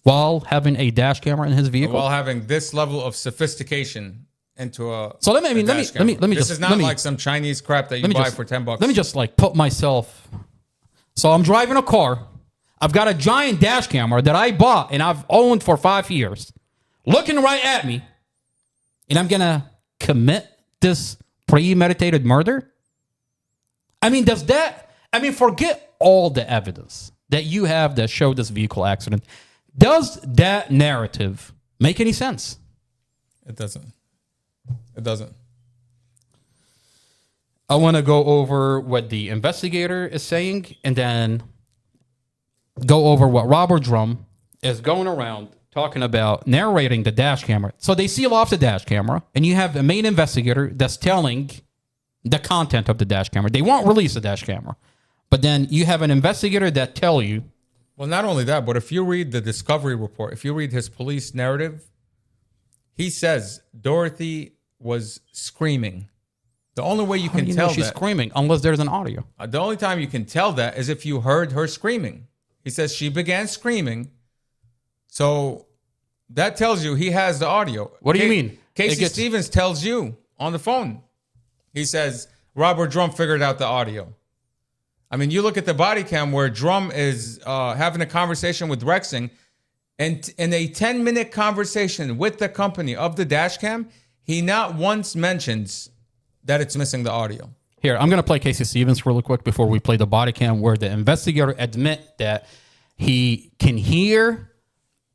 while having a dash camera in his vehicle. While having this level of sophistication into a. So let me This just. is not like some Chinese crap that you buy for $10. Let me just like put myself. So I'm driving a car. I've got a giant dash camera that I bought and I've owned for 5 years, looking right at me, and I'm gonna commit this premeditated murder? I mean, forget all the evidence that you have that showed this vehicle accident. Does that narrative make any sense? It doesn't. It doesn't. I want to go over what the investigator is saying and then go over what Robert Drum is going around talking about, narrating the dash camera. So they seal off the dash camera, and you have a main investigator that's telling the content of the dash camera. They won't release the dash camera. But then you have an investigator that tell you. Well, not only that, but if you read the discovery report, if you read his police narrative, he says Dorothy was screaming. The only way you can tell she's screaming unless there's an audio. The only time you can tell that is if you heard her screaming. He says she began screaming. So that tells you he has the audio. What do you mean? Casey Stevens tells you on the phone. He says Robert Drum figured out the audio. I mean, you look at the body cam where Drum is having a conversation with Rexing, and in a 10-minute conversation with the company of the dash cam, he not once mentions that it's missing the audio. Here, I'm going to play Casey Stevens really quick before we play the body cam where the investigator admit that he can hear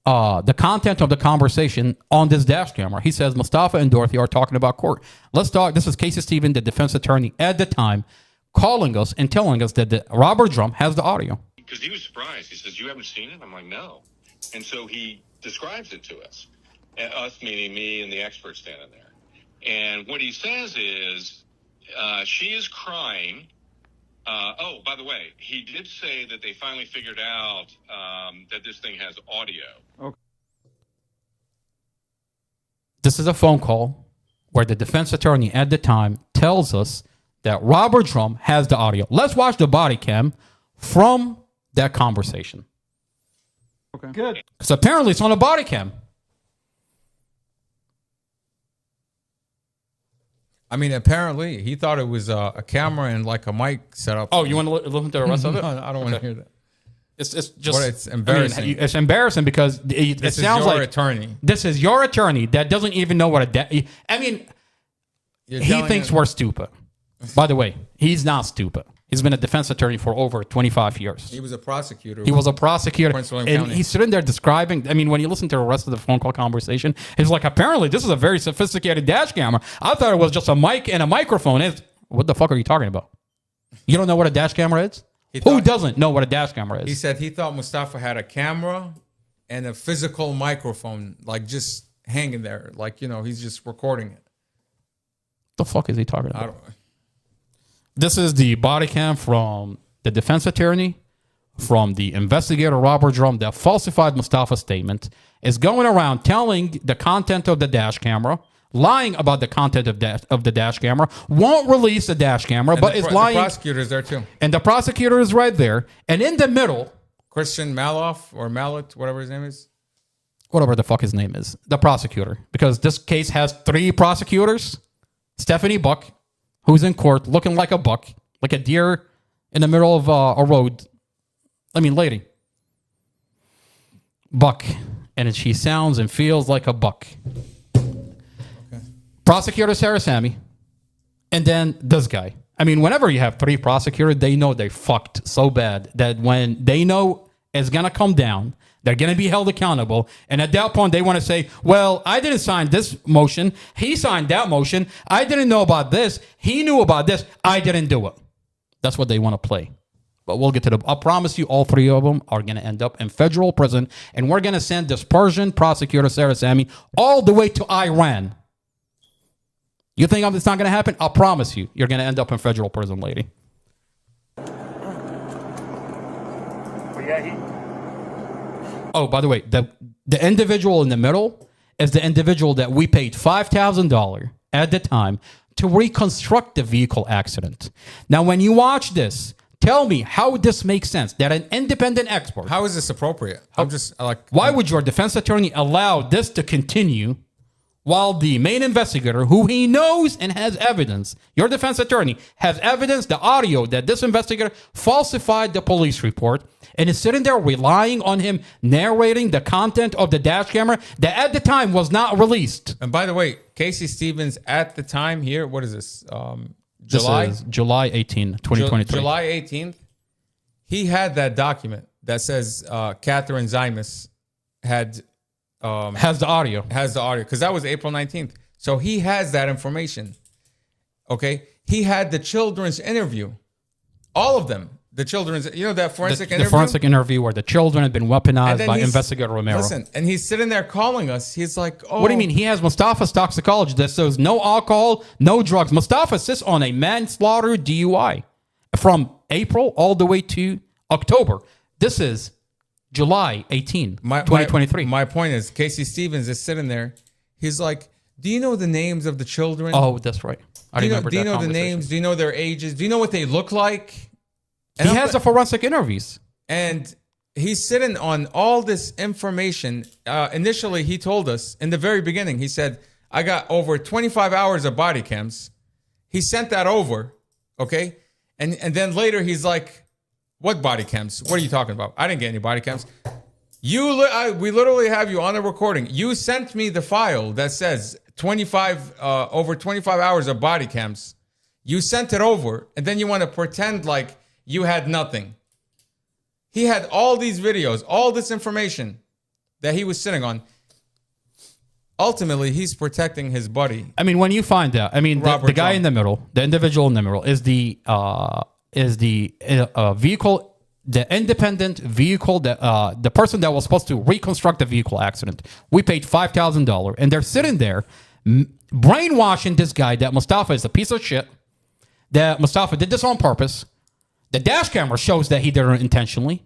the content of the conversation on this dash camera. He says Mustafa and Dorothy are talking about court. Let's talk. This is Casey Stevens, the defense attorney at the time, calling us and telling us that Robert Drum has the audio. Because he was surprised. He says, "You haven't seen it?" I'm like, "No." And so he describes it to us. Us meaning me and the expert standing there. And what he says is, she is crying. Oh, by the way, he did say that they finally figured out that this thing has audio. Okay. This is a phone call where the defense attorney at the time tells us that Robert Drum has the audio. Let's watch the body cam from that conversation. Okay. Good. Because apparently it's on a body cam. I mean, apparently he thought it was a camera and like a mic set up. Oh, you want to listen to the rest of it? No, I don't want to hear that. It's just. But it's embarrassing. I mean, it's embarrassing because it sounds like attorney. This is your attorney that doesn't even know what I mean, he thinks we're stupid. By the way, he's not stupid. He's been a defense attorney for over 25 years. He was a prosecutor. He was a prosecutor. Prince William And County. he's sitting there describing, I mean, when you listen to the rest of the phone call conversation, he's like, apparently this is a very sophisticated dash camera. I thought it was just a mic and a microphone. What the fuck are you talking about? You don't know what a dash camera is? Who doesn't know what a dash camera is? He said he thought Mustafa had a camera and a physical microphone, like just hanging there. Like, you know, he's just recording it. The fuck is he talking about? I don't know. This is the body cam from the defense attorney, from the investigator, Robert Drum, that falsified Mustafa's statement, is going around telling the content of the dash camera, lying about the content of the dash camera, won't release the dash camera, And but is lying. The prosecutor's there too. And the prosecutor is right there. And in the middle, Christian Maloff or Mallet, whatever his name is. Whatever the fuck his name is, the prosecutor. Because this case has 3 prosecutors. Stephanie Buck, who's in court looking like a buck, like a deer in the middle of a road. I mean, lady. Buck. And she sounds and feels like a buck. Okay. Prosecutor Sarah Sammy. And then this guy. I mean, whenever you have 3 prosecutors, they know they fucked so bad that when they know it's going to come down, they're going to be held accountable. And at that point, they want to say, well, I didn't sign this motion. He signed that motion. I didn't know about this. He knew about this. I didn't do it. That's what they want to play. But we'll get to I promise you, all 3 of them are going to end up in federal prison. And we're going to send this Persian prosecutor, Sarah Sammy, all the way to Iran. You think it's not going to happen? I promise you, you're going to end up in federal prison, lady. Oh, by the way, the individual in the middle is the individual that we paid $5,000 at the time to reconstruct the vehicle accident. Now, when you watch this, tell me how this makes sense that an independent expert. How is this appropriate? I'm just like. Why would your defense attorney allow this to continue while the main investigator, who he knows and has evidence, your defense attorney has evidence, the audio that this investigator falsified the police report and is sitting there relying on him narrating the content of the dash camera that at the time was not released. And by the way, Casey Stevens at the time here, what is this? July? This is July 18, 2023. July 18th, he had that document that says Catherine Zymus had... has the audio. Because that was April 19th. So he has that information. Okay? he had the children's interview. All of them. The children's, that forensic interview? The forensic interview where the children had been weaponized by Investigator Romero. Listen, and he's sitting there calling us. He's like, oh. What do you mean? He has Mustafa's toxicology that says no alcohol, no drugs. Mustafa sits on a manslaughter DUI from April all the way to October. This is July 18, 2023. My point is, Casey Stevens is sitting there. He's like, do you know the names of the children? Oh, that's right. I remember that. Do you know the names? Do you know their ages? Do you know what they look like? And he has the forensic interviews. And he's sitting on all this information. Initially, he told us in the very beginning, he said, I got over 25 hours of body cams. He sent that over, okay? And then later he's like, what body cams? What are you talking about? I didn't get any body cams. We literally have you on the recording. You sent me the file that says over 25 hours of body cams. You sent it over, and then you want to pretend like you had nothing. He had all these videos, all this information that he was sitting on. Ultimately, he's protecting his buddy. I mean, when you find out, the guy in the middle, the individual in the middle, is the vehicle, the independent vehicle, the person that was supposed to reconstruct the vehicle accident. We paid $5,000, and they're sitting there brainwashing this guy that Mustafa is a piece of shit, that Mustafa did this on purpose. The dash camera shows that he did it intentionally.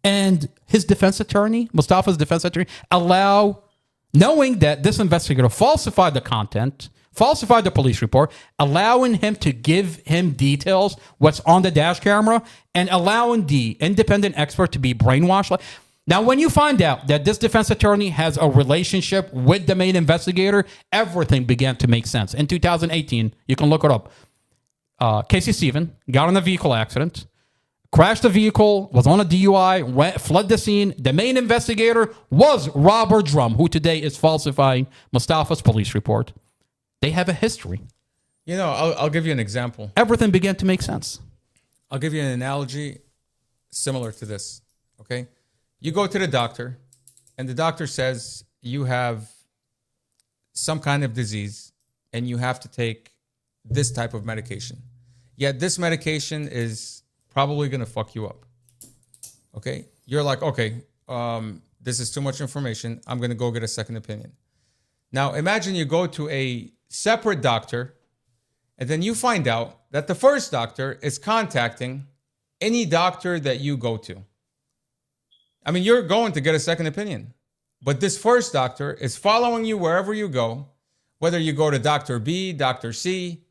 And his defense attorney, Mustafa's defense attorney, knowing that this investigator falsified the content, falsified the police report, allowing him to give him details, what's on the dash camera, and allowing the independent expert to be brainwashed. Now, when you find out that this defense attorney has a relationship with the main investigator, everything began to make sense. In 2018, you can look it up. Casey Stevens got in a vehicle accident, crashed the vehicle, was on a DUI, fled the scene. The main investigator was Robert Drum, who today is falsifying Mustafa's police report. They have a history. I'll give you an example. Everything began to make sense. I'll give you an analogy similar to this, okay? You go to the doctor, and the doctor says you have some kind of disease, and you have to take this type of medication. Yet this medication is probably going to fuck you up. Okay? You're like, okay, this is too much information. I'm going to go get a second opinion. Now, imagine you go to a separate doctor, and then you find out that the first doctor is contacting any doctor that you go to. I mean, you're going to get a second opinion. But this first doctor is following you wherever you go, whether you go to Dr. B, Dr. C.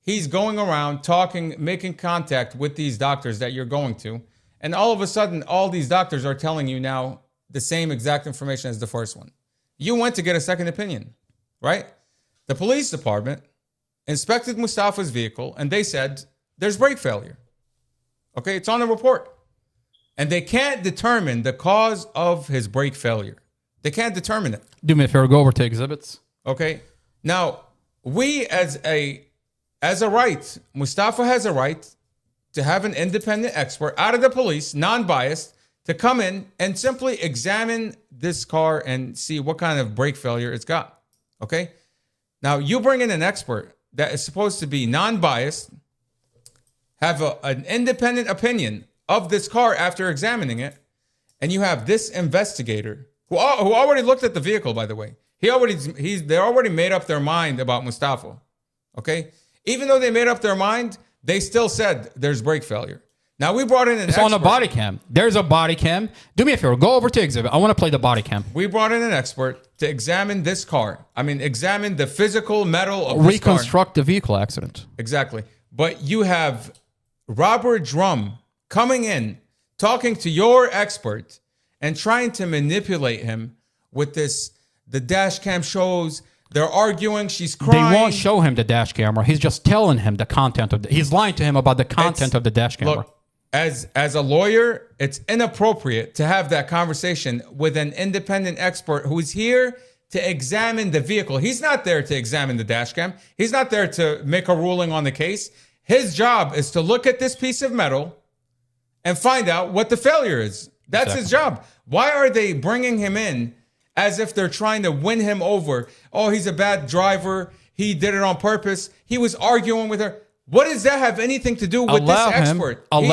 He's going around talking, making contact with these doctors that you're going to. And all of a sudden, all these doctors are telling you now the same exact information as the first one. You went to get a second opinion, right? The police department inspected Mustafa's vehicle, and they said, there's brake failure. Okay, it's on the report. And they can't determine the cause of his brake failure. They can't determine it. Do me a favor, go over to exhibits. Okay. Now, we as a right, Mustafa has a right to have an independent expert out of the police, non-biased, to come in and simply examine this car and see what kind of brake failure it's got. Okay? Now, you bring in an expert that is supposed to be non-biased, have an independent opinion of this car after examining it, and you have this investigator who already looked at the vehicle, by the way. They already made up their mind about Mustafa. Okay? Even though they made up their mind, they still said there's brake failure. Now, we brought in an expert. It's on a body cam. There's a body cam. Do me a favor. Go over to exhibit. I want to play the body cam. We brought in an expert to examine this car. Examine the physical metal of this car. Reconstruct the vehicle accident. Exactly. But you have Robert Drum coming in, talking to your expert, and trying to manipulate him with this. The dash cam shows they're arguing. She's crying. They won't show him the dash camera. He's just telling him the content of he's lying to him about the content of the dash camera. Look, as a lawyer, it's inappropriate to have that conversation with an independent expert who's here to examine the vehicle. He's not there to examine the dash cam. He's not there to make a ruling on the case. His job is to look at this piece of metal and find out what the failure is. That's his job. Why are they bringing him in as if they're trying to win him over? Oh, he's a bad driver. he did it on purpose. He was arguing with her. What does that have anything to do with this expert? He's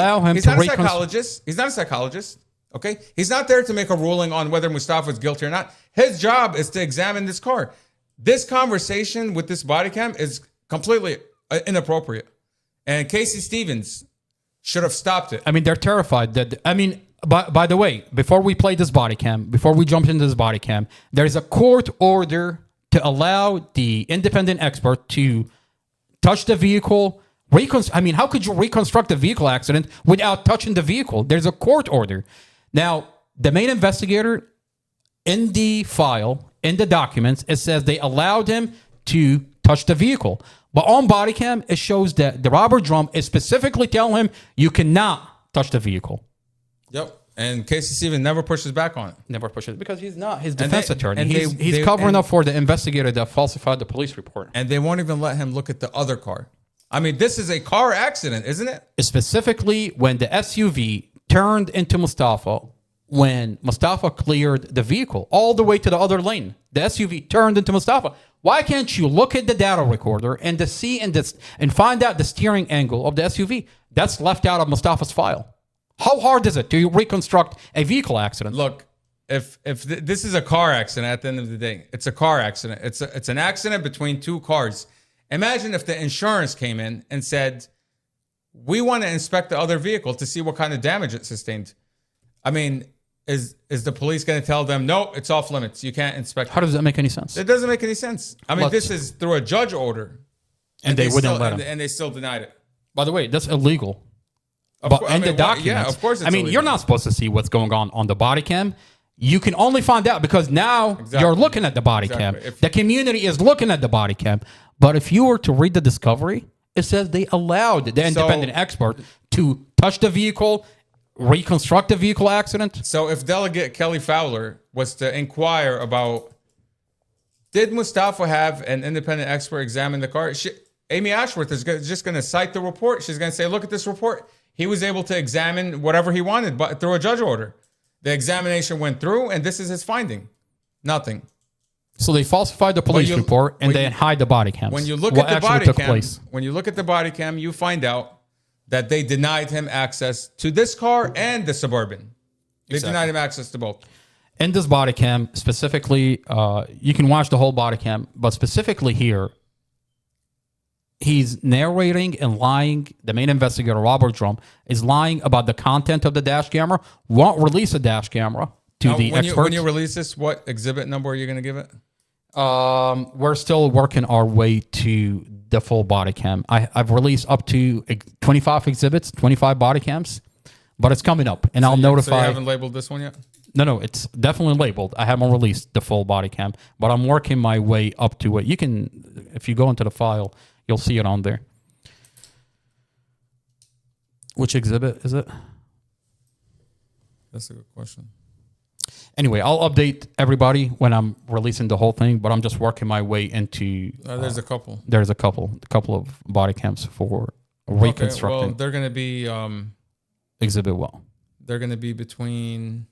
not a psychologist. He's not a psychologist. Okay? He's not there to make a ruling on whether Mustafa is guilty or not. His job is to examine this car. This conversation with this body cam is completely inappropriate. And Casey Stevens should have stopped it. I mean, they're terrified that, by the way, before we play this body cam, before we jump into this body cam, there's a court order to allow the independent expert to touch the vehicle. How could you reconstruct a vehicle accident without touching the vehicle? There's a court order. Now, the main investigator, in the file, in the documents, it says they allowed him to touch the vehicle. But on body cam, it shows that the Robert Drum is specifically telling him you cannot touch the vehicle. Yep. And Casey Stevens never pushes back on it. Never pushes, because he's not his defense attorney. He's covering up for the investigator that falsified the police report. And they won't even let him look at the other car. I mean, this is a car accident, isn't it? Specifically, when the SUV turned into Mustafa, when Mustafa cleared the vehicle all the way to the other lane, the SUV turned into Mustafa. Why can't you look at the data recorder and and find out the steering angle of the SUV? That's left out of Mustafa's file. How hard is it to reconstruct a vehicle accident? Look, if this is a car accident at the end of the day, it's a car accident. It's an accident between two cars. Imagine if the insurance came in and said, we want to inspect the other vehicle to see what kind of damage it sustained. I mean, is the police going to tell them, no, it's off limits, you can't inspect How does that make any sense? It doesn't make any sense. I mean, this is through a judge order. And they wouldn't let them. And they still denied it. By the way, that's illegal. The documents. Yeah, of course it's illegal. You're not supposed to see what's going on the body cam. You can only find out because now you're looking at the body cam. The community is looking at the body cam. But if you were to read the discovery, it says they allowed the independent expert to touch the vehicle, reconstruct the vehicle accident. So if Delegate Kelly Fowler was to inquire about, did Mustafa have an independent expert examine the car? Amy Ashworth is just going to cite the report. She's going to say, look at this report. He was able to examine whatever he wanted, but through a judge order. The examination went through, and this is his finding. Nothing. So they falsified the police report and they hide the body cams. When you look at the body cam, you find out that they denied him access to this car and the Suburban. They denied him access to both. In this body cam, specifically, you can watch the whole body cam, but specifically here, he's narrating and lying. The main investigator, Robert Drum, is lying about the content of the dash camera, won't release a dash camera to the experts. When you release this, what exhibit number are you going to give it? We're still working our way to the full body cam. I've released up to 25 exhibits, 25 body cams, but it's coming up, and I'll notify. So you haven't labeled this one yet? No, it's definitely labeled. I haven't released the full body cam, but I'm working my way up to it. You can, if you go into the file, you'll see it on there. Which exhibit is it? That's a good question. Anyway, I'll update everybody when I'm releasing the whole thing, but I'm just working my way into... there's a couple. There's a couple of body cams for reconstructing. Okay, well, they're going to be... Exhibit what? They're going to be between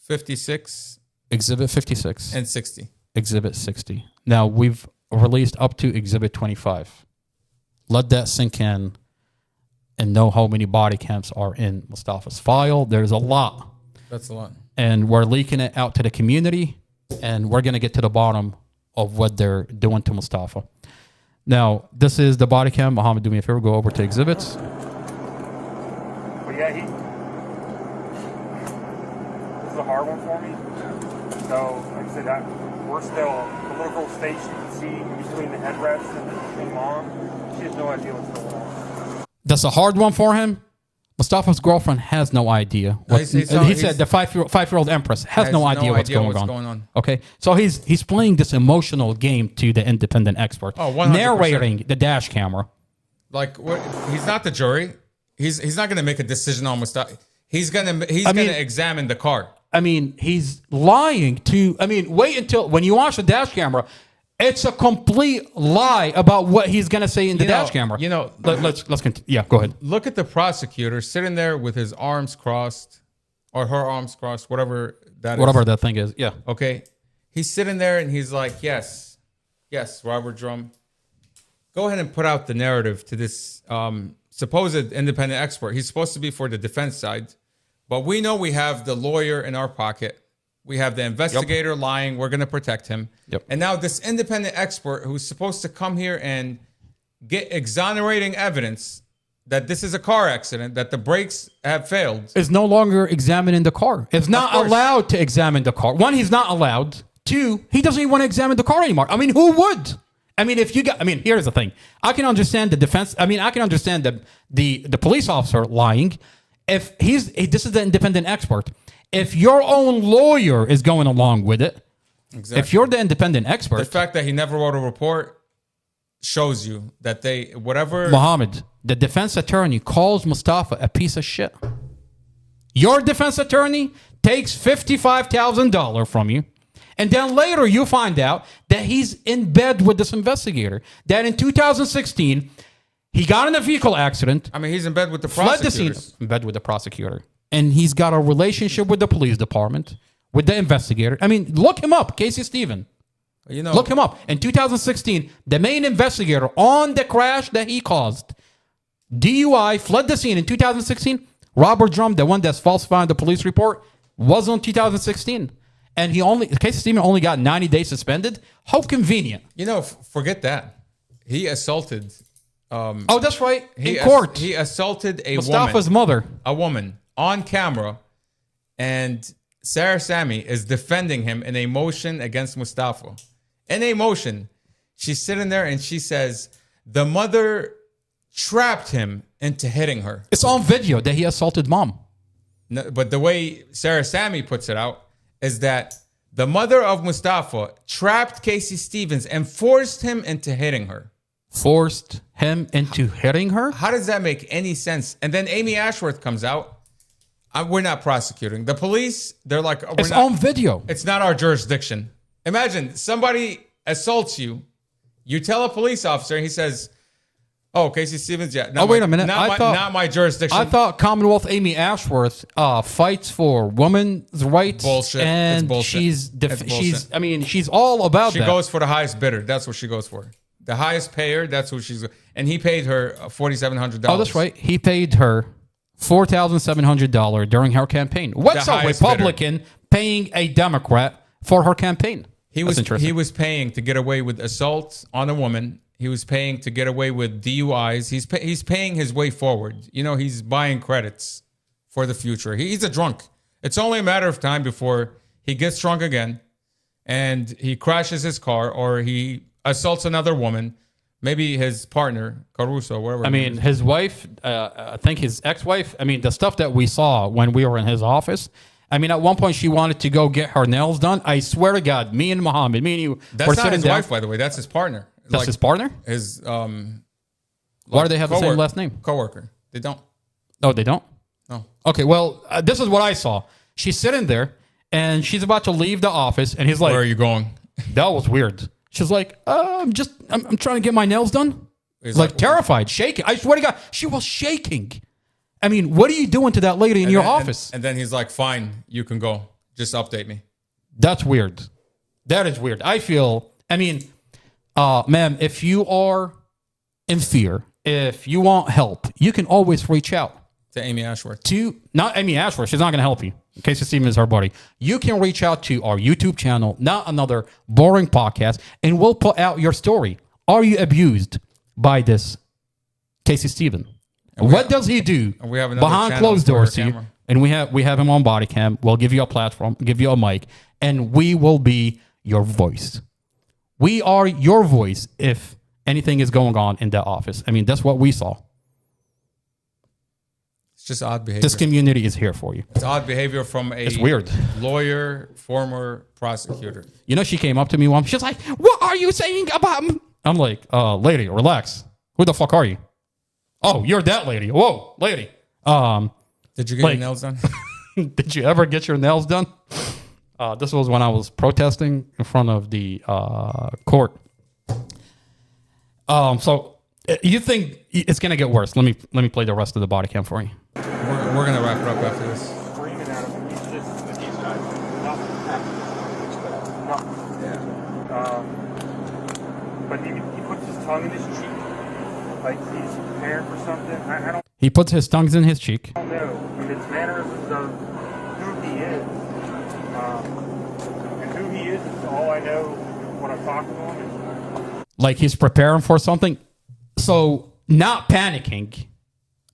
56... Exhibit 56. And 60. Exhibit 60. Now, we've released up to Exhibit 25. Let that sink in and know how many body cams are in Mustafa's file. There's a lot. That's a lot. And we're leaking it out to the community, and we're going to get to the bottom of what they're doing to Mustafa. Now, this is the body cam. Mohammed, do me a favor, go over to exhibits. But yeah, this is a hard one for me. So, like I said, we're still the little girl stage you can see between the headrests and the mom. She has no idea what's going on. That's a hard one for him. Mustafa's girlfriend has no idea. He said the five-year-old Empress has no idea what's going on. Okay, so he's playing this emotional game to the independent expert, narrating the dash camera. Like he's not the jury. He's not going to make a decision on Mustafa. He's going to examine the car. I mean, he's lying to. I mean, wait until when you watch the dash camera. It's a complete lie about what he's going to say in the dash camera. You know, let's continue. Yeah, go ahead. Look at the prosecutor sitting there with his arms crossed or her arms crossed, whatever that thing is. Yeah. Okay. He's sitting there and he's like, yes, Robert Drum, go ahead and put out the narrative to this supposed independent expert. He's supposed to be for the defense side, but we know we have the lawyer in our pocket. We have the investigator lying. We're going to protect him. Yep. And now this independent expert who's supposed to come here and get exonerating evidence that this is a car accident, that the brakes have failed. Is no longer examining the car. Is not allowed to examine the car. One, he's not allowed. Two, he doesn't even want to examine the car anymore. I mean, who would? I mean, if you got, I mean, here's the thing. I can understand the defense. I mean, I can understand the police officer lying. If this is the independent expert. If your own lawyer is going along with it, Exactly. If you're the independent expert, the fact that he never wrote a report shows you that Mohammed, the defense attorney, calls Mustafa a piece of shit. Your defense attorney takes $55,000 from you, and then later you find out that he's in bed with this investigator. That in 2016, he got in a vehicle accident. I mean, he's in bed with the fled the prosecutors. scene, in bed with the prosecutor. And he's got a relationship with the police department, with the investigator. I mean, look him up, Casey Stevens. Look him up. In 2016, the main investigator on the crash that he caused, DUI, fled the scene in 2016. Robert Drum, the one that's falsifying the police report, was on 2016. And Casey Stevens only got 90 days suspended. How convenient. Forget that. He assaulted. Oh, that's right. In court. He assaulted Mustafa's mother. A woman on camera. And Sarah Sammy is defending him in a motion against Mustafa. In a motion, she's sitting there and she says, the mother trapped him into hitting her. It's on video that he assaulted mom. No, but the way Sarah Sammy puts it out is that the mother of Mustafa trapped Casey Stevens and forced him into hitting her. Forced him into hitting her? How does that make any sense? And then Amy Ashworth comes out. We're not prosecuting. The police, they're like... It's on video. It's not our jurisdiction. Imagine somebody assaults you. You tell a police officer, he says... Oh, Casey Stevens, yeah. Wait a minute. Not my jurisdiction. I thought Commonwealth Amy Ashworth fights for women's rights. Bullshit. And it's bullshit. she's all about that. She goes for the highest bidder. That's what she goes for. The highest payer, that's who she's... And he paid her $4,700. Oh, that's right. He paid her $4,700 during her campaign. What's a Republican paying a Democrat for her campaign? He was paying to get away with assault on a woman. He was paying to get away with DUIs. He's paying his way forward. He's buying credits for the future. He's a drunk. It's only a matter of time before he gets drunk again and he crashes his car or he assaults another woman, maybe his partner, Caruso, whatever. I mean, his wife, I think his ex-wife, the stuff that we saw when we were in his office, at one point she wanted to go get her nails done. I swear to God, me and Muhammad, me and you were sitting his wife, by the way. That's his partner. That's his partner? His why do they have the same last name? Coworker. They don't. Oh, they don't? No. Okay, well, this is what I saw. She's sitting there and she's about to leave the office and he's like, where are you going? That was weird. She's like, I'm trying to get my nails done. He's like terrified, shaking. I swear to God, she was shaking. What are you doing to that lady in your office? And then he's like, fine, you can go. Just update me. That's weird. That is weird. I feel, ma'am, if you are in fear, if you want help, you can always reach out to Amy Ashworth. Not Amy Ashworth. She's not going to help you. Casey Stevens is her buddy. You can reach out to our YouTube channel, Not Another Boring Podcast, and we'll put out your story. Are you abused by this Casey Stevens? What does he do behind closed doors to you? And we have him on body cam. We'll give you a platform, give you a mic, and we will be your voice. We are your voice if anything is going on in that office. That's what we saw. It's just odd behavior. This community is here for you. It's odd behavior from it's weird. Lawyer, former prosecutor. She came up to me once. She's like, what are you saying about him? I'm like, lady, relax. Who the fuck are you? Oh, you're that lady. Whoa, lady. Did you get your nails done? Did you ever get your nails done? This was when I was protesting in front of the court. So you think it's gonna get worse? Let me play the rest of the body cam for you. We're gonna wrap it up after this. But he puts his tongue in his cheek. like he's preparing for something. I don't He puts his tongues in his cheek. know. His mannerisms of who he is. And who he is all I know when I'm talking to him. Like he's preparing for something. So not panicking.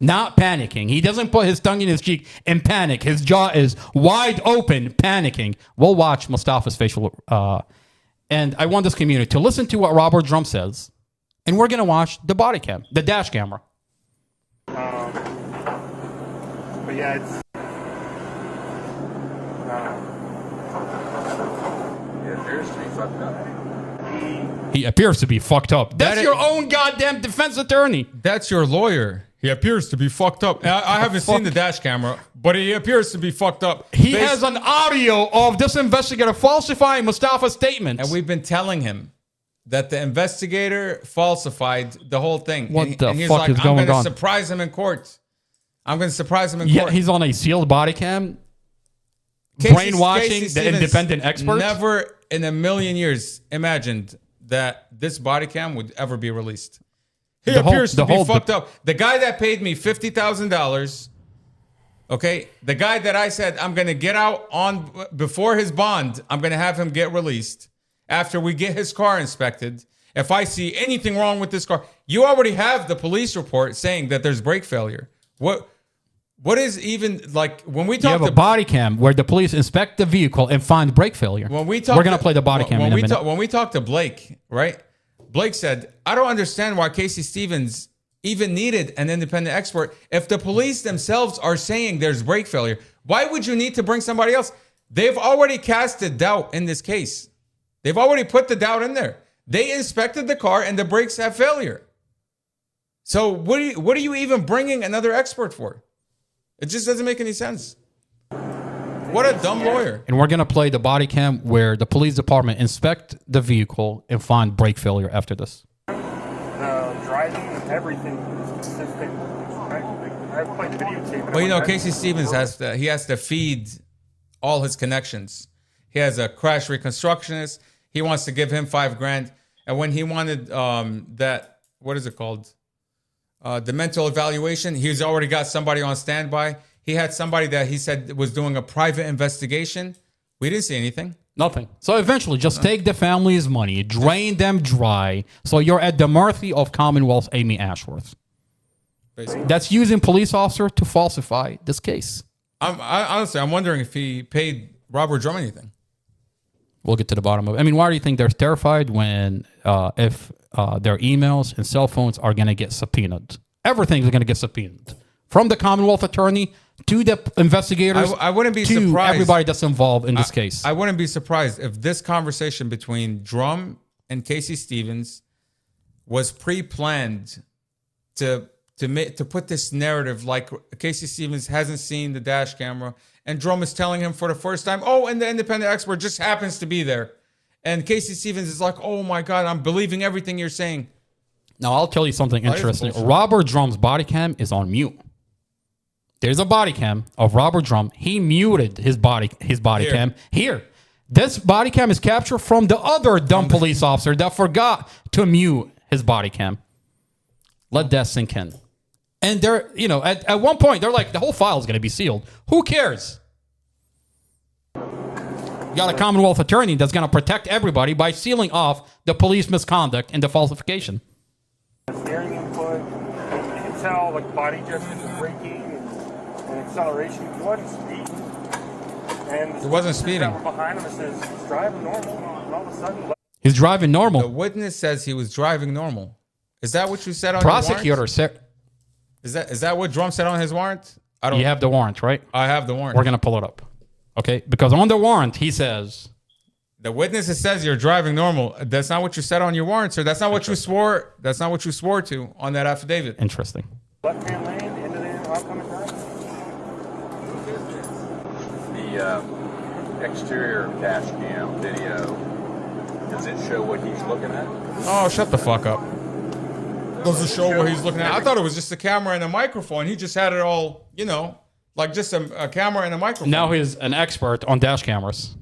Not panicking. He doesn't put his tongue in his cheek and panic. His jaw is wide open, panicking. We'll watch Mustafa's facial. And I want this community to listen to what Robert Drum says. And we're going to watch the body cam, the dash camera. But yeah, it's. It appears to be fucked up. He appears to be fucked up. That's your own goddamn defense attorney. That's your lawyer. He appears to be fucked up. I haven't seen the dash camera, but he appears to be fucked up. He has an audio of this investigator falsifying Mustafa's statements. And we've been telling him that the investigator falsified the whole thing. What and the he's fuck like, is going I'm going on? to surprise him in court. I'm going to surprise him in Yeah, court. he's on a sealed body cam. Casey Brainwashing the Stevens independent experts. Never in a million years imagined that this body cam would ever be released. He appears to be fucked up. The guy that paid me $50,000, okay, the guy that I said I'm going to get out on before his bond, I'm going to have him get released after we get his car inspected. If I see anything wrong with this car, you already have the police report saying that there's brake failure. What is even like when we talk? You have a body cam where the police inspect the vehicle and find brake failure. When we talk, we're going to play the body cam in a minute. When we talked to Blake, right? Blake said, I don't understand why Casey Stevens even needed an independent expert. If the police themselves are saying there's brake failure, why would you need to bring somebody else? They've already casted doubt in this case. They've already put the doubt in there. They inspected the car and the brakes have failure. So what are you even bringing another expert for? It just doesn't make any sense. What a dumb lawyer. And we're going to play the body cam where the police department inspect the vehicle and find brake failure after this. Driving, everything is consistent. I played the videotape. Well, you know, Casey Stevens has to feed all his connections. He has a crash reconstructionist. He wants to give him $5,000. And when he wanted that, what is it called? The mental evaluation, he's already got somebody on standby. He had somebody that he said was doing a private investigation. We didn't see anything. Nothing. So eventually, just take the family's money, drain them dry, so you're at the mercy of Commonwealth's Amy Ashworth. Basically. That's using police officer to falsify this case. Honestly, I'm wondering if he paid Robert Drum anything. We'll get to the bottom of it. I mean, why do you think they're terrified when if their emails and cell phones are going to get subpoenaed? Everything's going to get subpoenaed. From the Commonwealth attorney to the investigators, I wouldn't be to surprised. everybody that's involved in this case. I wouldn't be surprised if this conversation between Drum and Casey Stevens was pre-planned to put this narrative like Casey Stevens hasn't seen the dash camera and Drum is telling him for the first time, oh, and the independent expert just happens to be there. And Casey Stevens is like, oh my God, I'm believing everything you're saying. Now, I'll tell you something interesting. Robert Drum's body cam is on mute. There's a body cam of Robert Drum. He muted his body cam here. This body cam is captured from the other dumb police officer that forgot to mute his body cam. Let that sink in. And they're, at one point, they're like, the whole file is going to be sealed. Who cares? You got a Commonwealth attorney that's going to protect everybody by sealing off the police misconduct and the falsification. Steering input, you can tell like body gestures and braking and acceleration. He wasn't speeding. And He wasn't speeding. That were behind him says he's driving normal, and all of a sudden, He's driving normal. The witness says he was driving normal. Is that what you said on Prosecutor your warrant? said. Is that what Drum said on his warrant? You have the warrant, right? I have the warrant. We're going to pull it up. Okay? Because on the warrant, he says... The witness says you're driving normal. That's not what you said on your warrant, sir. That's not what you swore. That's not what you swore to on that affidavit. Interesting. left-hand lane into the oncoming traffic. The exterior dash cam video, does it show what he's looking at? Oh, shut the fuck up. Does it show what he's looking at? I thought it was just a camera and a microphone. He just had it all, like just a camera and a microphone. Now he's an expert on dash cameras.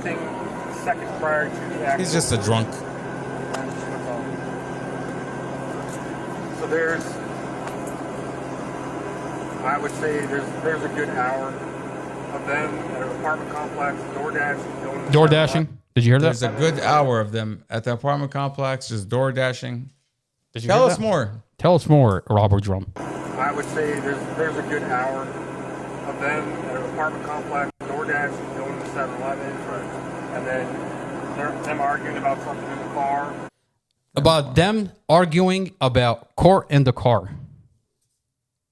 Second prior to the accident. He's just a drunk. there's, I would say there's a good hour of them at an apartment complex, Door dashing. Did you hear that? There's a good hour of them at the apartment complex, just door dashing. Did you Tell hear us that? more. Tell us more, Robert Drum. I would say there's a good hour of them at an apartment complex, door dashing, going to 7-Eleven, and then them arguing about something in the car. About them arguing about court in the car.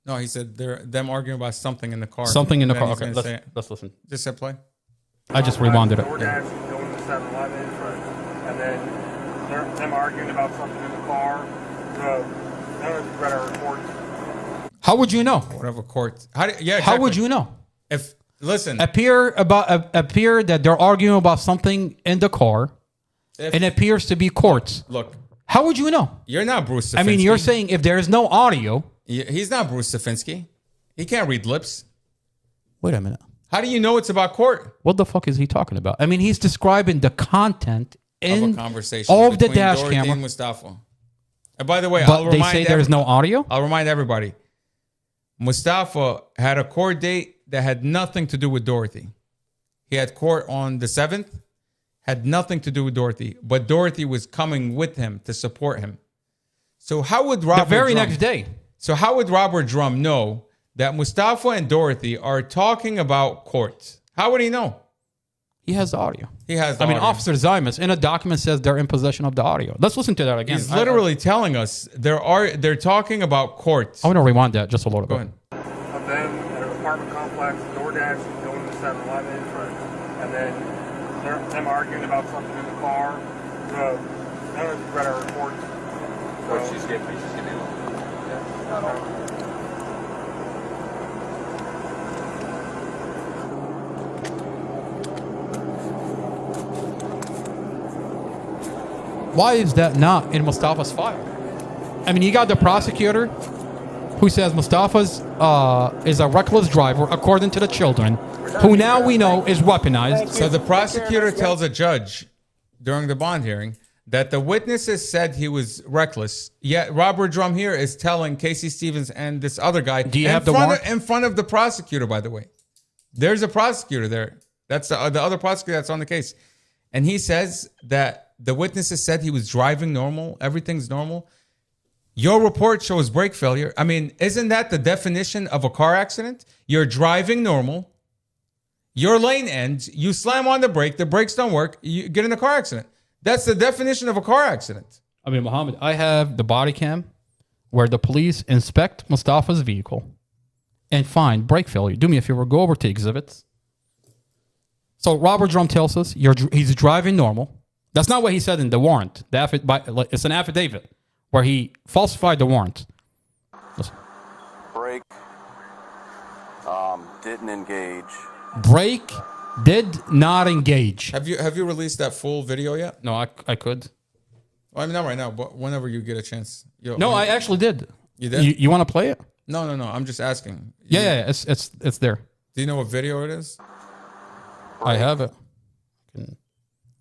No, he said them arguing about something in the car. Something in the And car. then he's Okay, gonna say it. let's listen. Just hit play. I just rewinded it. Door dashing, going to 7-Eleven, and then them arguing about something in the car. None of you read our reports. How would you know? Whatever court. How How would you know? If listen, appear that they're arguing about something in the car, and it appears to be courts. Look, how would you know? You're not Bruce Stefanski. I mean, you're saying if there is no audio. He's not Bruce Stefanski. He can't read lips. Wait a minute. How do you know it's about court? What the fuck is he talking about? I mean, he's describing the content in Of a conversation of the between dash Dorothy camera. and Mustafa. And by the way, But I'll they remind say there's no audio? I'll remind everybody. Mustafa had a court date that had nothing to do with Dorothy. He had court on the 7th, had nothing to do with Dorothy, but Dorothy was coming with him to support him. So how would Robert The very Drum, next day. So how would Robert Drum know that Mustafa and Dorothy are talking about court? How would he know? He has the audio. He has the I mean, audio. Officer Zymus in a document says they're in possession of the audio. Let's listen to that again. He's literally telling us they're talking about court. I want to rewind that just a little bit. Go ahead. Of them at an apartment complex, door dashing, going to 7-Eleven, and then them arguing about something in the car. None of you read our reports. What she's giving me a look. Yeah, not all. Why is that not in Mustafa's file? I mean, you got the prosecutor who says Mustafa's is a reckless driver, according to the children, who now we know is weaponized. So the prosecutor tells a judge during the bond hearing that the witnesses said he was reckless. Yet Robert Drum here is telling Casey Stevens and this other guy. Do you have the warrant? In front of the prosecutor, by the way. There's a prosecutor there. That's the other prosecutor that's on the case. And he says that the witnesses said he was driving normal. Everything's normal. Your report shows brake failure. I mean, isn't that the definition of a car accident? You're driving normal. Your lane ends. You slam on the brakes don't work. You get in a car accident. That's the definition of a car accident. I mean, Mohammed, I have the body cam where the police inspect Mustafa's vehicle and find brake failure. Do me a favor, go over to exhibits. So Robert Drum tells us he's driving normal. That's not what he said in the warrant. It's an affidavit where he falsified the warrant. Listen. Brake. Didn't engage. Brake did not engage. Have you released that full video yet? No, I could. Well, I mean, not right now, but whenever you get a chance. No, I actually did. You did? You want to play it? No. I'm just asking. Yeah, it's there. Do you know what video it is? I have it.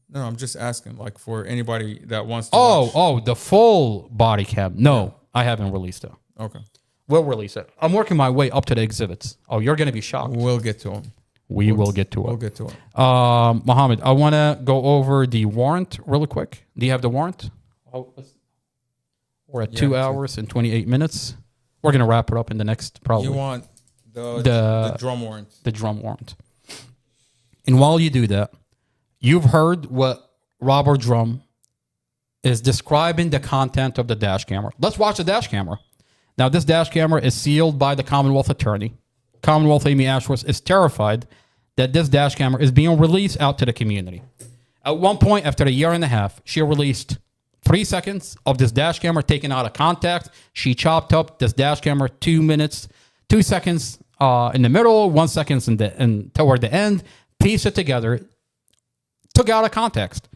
No, I'm just asking, like, for anybody that wants to watch. The full body cam. No, I haven't released it. Okay. We'll release it. I'm working my way up to the exhibits. Oh, you're going to be shocked. We'll get to them. We will get to it. We'll get to it. Mohammed, I want to go over the warrant really quick. Do you have the warrant? We're at 2 hours and 28 minutes. We're going to wrap it up in the next probably. You want the drum warrant. The drum warrant. And while you do that, you've heard what Robert Drum is describing the content of the dash camera. Let's watch the dash camera. Now, this dash camera is sealed by the Commonwealth attorney. Commonwealth Amy Ashworth is terrified that this dash camera is being released out to the community. At one point, after a year and a half, she released 3 seconds of this dash camera taken out of contact. She chopped up this dash camera 2 minutes, 2 seconds in the middle, 1 second toward the end, pieced it together, took out of context.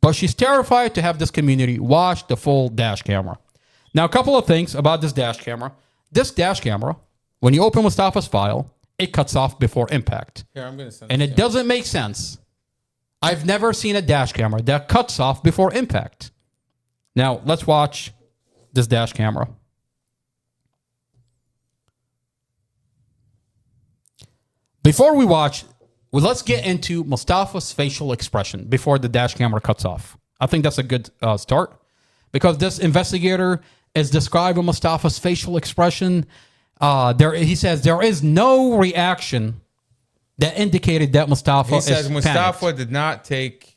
But she's terrified to have this community watch the full dash camera. Now, a couple of things about this dash camera. This dash camera, when you open Mustafa's file, it cuts off before impact. Here, I'm gonna send and it doesn't make sense. I've never seen a dash camera that cuts off before impact. Now, let's watch this dash camera. Before we watch, well, let's get into Mustafa's facial expression before the dash camera cuts off. I think that's a good start because this investigator is describing Mustafa's facial expression. He says there is no reaction that indicated that Mustafa is says Mustafa panicked. did not take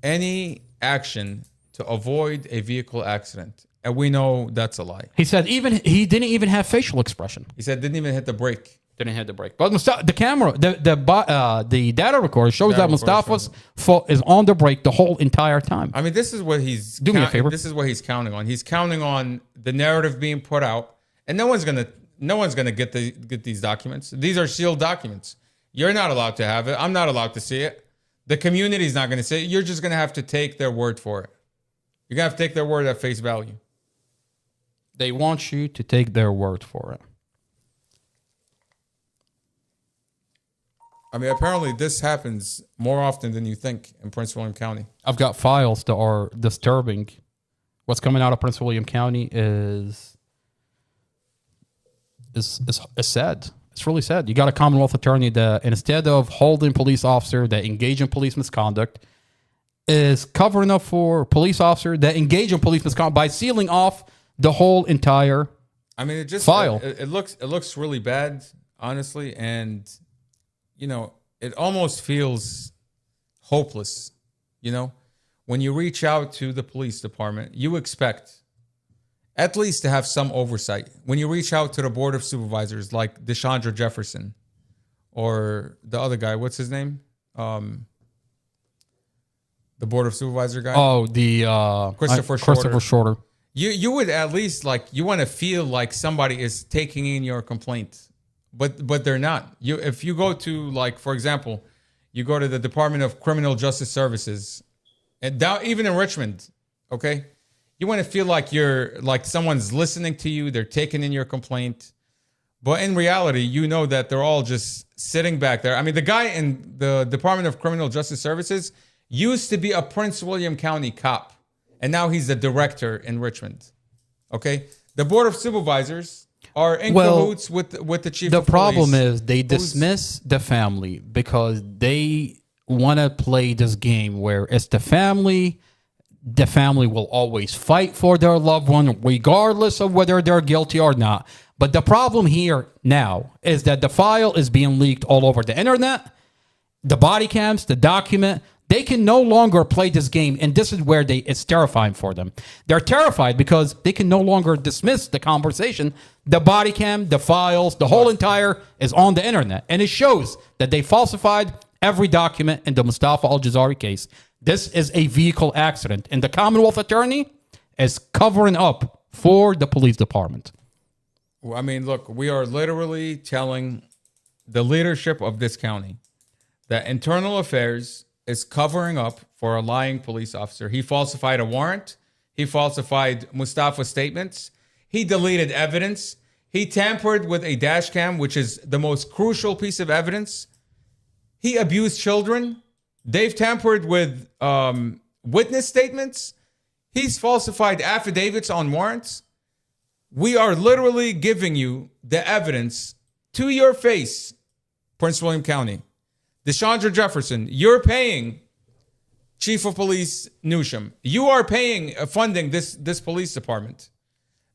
any action to avoid a vehicle accident. And we know that's a lie. He said he didn't even have facial expression. He said didn't even hit the brake. Didn't hit the brake. But the camera, the data recorder shows that Mustafa's foot is on the brake the whole entire time. I mean, this is what he's Do me a favor. This is what he's counting on. He's counting on the narrative being put out, and no one's gonna get these documents. These are sealed documents. You're not allowed to have it. I'm not allowed to see it. The community's not going to see it. You're just going to have to take their word for it. You're going to have to take their word at face value. They want you to take their word for it. I mean, apparently this happens more often than you think in Prince William County. I've got files that are disturbing. What's coming out of Prince William County is sad. It's really sad. You got a Commonwealth attorney that instead of holding police officer that engage in police misconduct is covering up for police officer that engage in police misconduct by sealing off the whole entire file. It looks really bad, honestly, and it almost feels hopeless. When you reach out to the police department, you expect at least to have some oversight. When you reach out to the board of supervisors like Deshandra Jefferson or the other guy, what's his name? The board of supervisor guy? Oh, the Christopher Shorter. You would at least you want to feel like somebody is taking in your complaint, but they're not. If you go to for example, you go to the Department of Criminal Justice Services, and down, even in Richmond, okay? You want to feel like someone's listening to you. They're taking in your complaint. But in reality, you know that they're all just sitting back there. I mean, the guy in the Department of Criminal Justice Services used to be a Prince William County cop. And now he's the director in Richmond. Okay? The Board of Supervisors are in cahoots with the chief of police. The problem is they dismiss the family because they want to play this game where it's the family will always fight for their loved one, regardless of whether they're guilty or not. But the problem here now is that the file is being leaked all over the internet, the body cams, the document. They can no longer play this game, and this is where it's terrifying for them. They're terrified because they can no longer dismiss the conversation. The body cam, the files, the whole entire is on the internet, and it shows that they falsified every document in the Mustafa Al-Jazari case. This is a vehicle accident, and the Commonwealth attorney is covering up for the police department. Well, I mean, look, we are literally telling the leadership of this county that internal affairs is covering up for a lying police officer. He falsified a warrant. He falsified Mustafa's statements. He deleted evidence. He tampered with a dash cam, which is the most crucial piece of evidence. He abused children. They've tampered with witness statements. He's falsified affidavits on warrants. We are literally giving you the evidence to your face, Prince William County. Deshandra Jefferson, you're paying Chief of Police Newsham. You are paying, funding this police department.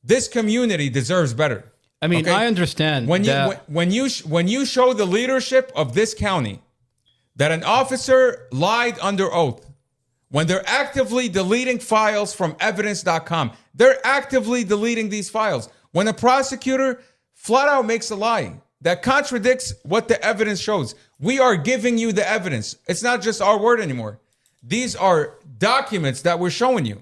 This community deserves better. I mean, I understand when you show the leadership of this county that an officer lied under oath, when they're actively deleting files from evidence.com, they're actively deleting these files. When a prosecutor flat out makes a lie that contradicts what the evidence shows, we are giving you the evidence. It's not just our word anymore. These are documents that we're showing you.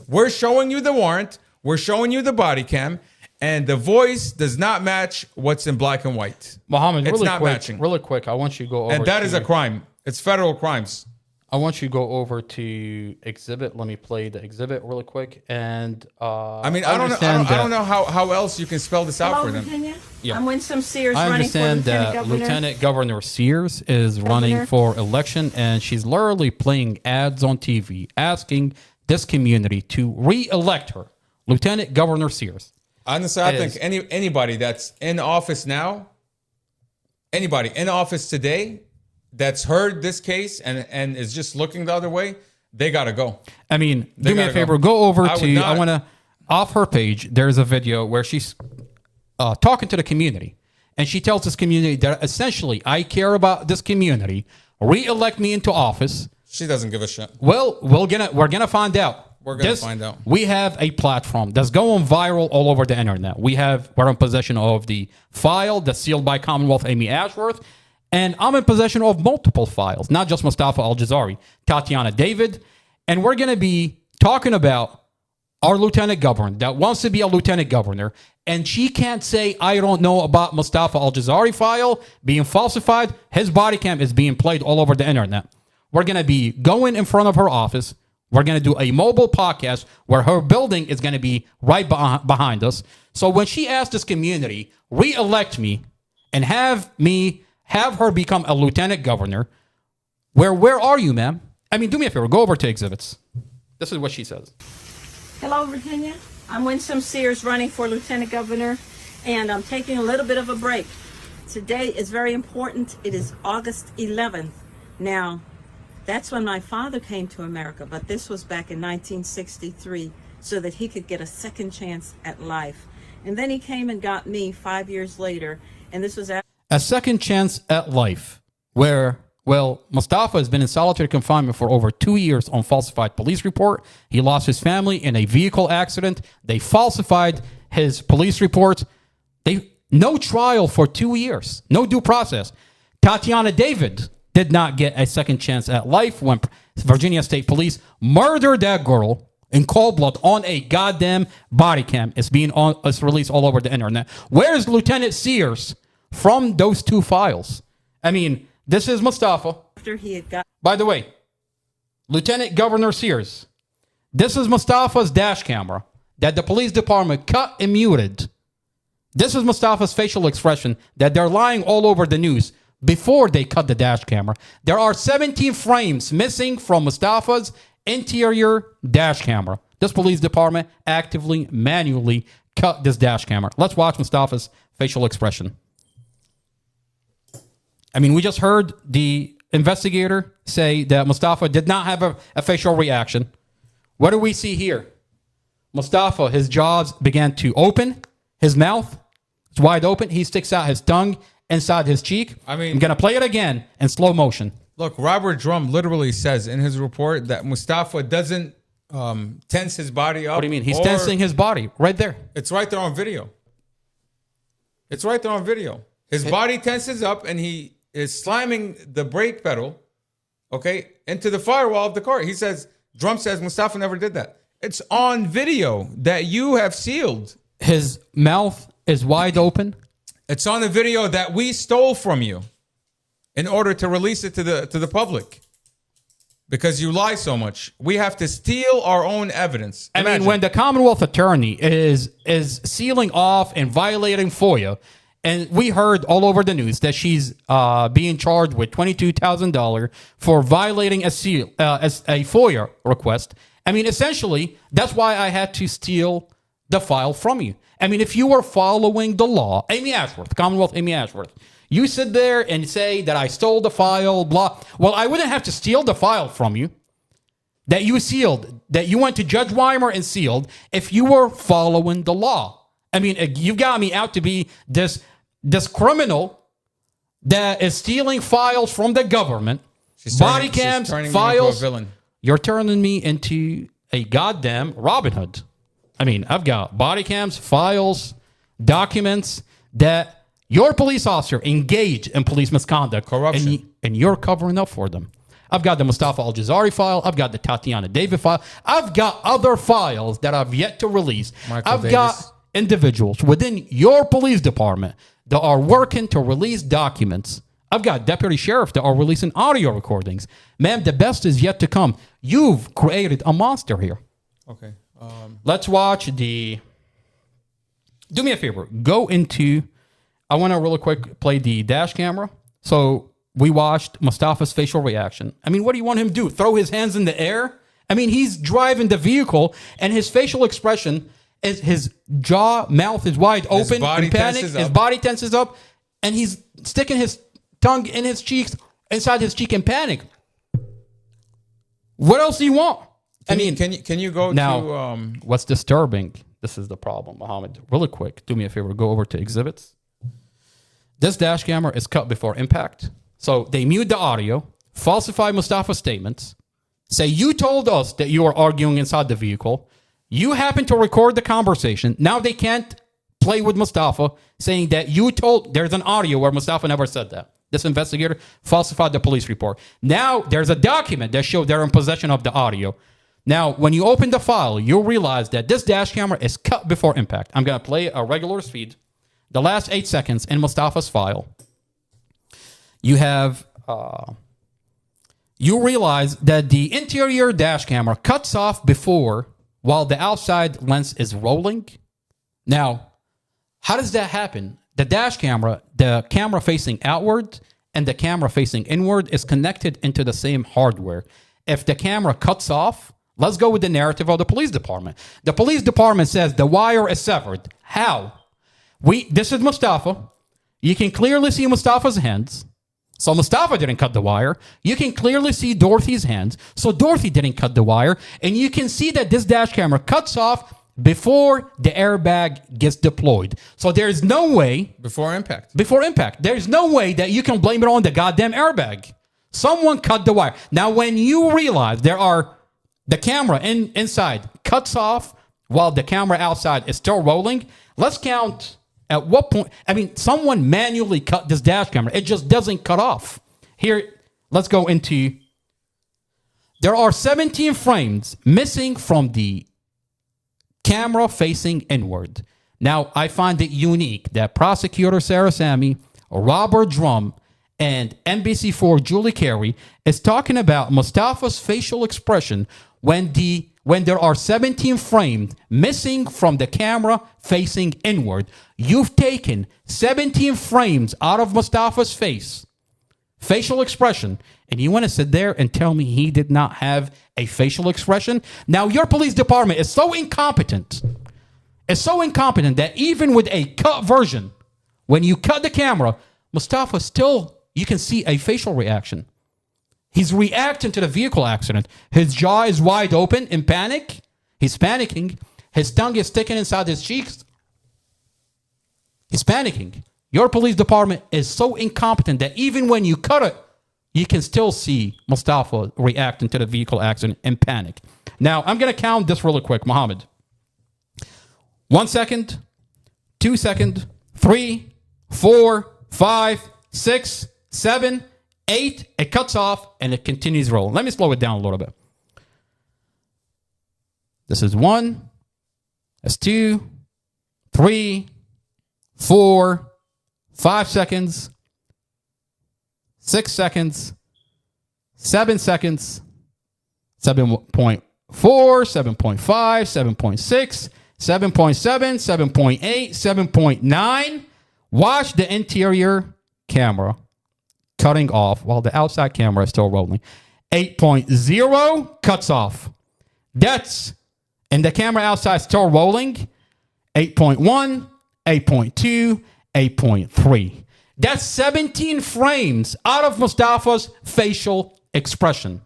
We're showing you the warrant. We're showing you the body cam. And the voice does not match what's in black and white. Mohammed, it's really not quick, matching. Really quick, I want you to go over. And that is a crime. It's federal crimes. I want you to go over to exhibit. Let me play the exhibit really quick. And I mean, I don't know how else you can spell this out for them. Virginia? Yeah. I'm Winsome Sears I running for understand Lieutenant that Governor. Lieutenant Governor Sears is running for election, and she's literally playing ads on TV asking this community to re-elect her. Lieutenant Governor Sears. Honestly, I think anybody that's in office now anybody in office today that's heard this case and is just looking the other way, they got to go. I mean, They do me a gotta favor. go. Go over I would to, not- I want to, off her page, there's a video where she's talking to the community. And she tells this community that essentially, I care about this community. Re-elect me into office. She doesn't give a shit. Well, we're gonna find out. We're gonna find out. We have a platform that's going viral all over the internet. We're in possession of the file that's sealed by Commonwealth Amy Ashworth, and I'm in possession of multiple files, not just Mustafa Al-Jazari, Tatiana David, and we're gonna be talking about our lieutenant governor that wants to be a lieutenant governor, and she can't say, I don't know about Mustafa Al-Jazari file being falsified. His body cam is being played all over the internet. We're going to be going in front of her office. We're going to do a mobile podcast where her building is going to be right behind us. So when she asked this community, re-elect me and have her become a lieutenant governor, where are you, ma'am? I mean, do me a favor. Go over to exhibits. This is what she says. Hello, Virginia. I'm Winsome Sears running for Lieutenant Governor, and I'm taking a little bit of a break. Today is very important. It is August 11th. Now, that's when my father came to America, but this was back in 1963 so that he could get a second chance at life. And then he came and got me 5 years later, and this was after A second chance at life where, well, Mustafa has been in solitary confinement for over 2 years on falsified police report. He lost his family in a vehicle accident. They falsified his police report. No trial for 2 years. No due process. Tatiana David did not get a second chance at life when Virginia State Police murdered that girl in cold blood on a goddamn body cam. It's released all over the internet. Where is Lieutenant Sears from those two files? I mean, this is Mustafa. he had got. By the way, Lieutenant Governor Sears, this is Mustafa's dash camera that the police department cut and muted. This is Mustafa's facial expression that they're lying all over the news before they cut the dash camera. There are 17 frames missing from Mustafa's interior dash camera. This police department actively, manually cut this dash camera. Let's watch Mustafa's facial expression. I mean, we just heard the investigator say that Mustafa did not have a facial reaction. What do we see here? Mustafa, his jaws began to open. His mouth is wide open. He sticks out his tongue inside his cheek. I mean, I'm going to play it again in slow motion. Look, Robert Drum literally says in his report that Mustafa doesn't tense his body up. What do you mean? He's tensing his body right there. It's right there on video. It's right there on video. His body tenses up and he is slamming the brake pedal, okay, into the firewall of the car. He says, Drum says Mustafa never did that. It's on video that you have sealed. His mouth is wide open. It's on the video that we stole from you in order to release it to the public. Because you lie so much. We have to steal our own evidence. I mean, when the Commonwealth attorney is sealing off and violating FOIA, and we heard all over the news that she's being charged with $22,000 for violating a FOIA request. I mean, essentially, that's why I had to steal the file from you. I mean, if you were following the law, Amy Ashworth, Commonwealth Amy Ashworth, you sit there and say that I stole the file, blah. Well, I wouldn't have to steal the file from you that you sealed, that you went to Judge Weimer and sealed if you were following the law. I mean, you've got me out to be this criminal that is stealing files from the government, body cams, files. You're turning me into a goddamn Robin Hood. I mean, I've got body cams, files, documents that your police officer engaged in police misconduct. Corruption. And you're covering up for them. I've got the Mustafa Al-Jazari file. I've got the Tatiana David file. I've got other files that I've yet to release. I've got individuals within your police department that are working to release documents. I've got deputy sheriff that are releasing audio recordings. Ma'am, the best is yet to come. You've created a monster here. Okay. Let's watch the... Do me a favor. Go into... I want to really quick play the dash camera. So we watched Mustafa's facial reaction. I mean, what do you want him to do? Throw his hands in the air? I mean, he's driving the vehicle and his facial expression is his jaw, mouth is wide open in panic. His body tenses up. and he's sticking his tongue in his cheeks, inside his cheek in panic. What else do you want? Can you go now, to what's disturbing? This is the problem, Mohammed. Really quick, do me a favor. Go over to exhibits. This dash camera is cut before impact. So they mute the audio, falsify Mustafa's statements, say you told us that you were arguing inside the vehicle. You happen to record the conversation. Now they can't play with Mustafa, saying that you told, there's an audio where Mustafa never said that. This investigator falsified the police report. Now there's a document that shows they're in possession of the audio. Now, when you open the file, you'll realize that this dash camera is cut before impact. I'm going to play a regular speed. The last 8 seconds in Mustafa's file. You have, you realize that the interior dash camera cuts off before while the outside lens is rolling. Now, how does that happen? The dash camera, the camera facing outward and the camera facing inward is connected into the same hardware. If the camera cuts off, let's go with the narrative of the police department. The police department says the wire is severed. How? This is Mustafa. You can clearly see Mustafa's hands. So Mustafa didn't cut the wire. You can clearly see Dorothy's hands. So Dorothy didn't cut the wire. And you can see that this dash camera cuts off before the airbag gets deployed. So there's no way... Before impact. Before impact. There's no way that you can blame it on the goddamn airbag. Someone cut the wire. Now, when you realize the camera inside cuts off while the camera outside is still rolling, let's count at what point. I mean, someone manually cut this dash camera. It just doesn't cut off. Here, let's go into... There are 17 frames missing from the camera facing inward. Now, I find it unique that Prosecutor Sarah Sammy, Robert Drum, and NBC4 Julie Carey is talking about Mustafa's facial expression when there are 17 frames missing from the camera facing inward. You've taken 17 frames out of Mustafa's facial expression, and you want to sit there and tell me he did not have a facial expression? Now, your police department is so incompetent. It's so incompetent that even with a cut version, when you cut the camera, Mustafa still, you can see a facial reaction. He's reacting to the vehicle accident. His jaw is wide open in panic. He's panicking. His tongue is sticking inside his cheeks. He's panicking. Your police department is so incompetent that even when you cut it, you can still see Mustafa reacting to the vehicle accident in panic. Now, I'm going to count this really quick, Mohammed. 1 second, 2 seconds, 3, 4, 5, 6, 7, 8. It cuts off and it continues rolling. Let me slow it down a little bit. This is 1. That's 2, 3, 4, 5 seconds, 6 seconds, 7 seconds, 7.4, 7.5, 7.6, 7.7, 7.8, 7.9. Watch the interior camera cutting off while the outside camera is still rolling. 8.0 cuts off. And the camera outside still rolling. 8.1, 8.2, 8.3. That's 17 frames out of Mustafa's facial expression.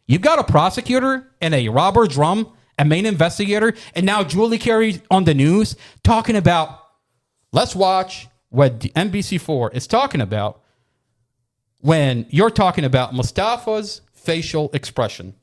You've got a prosecutor and a Robert Drum, a main investigator, and now Julie Carey on the news talking about, let's watch what the NBC4 is talking about when you're talking about Mustafa's facial expression.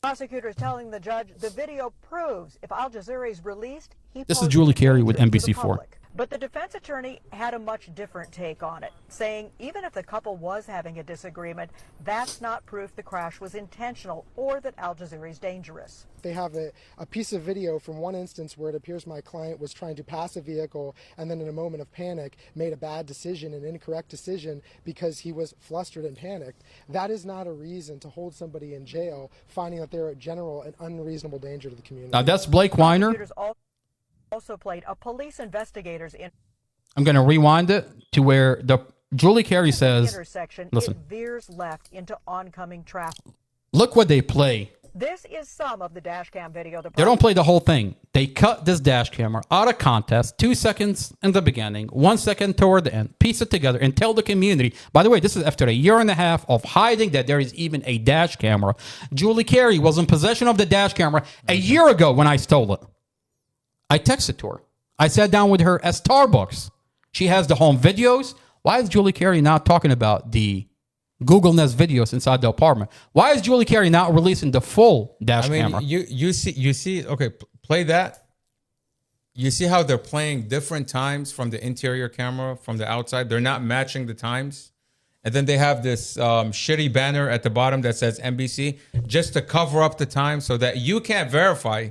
Prosecutors telling the judge the video proves if Al Jazeera is released, This is Julie Carey with NBC4. But the defense attorney had a much different take on it, saying even if the couple was having a disagreement, that's not proof the crash was intentional or that Al Jazeera is dangerous. They have a piece of video from one instance where it appears my client was trying to pass a vehicle and then in a moment of panic made a bad decision, an incorrect decision, because he was flustered and panicked. That is not a reason to hold somebody in jail, finding that they're a general and unreasonable danger to the community. Now that's Blake Weiner. Also played a police investigators in. I'm going to rewind it to where the Julie Carey says, intersection, listen, it veers left into oncoming traffic. Look what they play This is some of the dash cam video. They don't play the whole thing. They cut this dash camera out of context, 2 seconds in the beginning, 1 second toward the end, piece it together, and tell the community. By the way, this is after a year and a half of hiding that there is even a dash camera. Julie Carey was in possession of the dash camera a year ago when I stole it. I texted to her. I sat down with her at Starbucks. She has the home videos. Why is Julie Carey not talking about the Google Nest videos inside the apartment? Why is Julie Carey not releasing the full dash camera? You see. Okay, play that. You see how they're playing different times from the interior camera from the outside. They're not matching the times, and then they have this shitty banner at the bottom that says NBC just to cover up the time so that you can't verify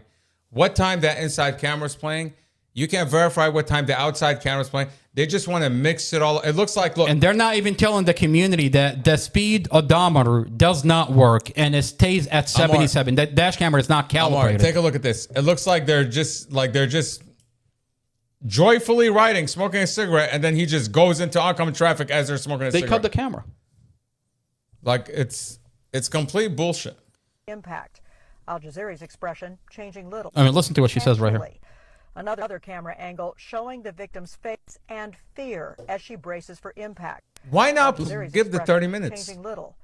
what time that inside camera is playing. You can't verify what time the outside camera is playing. They just want to mix it all. It looks like, look. And they're not even telling the community that the speed odometer does not work and it stays at 77. That dash camera is not calibrated. Take a look at this. It looks like they're just joyfully riding, smoking a cigarette, and then he just goes into oncoming traffic as they're smoking a cigarette. They cut the camera. Like it's complete bullshit. Impact. Al Jazeera's expression changing little. I mean, listen to what she says right here. Another camera angle showing the victim's face and fear as she braces for impact. Why not give the 30 minutes? Changing little.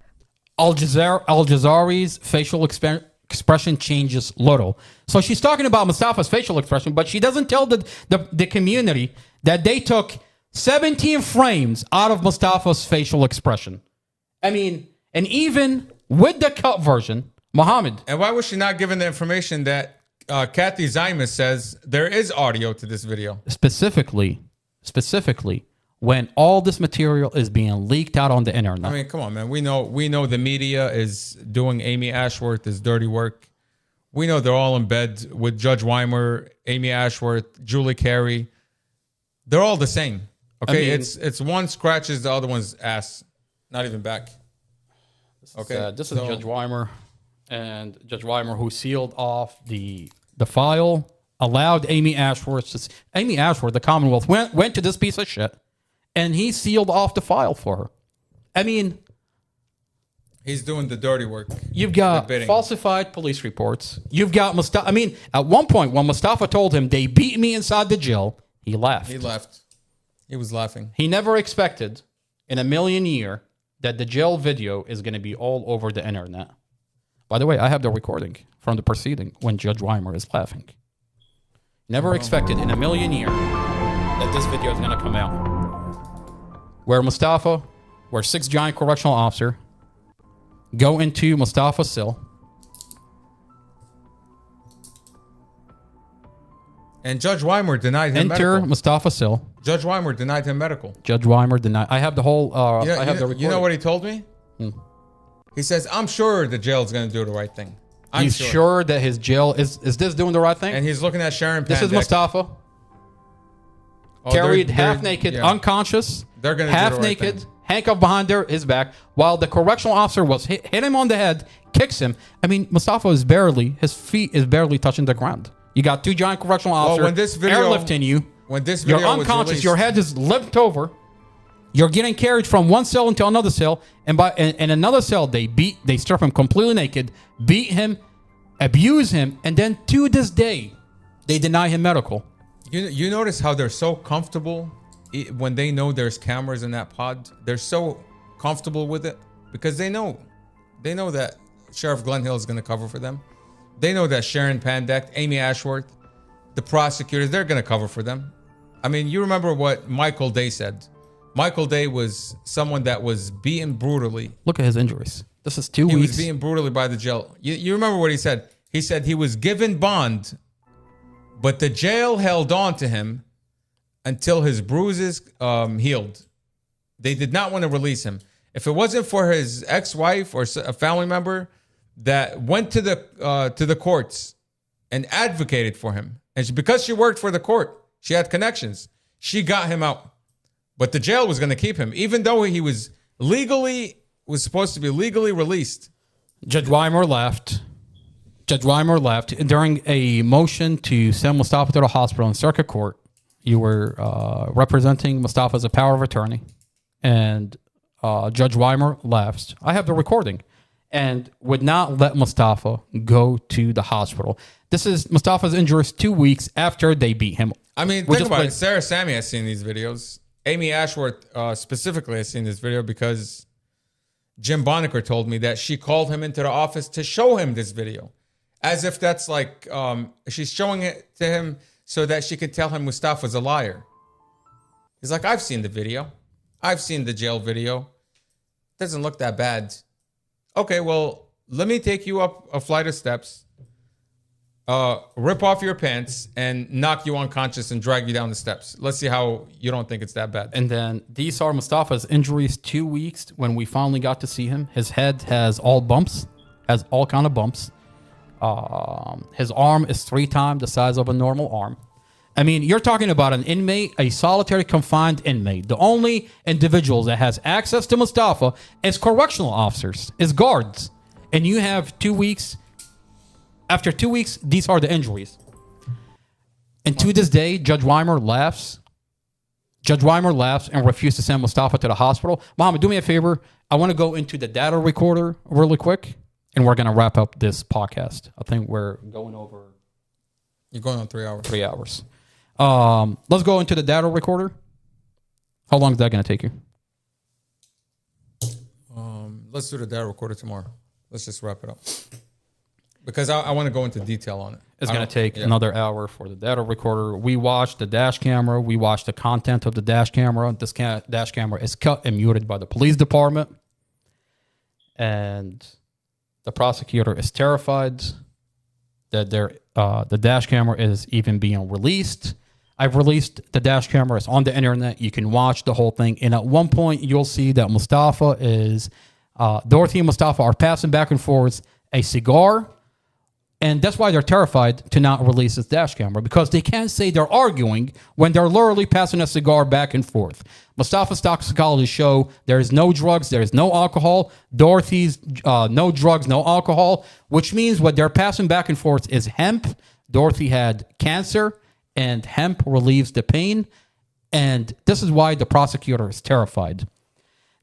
Al Jazari's facial expression changes little. So she's talking about Mustafa's facial expression, but she doesn't tell the community that they took 17 frames out of Mustafa's facial expression. I mean, and even with the cut version, Muhammad. And why was she not given the information that Kathy Zymas says there is audio to this video? Specifically, when all this material is being leaked out on the internet. I mean, come on, man. We know the media is doing Amy Ashworth's dirty work. We know they're all in bed with Judge Weimer, Amy Ashworth, Julie Carey. They're all the same. Okay, I mean, it's one scratches the other one's ass, not even back. Okay, this is Judge Weimer. And Judge Weimer, who sealed off the file, allowed Amy Ashworth, the Commonwealth, went to this piece of shit, and he sealed off the file for her. I mean, he's doing the dirty work. You've got falsified police reports. You've got Mustafa. I mean, at one point, when Mustafa told him they beat me inside the jail, he laughed. He was laughing. He never expected in a million years that the jail video is going to be all over the internet. By the way, I have the recording from the proceeding when Judge Weimer is laughing. Never expected in a million years that this video is going to come out. Where Mustafa, where 6 giant correctional officers go into Mustafa's cell. And Judge Weimer denied him medical. Enter Mustafa's cell. Judge Weimer denied him medical. Judge Weimer denied. I have the whole, I have the recording. You know what he told me? He says, I'm sure the jail is going to do the right thing. He's sure that his jail is this doing the right thing? And he's looking at Sharon Pandek. This is Mustafa. Carried half naked, unconscious, half naked, handcuffed behind his back, while the correctional officer was hit him on the head, kicks him. I mean, Mustafa is his feet is barely touching the ground. You got 2 giant correctional officers airlifting you. When this video you're unconscious, your head is limped over. You're getting carried from one cell into another cell, and in another cell they strip him completely naked, beat him, abuse him, and then to this day they deny him medical. You notice how they're so comfortable when they know there's cameras in that pod. They're so comfortable with it because they know that Sheriff Glenn Hill is going to cover for them. They know that Sharon Pandek, Amy Ashworth, the prosecutors, they're going to cover for them. I mean, you remember what Michael Day said. Michael Day was someone that was beaten brutally. Look at his injuries. This is 2 weeks. He was beaten brutally by the jail. You remember what he said? He said he was given bond, but the jail held on to him until his bruises healed. They did not want to release him. If it wasn't for his ex-wife or a family member that went to the courts and advocated for him, and because she worked for the court, she had connections, she got him out. But the jail was going to keep him, even though he was supposed to be legally released. Judge Weimer left. During a motion to send Mustafa to the hospital in circuit court. You were representing Mustafa as a power of attorney, and Judge Weimer left. I have the recording. and would not let Mustafa go to the hospital. This is Mustafa's injuries 2 weeks after they beat him. I mean, think about it. Sarah Sammy has seen these videos. Amy Ashworth specifically has seen this video because Jim Bonaker told me that she called him into the office to show him this video. As if that's like, she's showing it to him so that she could tell him Mustafa's a liar. He's like, I've seen the video. I've seen the jail video. Doesn't look that bad. Okay, well, let me take you up a flight of steps, rip off your pants, and knock you unconscious and drag you down the steps. Let's see how you don't think it's that bad. And then these are Mustafa's injuries 2 weeks when we finally got to see him. His head has all bumps, has all kind of bumps. His arm is 3 times the size of a normal arm. I mean, you're talking about an inmate, a solitary confined inmate. The only individuals that has access to Mustafa is correctional officers, is guards. And you have 2 weeks. After 2 weeks, these are the injuries. And to this day, Judge Weimer laughs. Judge Weimer laughs and refuses to send Mustafa to the hospital. Mohammed, do me a favor. I want to go into the data recorder really quick, and we're going to wrap up this podcast. I think we're going over... You're going on 3 hours. 3 hours. Let's go into the data recorder. How long is that going to take you? Let's do the data recorder tomorrow. Let's just wrap it up. Because I want to go into detail on it. It's going to take another hour for the data recorder. We watched the dash camera. We watched the content of the dash camera. This dash camera is cut and muted by the police department. And the prosecutor is terrified that the dash camera is even being released. I've released the dash camera. It's on the internet. You can watch the whole thing. And at one point, you'll see that Mustafa is... Dorothy and Mustafa are passing back and forth a cigar. And that's why they're terrified to not release this dash camera, because they can't say they're arguing when they're literally passing a cigar back and forth. Mustafa's toxicology show there is no drugs, there is no alcohol. Dorothy's no drugs, no alcohol, which means what they're passing back and forth is hemp. Dorothy had cancer, and hemp relieves the pain. And this is why the prosecutor is terrified.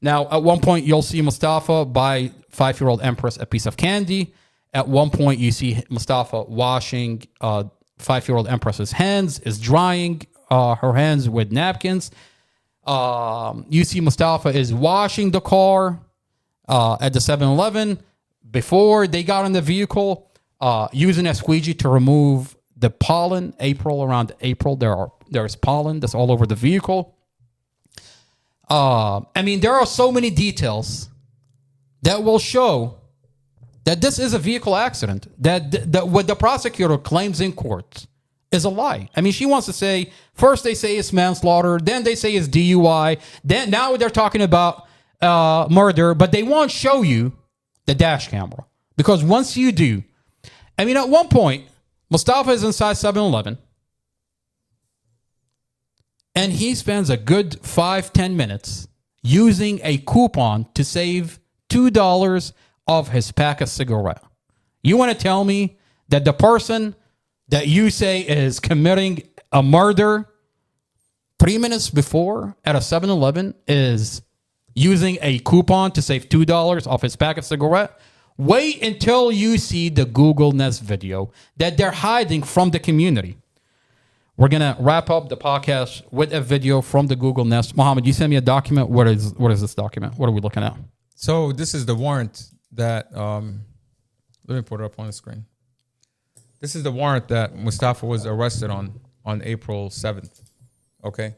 Now, at one point, you'll see Mustafa buy 5-year-old Empress a piece of candy. At one point, you see Mustafa washing 5-year-old Empress's hands, is drying her hands with napkins. You see Mustafa is washing the car at the 7-Eleven before they got in the vehicle, using a squeegee to remove the pollen. Around April, there's pollen that's all over the vehicle. I mean, there are so many details that will show that this is a vehicle accident, that what the prosecutor claims in court is a lie. I mean, she wants to say, first they say it's manslaughter, then they say it's DUI, then now they're talking about murder, but they won't show you the dash camera. Because once you do, I mean, at one point, Mustafa is inside 7-Eleven, and he spends a good 5-10 minutes using a coupon to save $2 of his pack of cigarette. You want to tell me that the person that you say is committing a murder 3 minutes before at a 7-Eleven is using a coupon to save $2 off his pack of cigarette? Wait until you see the Google Nest video that they're hiding from the community. We're going to wrap up the podcast with a video from the Google Nest. Mohammed, you sent me a document. What is this document? What are we looking at? So this is the warrant that, let me put it up on the screen. This is the warrant that Mustafa was arrested on April 7th. Okay.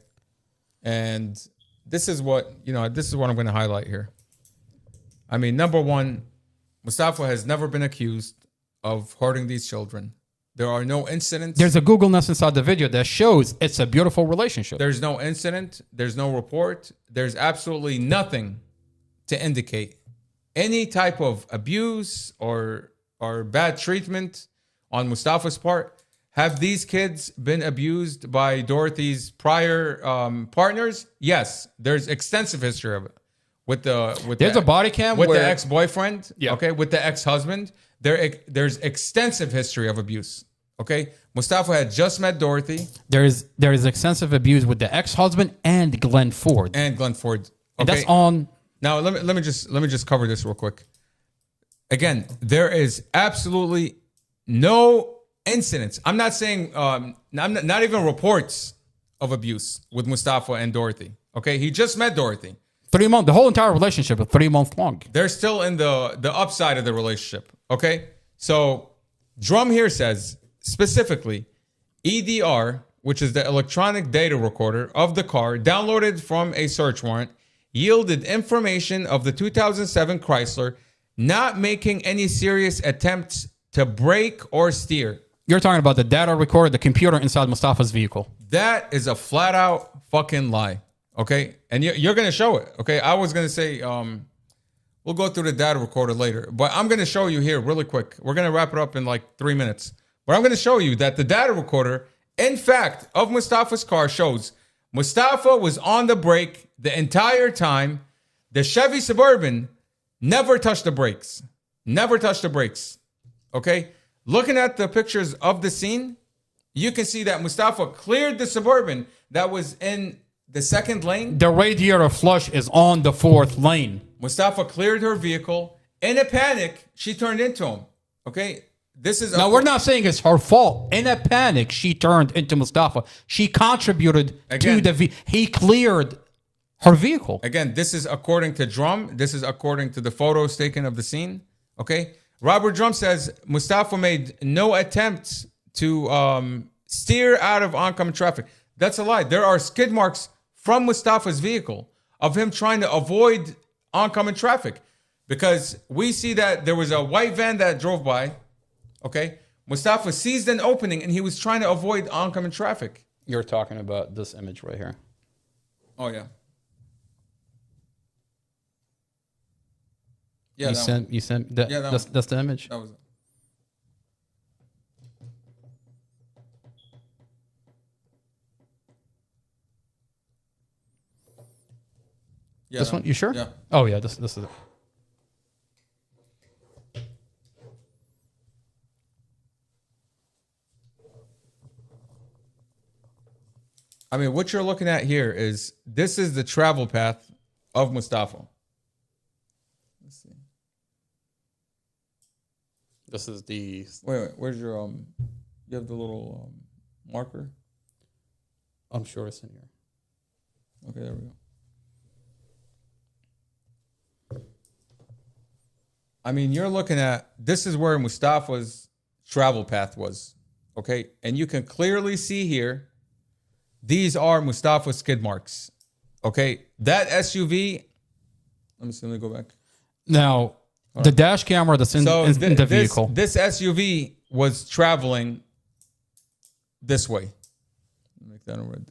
And this is what I'm going to highlight here. I mean, number one, Mustafa has never been accused of hurting these children. There are no incidents. There's a Google Nest inside the video that shows it's a beautiful relationship. There's no incident. There's no report. There's absolutely nothing to indicate any type of abuse or bad treatment on Mustafa's part. Have these kids been abused by Dorothy's prior partners? Yes, there's extensive history of it. There's a body cam with where, the ex-boyfriend. Yeah. Okay, with the ex-husband. There's extensive history of abuse. Okay, Mustafa had just met Dorothy. There is extensive abuse with the ex-husband and Glenn Ford. Okay. And that's on. Now let me just cover this real quick. Again, there is absolutely no incidents. I'm not saying, not even reports of abuse with Mustafa and Dorothy. Okay, he just met Dorothy. 3 months. The whole entire relationship is 3 months long. They're still in the upside of the relationship. Okay, so Drum here says specifically, EDR, which is the electronic data recorder of the car, downloaded from a search warrant, yielded information of the 2007 Chrysler not making any serious attempts to brake or steer. You're talking about the data recorder, the computer inside Mustafa's vehicle. That is a flat out fucking lie. Okay. And you're going to show it. Okay. I was going to say, we'll go through the data recorder later, but I'm going to show you here really quick. We're going to wrap it up in like 3 minutes, but I'm going to show you that the data recorder, in fact, of Mustafa's car shows Mustafa was on the brake the entire time. The Chevy Suburban never touched the brakes. Never touched the brakes. Okay. Looking at the pictures of the scene, you can see that Mustafa cleared the Suburban that was in the second lane. The radiator flush is on the 4th lane. Mustafa cleared her vehicle. In a panic, she turned into him. Okay? This is now, we're not saying it's her fault. In a panic, she turned into Mustafa. She contributed to the he cleared her vehicle. Again, this is according to Drum. This is according to the photos taken of the scene. Okay? Robert Drum says Mustafa made no attempts to steer out of oncoming traffic. That's a lie. There are skid marks from Mustafa's vehicle of him trying to avoid oncoming traffic, because we see that there was a white van that drove by. Okay. Mustafa seized an opening and he was trying to avoid oncoming traffic. You're talking about this image right here. Oh, yeah. Yeah, you sent that, yeah, that's the image. That was it. Yeah, this one, you sure? Yeah. Oh yeah, this is it. I mean, what you're looking at here is this is the travel path of Mustafa. Let's see. This is the wait. Where's your You have the little marker. I'm sure it's in here. Okay, there we go. I mean, you're looking at, this is where Mustafa's travel path was, okay? And you can clearly see here, these are Mustafa's skid marks, okay? That SUV, let me go back. Now, the dash camera that's in the vehicle. This SUV was traveling this way. Make that in red.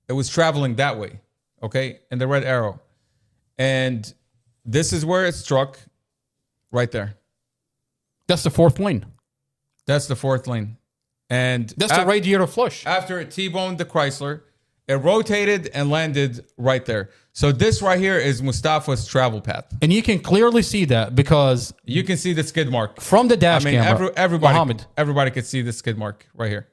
It was traveling that way, okay? And the red arrow. And this is where it struck, right there. That's the 4th lane. That's the 4th lane. And that's the radiator flush. After it T-boned the Chrysler, it rotated and landed right there. So this right here is Mustafa's travel path. And you can clearly see that because you can see the skid mark. From the dash camera. Everybody could see the skid mark right here.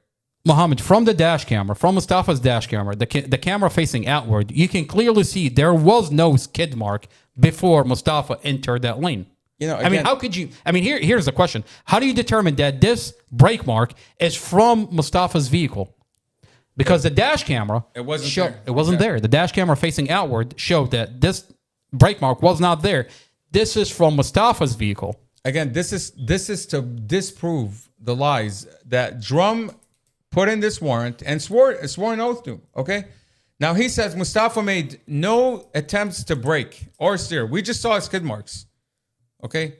Mohammed, from the dash camera, from Mustafa's dash camera, the camera facing outward, you can clearly see there was no skid mark before Mustafa entered that lane. You know, again, I mean, how could you? I mean, here's the question: how do you determine that this brake mark is from Mustafa's vehicle? Because the dash camera, it wasn't there. The dash camera facing outward showed that this brake mark was not there. This is from Mustafa's vehicle. Again, this is to disprove the lies that Drum put in this warrant and swore an oath to. Okay. Now he says Mustafa made no attempts to brake or steer. We just saw skid marks. Okay.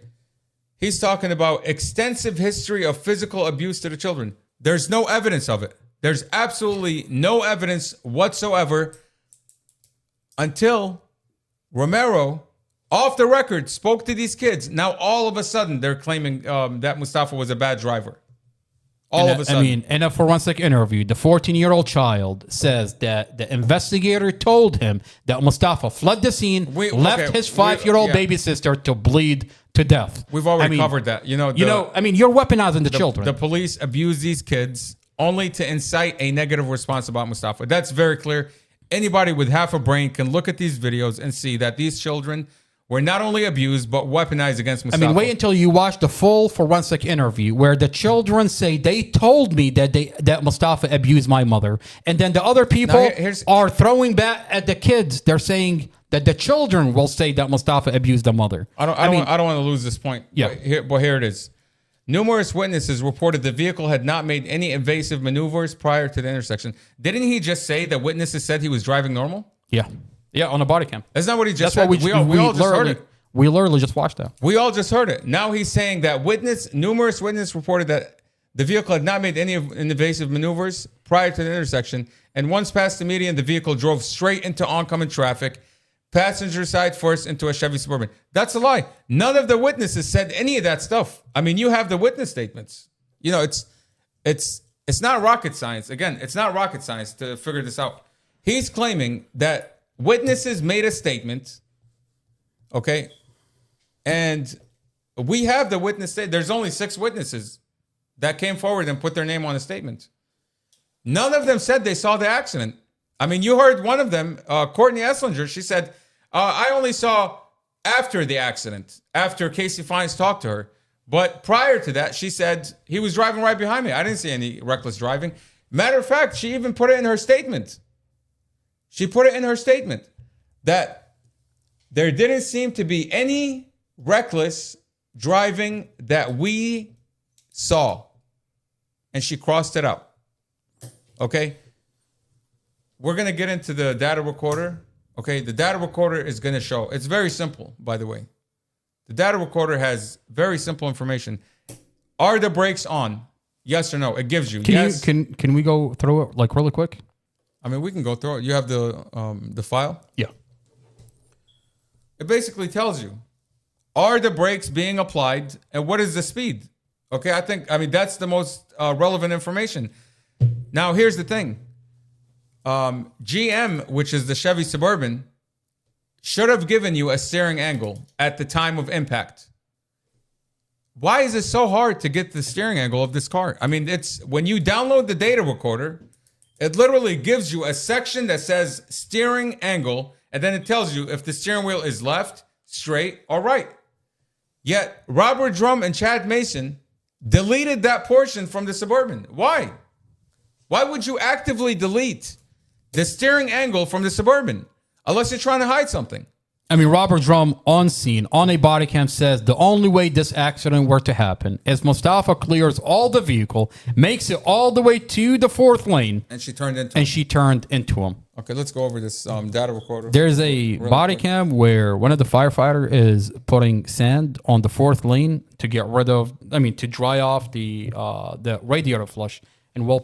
He's talking about extensive history of physical abuse to the children. There's no evidence of it. There's absolutely no evidence whatsoever until Romero, off the record, spoke to these kids. Now all of a sudden they're claiming that Mustafa was a bad driver. All of a sudden. I mean, in a forensic interview, the 14-year-old child says that the investigator told him that Mustafa fled the scene, left his 5-year-old baby sister to bleed to death. We've already covered that. You're weaponizing the children. The police abuse these kids only to incite a negative response about Mustafa. That's very clear. Anybody with half a brain can look at these videos and see that these children were not only abused but weaponized against I Mustafa. mean, wait until you watch the full forensic interview where the children say they told me that Mustafa abused my mother, and then the other people are throwing back at the kids. They're saying that the children will say that Mustafa abused the mother. I don't want to lose this point. Yeah. But here it is. Numerous witnesses reported the vehicle had not made any evasive maneuvers prior to the intersection. Didn't he just say that witnesses said he was driving normal? Yeah. Yeah, on a body cam. That's not what he just That's said. what We all just heard it. We literally just watched that. We all just heard it. Now he's saying that numerous witnesses reported that the vehicle had not made any invasive maneuvers prior to the intersection, and once past the median, the vehicle drove straight into oncoming traffic, passenger side first into a Chevy Suburban. That's a lie. None of the witnesses said any of that stuff. I mean, you have the witness statements. You know, it's not rocket science. Again, it's not rocket science to figure this out. He's claiming that witnesses made a statement, okay? And we have the witness statement. There's only 6 witnesses that came forward and put their name on a statement. None of them said they saw the accident. I mean, you heard one of them, Courtney Esslinger. She said, I only saw after the accident, after Casey Fines talked to her. But prior to that, she said, he was driving right behind me. I didn't see any reckless driving. Matter of fact, she even put it in her statement. She put it in her statement that there didn't seem to be any reckless driving that we saw. And she crossed it out. Okay? We're going to get into the data recorder. Okay? The data recorder is going to show. It's very simple, by the way. The data recorder has very simple information. Are the brakes on? Yes or no? It gives you. Can we go through it like really quick? I mean, we can go through it. You have the file? Yeah. It basically tells you, are the brakes being applied and what is the speed? Okay, I mean, that's the most relevant information. Now, here's the thing. GM, which is the Chevy Suburban, should have given you a steering angle at the time of impact. Why is it so hard to get the steering angle of this car? I mean, it's when you download the data recorder, it literally gives you a section that says steering angle, and then it tells you if the steering wheel is left, straight, or right. Yet Robert Drum and Chad Mason deleted that portion from the Suburban. Why? Why would you actively delete the steering angle from the Suburban unless you're trying to hide something? I mean, Robert Drum on scene on a body cam says the only way this accident were to happen is Mustafa clears all the vehicle, makes it all the way to the 4th lane, and she turned into him. Okay, let's go over this data recorder. There's a body cam where one of the firefighter is putting sand on the 4th lane to get rid of, to dry off the radiator flush, and we'll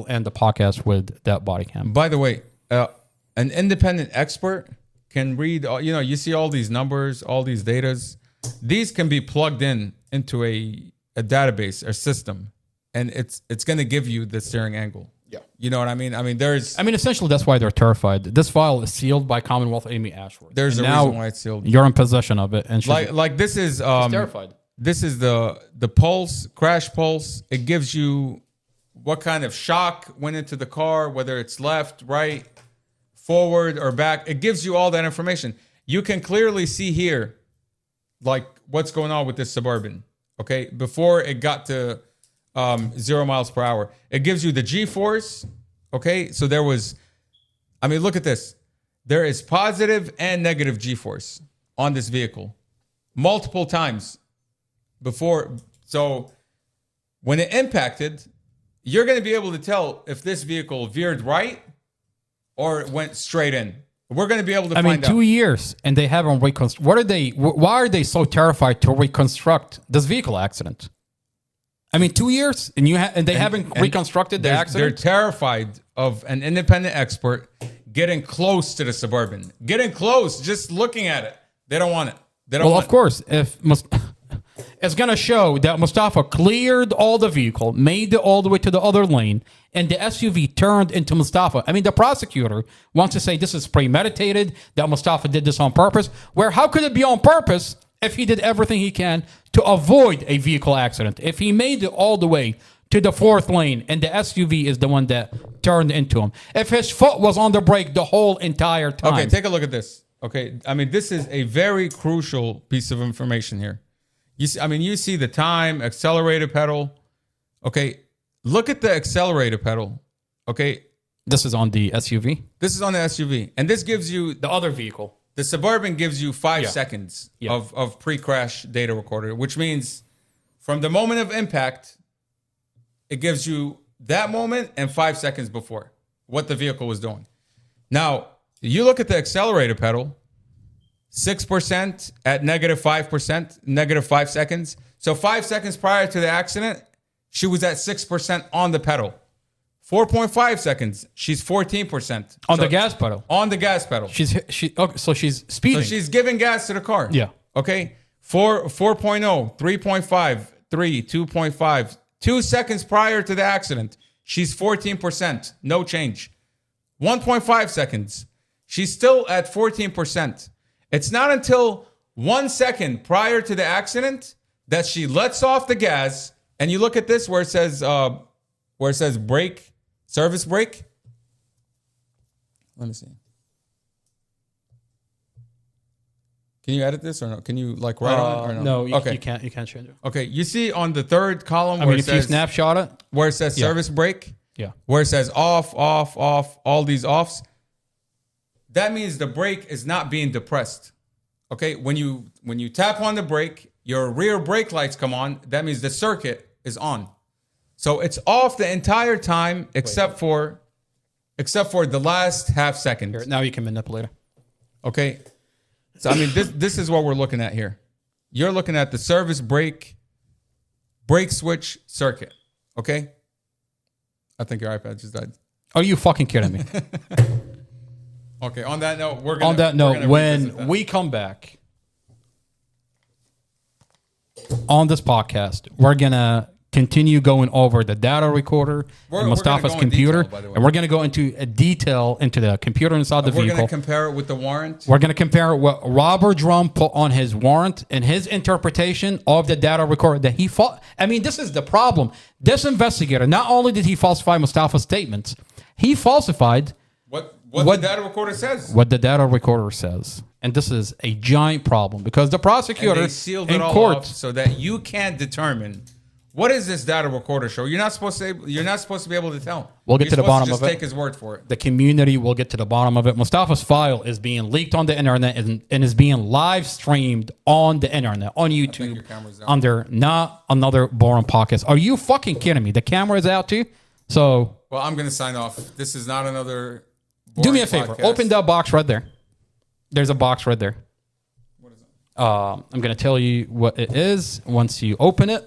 end the podcast with that body cam. By the way, an independent expert can read, you see all these numbers, all these datas. These can be plugged into a database or system, and it's going to give you the steering angle. Yeah. You know what I mean? Essentially, that's why they're terrified. This file is sealed by Commonwealth Amy Ashworth. There's a reason why it's sealed. You're in possession of it. And like this is... she's terrified. This is the pulse, crash pulse. It gives you what kind of shock went into the car, whether it's left, right, forward, or back. It gives you all that information. You can clearly see here, like, what's going on with this Suburban, okay? Before it got to 0 miles per hour. It gives you the G-force, okay? So there was, look at this. There is positive and negative G-force on this vehicle multiple times before. So when it impacted, you're going to be able to tell if this vehicle veered right or went straight in. We're going to be able to find out. 2 years and they haven't reconstructed. Why are they so terrified to reconstruct this vehicle accident? 2 years and they haven't reconstructed the accident? They're terrified of an independent expert getting close to the Suburban. Getting close, just looking at it. They don't want it. Of course, it's going to show that Mustafa cleared all the vehicle, made it all the way to the other lane, and the SUV turned into Mustafa. The prosecutor wants to say this is premeditated, that Mustafa did this on purpose. How could it be on purpose if he did everything he can to avoid a vehicle accident? If he made it all the way to the 4th lane and the SUV is the one that turned into him. If his foot was on the brake the whole entire time. Okay, take a look at this. Okay, I mean, this is a very crucial piece of information here. You see, I mean, you see the time, accelerator pedal. Okay, look at the accelerator pedal. Okay, this is on the SUV. This is on the SUV, and this gives you the other vehicle. The Suburban gives you 5 seconds Yeah. of pre-crash data recorder, which means from the moment of impact, it gives you that moment and 5 seconds before what the vehicle was doing. Now, you look at the accelerator pedal, 6% at -5%, -5 seconds. So 5 seconds prior to the accident, she was at 6% on the pedal. 4.5 seconds, she's 14%. On the gas pedal. On the gas pedal. Okay, so she's speeding. So she's giving gas to the car. Yeah. Okay. 4.0, 3.5, 3, 2.5. 2 seconds prior to the accident, she's 14%. No change. 1.5 seconds, she's still at 14%. It's not until 1 second prior to the accident that she lets off the gas. And you look at this where it says brake, service brake. Let me see. Can you edit this or no? Can you like write on it or no? No, you can't. You can't change it. Okay, you see on the third column I where mean, it if says you snapshot it, where it says service brake, Yeah. where it says off, off, off, all these offs, that means the brake is not being depressed. Okay, when you tap on the brake, your rear brake lights come on. That means the circuit is on. So it's off the entire time except for the last half second. Here, now you can manipulate it. Okay. So I mean this is what we're looking at here. You're looking at the service brake switch circuit. Okay? I think your iPad just died. Are you fucking kidding me? Okay, on that note, when we come back on this podcast, we're gonna continue going over the data recorder and Mustafa's computer, and we're gonna go into a detail into the computer inside the vehicle. We're gonna compare it with the warrant. We're gonna compare what Robert Drum put on his warrant and his interpretation of the data recorder that he fought. I mean, this is the problem. This investigator, not only did he falsify Mustafa's statements, he falsified what the data recorder says. What the data recorder says. And this is a giant problem because the prosecutor and they sealed it in all court off so that you can't determine what is this data recorder show. You're not supposed to be able to tell. We'll get to the bottom of it. Just take his word for it. The community will get to the bottom of it. Mustafa's file is being leaked on the internet and is being live streamed on the internet, on YouTube, under Not Another Boring Podcast. Are you fucking kidding me? The camera is out too? So. Well, I'm going to sign off. This is Not Another Boring Do me a favor. Podcast. Open that box right there. There's a box right there. What is it? I'm going to tell you what it is once you open it.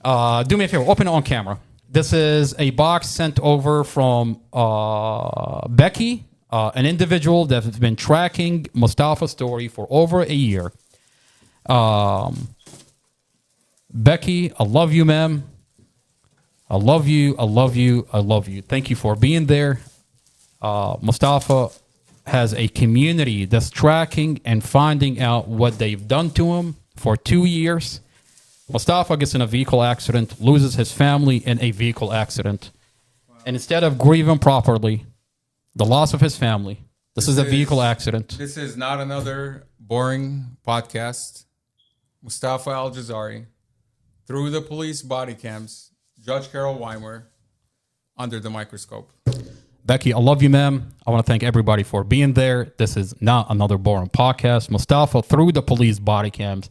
Do me a favor. Open it on camera. This is a box sent over from Becky, an individual that has been tracking Mustafa's story for over a year. Becky, I love you, ma'am. I love you. I love you. I love you. Thank you for being there. Mustafa has a community that's tracking and finding out what they've done to him for 2 years. Mustafa gets in a vehicle accident, loses his family in a vehicle accident. And instead of grieving properly the loss of his family, this is a vehicle accident. This is Not Another Boring Podcast. Mustafa Al-Jazari, through the police body cams, Judge Carol Weimer, under the microscope. Becky, I love you, ma'am. I want to thank everybody for being there. This is Not Another Boring Podcast. Mustafa, through the police body cams,